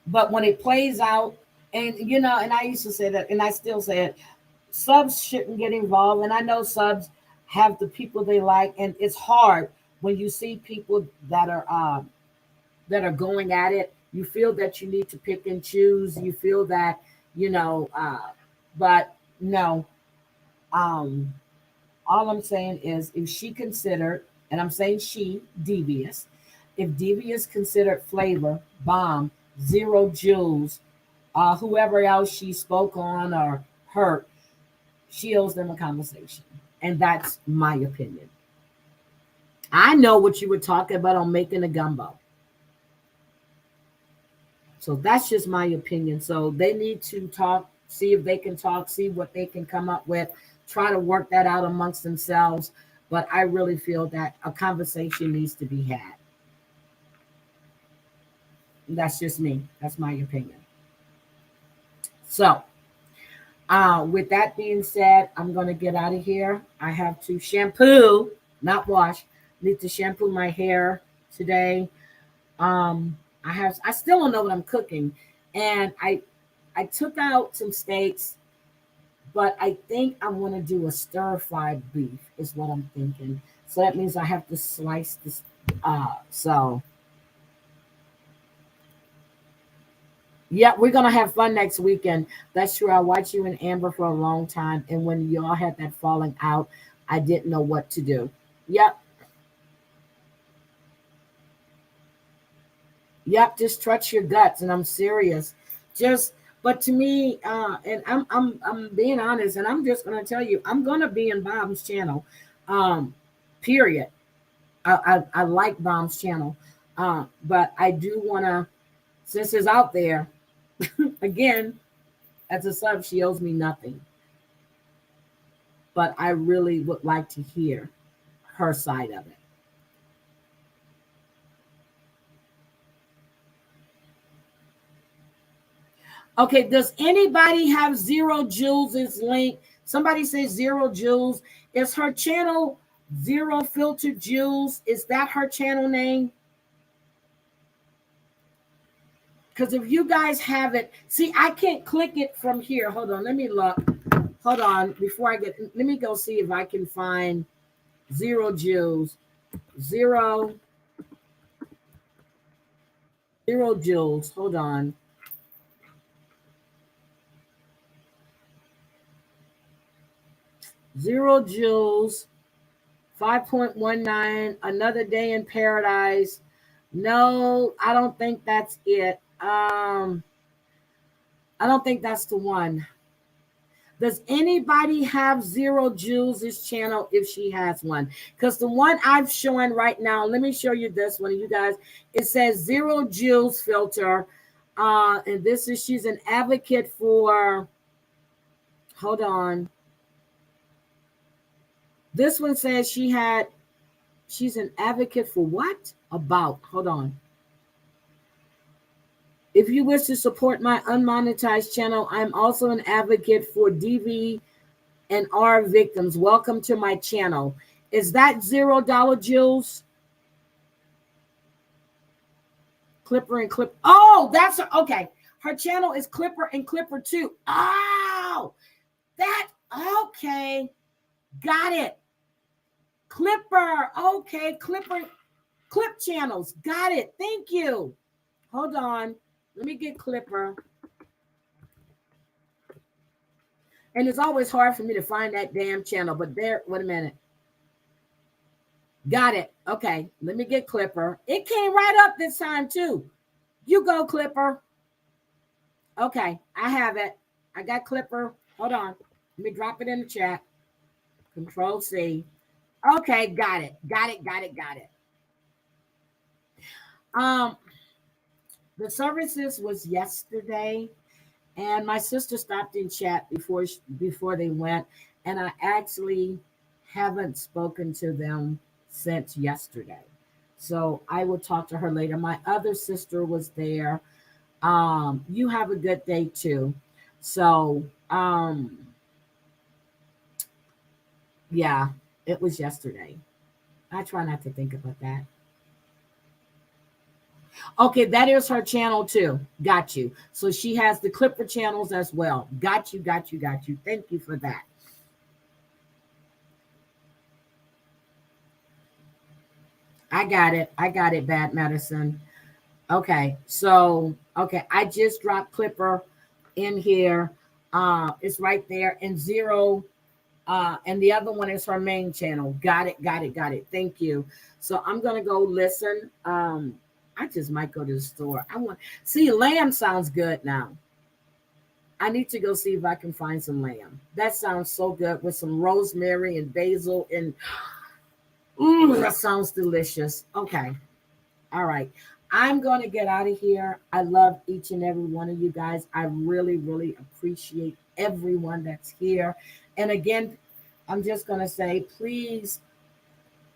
But when it plays out, and and I used to say that, and I still say it, subs shouldn't get involved. And I know subs have the people they like, and it's hard when you see people that are going at it. You feel that you need to pick and choose. You feel that, but no. All I'm saying is, if she considered, and I'm saying she, Devious, if Devious considered Flavor, Bomb, Zero Jules, whoever else she spoke on or hurt, she owes them a conversation. And that's my opinion. I know what you were talking about on making a gumbo. So that's just my opinion. So they need to talk, see if they can talk, see what they can come up with, try to work that out amongst themselves. But I really feel that a conversation needs to be had. That's just me. That's my opinion. So with that being said, I'm going to get out of here. I have to shampoo, not wash. Need to shampoo my hair today. I still don't know what I'm cooking. And I took out some steaks, but I think I want to do a stir-fried beef is what I'm thinking. So that means I have to slice this. Yeah, we're going to have fun next weekend. That's true. I watched you and Amber for a long time. And when y'all had that falling out, I didn't know what to do. Yep. Yep, just trust your guts. And I'm serious. But to me, and I'm being honest, and I'm just going to tell you, I'm going to be in Bob's channel, period. I like Bob's channel, but I do want to, since it's out there, again, as a sub, she owes me nothing. But I really would like to hear her side of it. Okay, does anybody have Zero Jules' link? Somebody says Zero Jules. Is her channel Zero Filter Jules? Is that her channel name? Because if you guys have it, see, I can't click it from here. Hold on, let me look. Hold on, let me go see if I can find Zero Jules. Zero 0 joules. Hold on. Zero joules, 5.19, Another Day in Paradise. No, I don't think that's it. I don't think that's the one. Does anybody have 0 joules' channel if she has one? Because the one I'm showing right now, let me show you this one, you guys. It says 0 joules filter. And this is, she's an advocate for, hold on. This one says she's an advocate for what? About, hold on. If you wish to support my unmonetized channel, I'm also an advocate for DV and R victims. Welcome to my channel. Is that $0 joules? Clipper and Clip. Oh, that's her. Okay. Her channel is Clipper and Clipper 2. Oh, that. Okay. Got it. Clipper. Okay. Clipper. Clip channels. Got it. Thank you. Hold on. Let me get Clipper. And it's always hard for me to find that damn channel, but there, wait a minute. Got it. Okay. Let me get Clipper. It came right up this time too. You go, Clipper. Okay. I have it. I got Clipper. Hold on. Let me drop it in the chat. Control C. Okay. Got it. Got it. The services was yesterday, and my sister stopped in chat before they went, and I actually haven't spoken to them since yesterday. So I will talk to her later. My other sister was there. You have a good day too. So yeah, it was yesterday. I try not to think about that. Okay, that is her channel too. Got you. So she has the Clipper channels as well. Got you. Thank you for that. I got it, Bad Medicine. Okay, so, okay, I just dropped Clipper in here. It's right there. And 0, and the other one is her main channel. Got it. Thank you. So I'm going to go listen. I just might go to the store. See, lamb sounds good now. I need to go see if I can find some lamb. That sounds so good with some rosemary and basil and that sounds delicious. Okay. All right. I'm going to get out of here. I love each and every one of you guys. I really, really appreciate everyone that's here. And again, I'm just going to say, please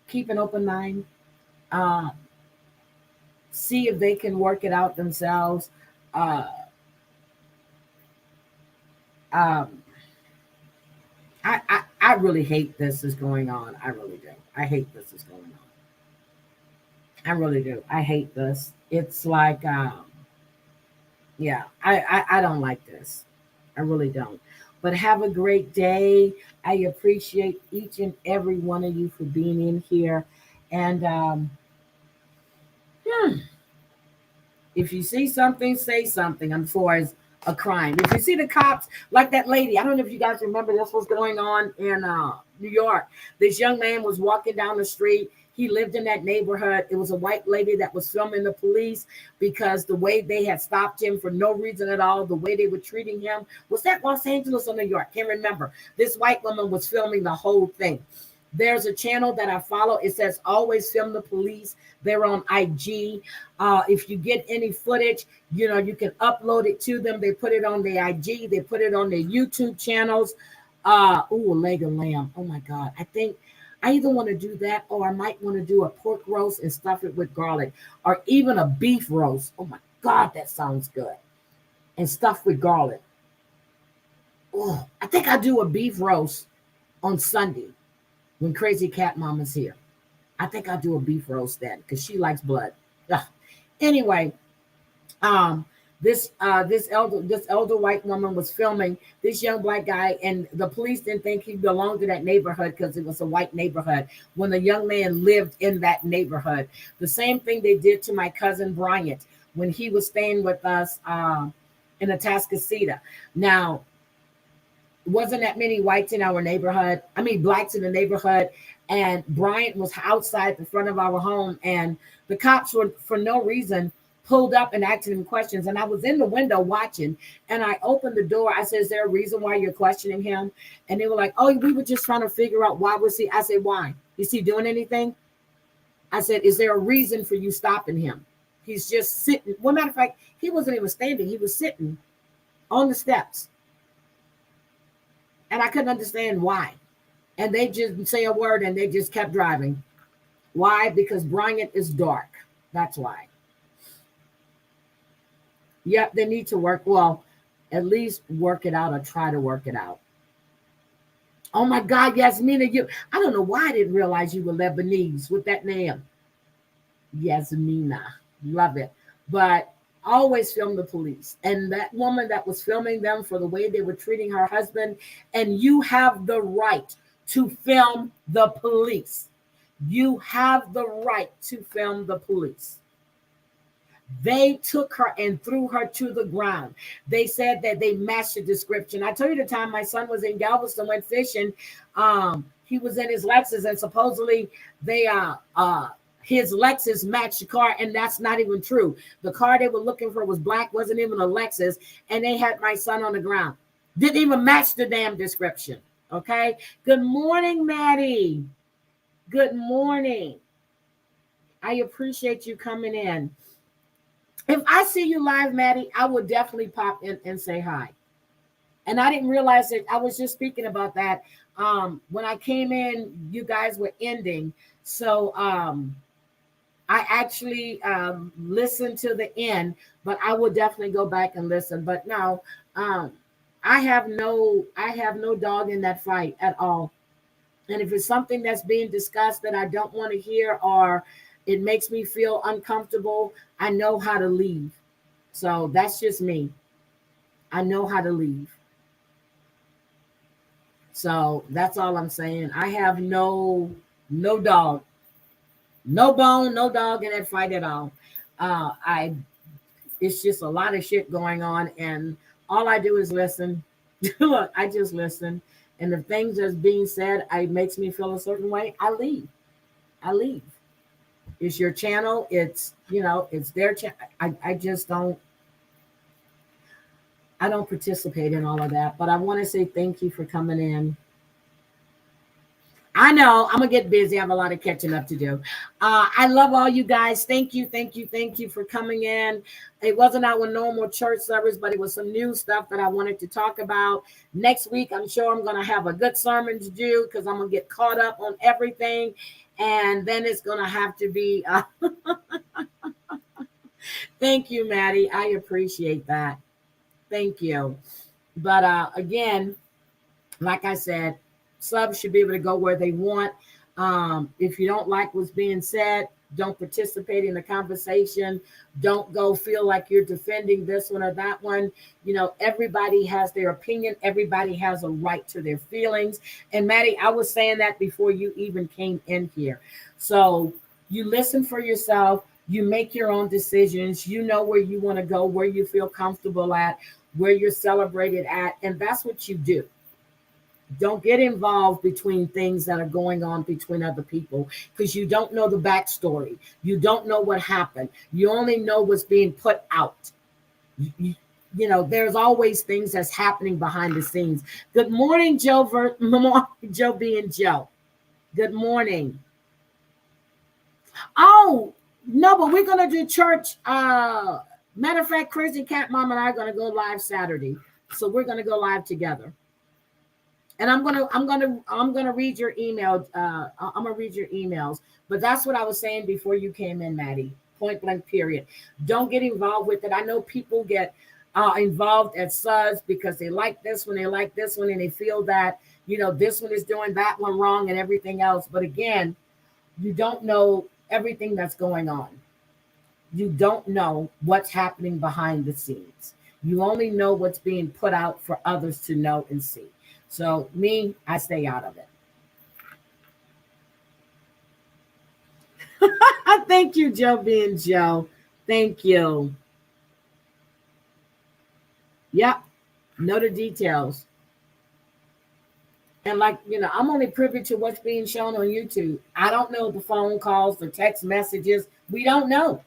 keep an open mind. See if they can work it out themselves. I really hate this is going on. I really do. I hate this is going on. I really do. I hate this. It's like, yeah, I don't like this. I really don't. But have a great day. I appreciate each and every one of you for being in here. And if you see something, say something. As far as a crime, if you see the cops, like that lady, I don't know if you guys remember this was going on in New York. This young man was walking down the street. He lived in that neighborhood. It was a white lady that was filming the police because the way they had stopped him for no reason at all, the way they were treating him. Was that Los Angeles or New York? Can't remember. This white woman was filming the whole thing. There's a channel that I follow. It says Always Film the Police. They're on IG. If you get any footage, you can upload it to them. They put it on their IG. They put it on their YouTube channels. A leg of lamb. Oh my God. I think I either want to do that or I might want to do a pork roast and stuff it with garlic, or even a beef roast. Oh my God, that sounds good. And stuff with garlic. Oh, I think I'll do a beef roast on Sunday when Crazy Cat Mama's here. I think I'll do a beef roast then because she likes blood. Ugh. Anyway, this elder white woman was filming this young black guy, and the police didn't think he belonged to that neighborhood because it was a white neighborhood when the young man lived in that neighborhood. The same thing they did to my cousin Bryant. when he was staying with us in Atascocita. Now, wasn't that many whites in our neighborhood. I mean, blacks in the neighborhood. And Bryant was outside the front of our home. And the cops were, for no reason, pulled up and asking him questions. And I was in the window watching. And I opened the door. I said, is there a reason why you're questioning him? And they were like, oh, we were just trying to figure out why was he. I said, why? Is he doing anything? I said, is there a reason for you stopping him? He's just sitting. Well, matter of fact, he wasn't even standing. He was sitting on the steps. And I couldn't understand why. And they just say a word and they just kept driving. Why? Because Bryant is dark. That's why. Yep, they need to work. Well, at least work it out or try to work it out. Oh my God, Yasmina, I don't know why I didn't realize you were Lebanese with that name. Yasmina. Love it. But always film the police. And that woman that was filming them for the way they were treating her husband, and you have the right to film the police. You have the right to film the police. They took her and threw her to the ground. They said that they matched the description. I told you the time my son was in Galveston, went fishing. He was in his Lexus, and supposedly his Lexus matched the car, and that's not even true. The car they were looking for was black, wasn't even a Lexus, and they had my son on the ground. Didn't even match the damn description. Okay. Good morning, Maddie. Good morning. I appreciate you coming in. If I see you live, Maddie, I will definitely pop in and say hi. And I didn't realize that. I was just speaking about that. When I came in, you guys were ending. So I actually listened to the end, but I will definitely go back and listen. But no, I have no dog in that fight at all. And if it's something that's being discussed that I don't want to hear, or it makes me feel uncomfortable, I know how to leave. So that's just me. I know how to leave. So that's all I'm saying. I have no dog, no bone, no dog in that fight at all. It's just a lot of shit going on, and all I do is listen. Look, I just listen. And if things that's being said, it makes me feel a certain way, I leave. It's your channel. It's, it's their channel. I just don't participate in all of that. But I want to say thank you for coming in. I know I'm going to get busy. I have a lot of catching up to do. I love all you guys. Thank you for coming in. It wasn't our normal church service, but it was some new stuff that I wanted to talk about. Next week, I'm sure I'm going to have a good sermon to do because I'm going to get caught up on everything. And then it's going to have to be. Thank you, Maddie. I appreciate that. Thank you. But again, like I said, subs should be able to go where they want. If you don't like what's being said, don't participate in the conversation. Don't go feel like you're defending this one or that one. Everybody has their opinion. Everybody has a right to their feelings. And Maddie, I was saying that before you even came in here. So you listen for yourself. You make your own decisions. You know where you want to go, where you feel comfortable at, where you're celebrated at. And that's what you do. Don't get involved between things that are going on between other people, because you don't know the backstory. You don't know what happened. You only know what's being put out. There's always things that's happening behind the scenes. Good morning, Joe Joe being Joe. Good morning. Oh, no, but we're going to do church. Matter of fact, Crazy Cat Mom and I are going to go live Saturday. So we're going to go live together. And I'm gonna read your email. I'm gonna read your emails. But that's what I was saying before you came in, Maddie. Point blank, period. Don't get involved with it. I know people get involved at suds because they like this one, and they feel that this one is doing that one wrong and everything else. But again, you don't know everything that's going on. You don't know what's happening behind the scenes. You only know what's being put out for others to know and see. So me, I stay out of it. Thank you, Joe being Joe. Thank you. Yep. Know the details. And like, I'm only privy to what's being shown on YouTube. I don't know the phone calls, the text messages. We don't know.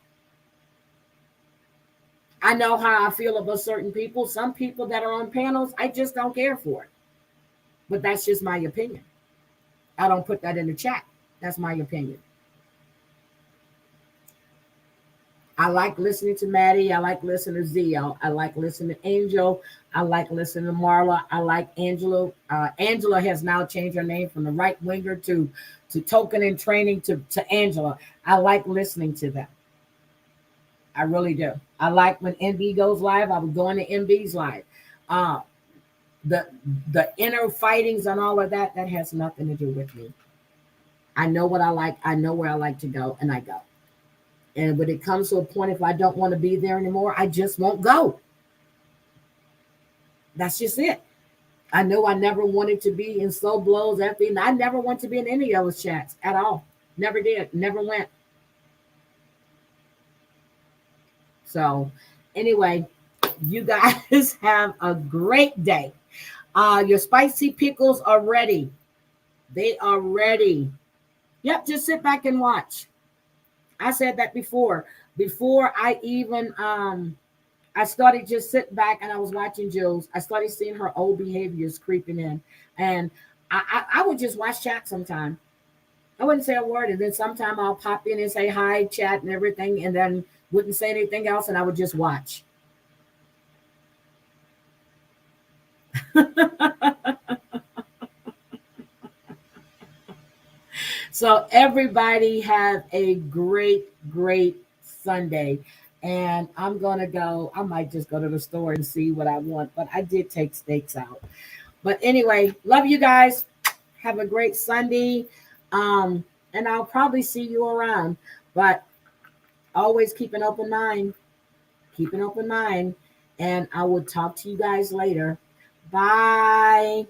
I know how I feel about certain people. Some people that are on panels, I just don't care for it. But that's just my opinion. I don't put that in the chat. That's my opinion. I like listening to Maddie. I like listening to Zio. I like listening to Angel. I like listening to Marla. I like Angela. Angela has now changed her name from the right winger to token and training to Angela. I like listening to them. I really do. I like when MB goes live. I would go into MB's live. The inner fightings and all of that has nothing to do with me. I know what I like. I know where I like to go, and I go. And when it comes to a point, if I don't want to be there anymore, I just won't go. That's just it. I know I never wanted to be in Slow Blows. I never want to be in any of those chats at all. Never did. Never went. So anyway, you guys have a great day. Your spicy pickles are ready. They are ready. Yep, just sit back and watch. I said that before I even I started just sitting back and I was watching Jules. I started seeing her old behaviors creeping in, and I would just watch chat sometime. I wouldn't say a word, and then sometime I'll pop in and say hi, chat, and everything, and then wouldn't say anything else, and I would just watch. So everybody have a great Sunday. And I'm going to go. I might just go to the store and see what I want. But I did take steaks out. But anyway, love you guys. Have a great Sunday. And I'll probably see you around. But always keep an open mind. Keep an open mind. And I will talk to you guys later. Bye.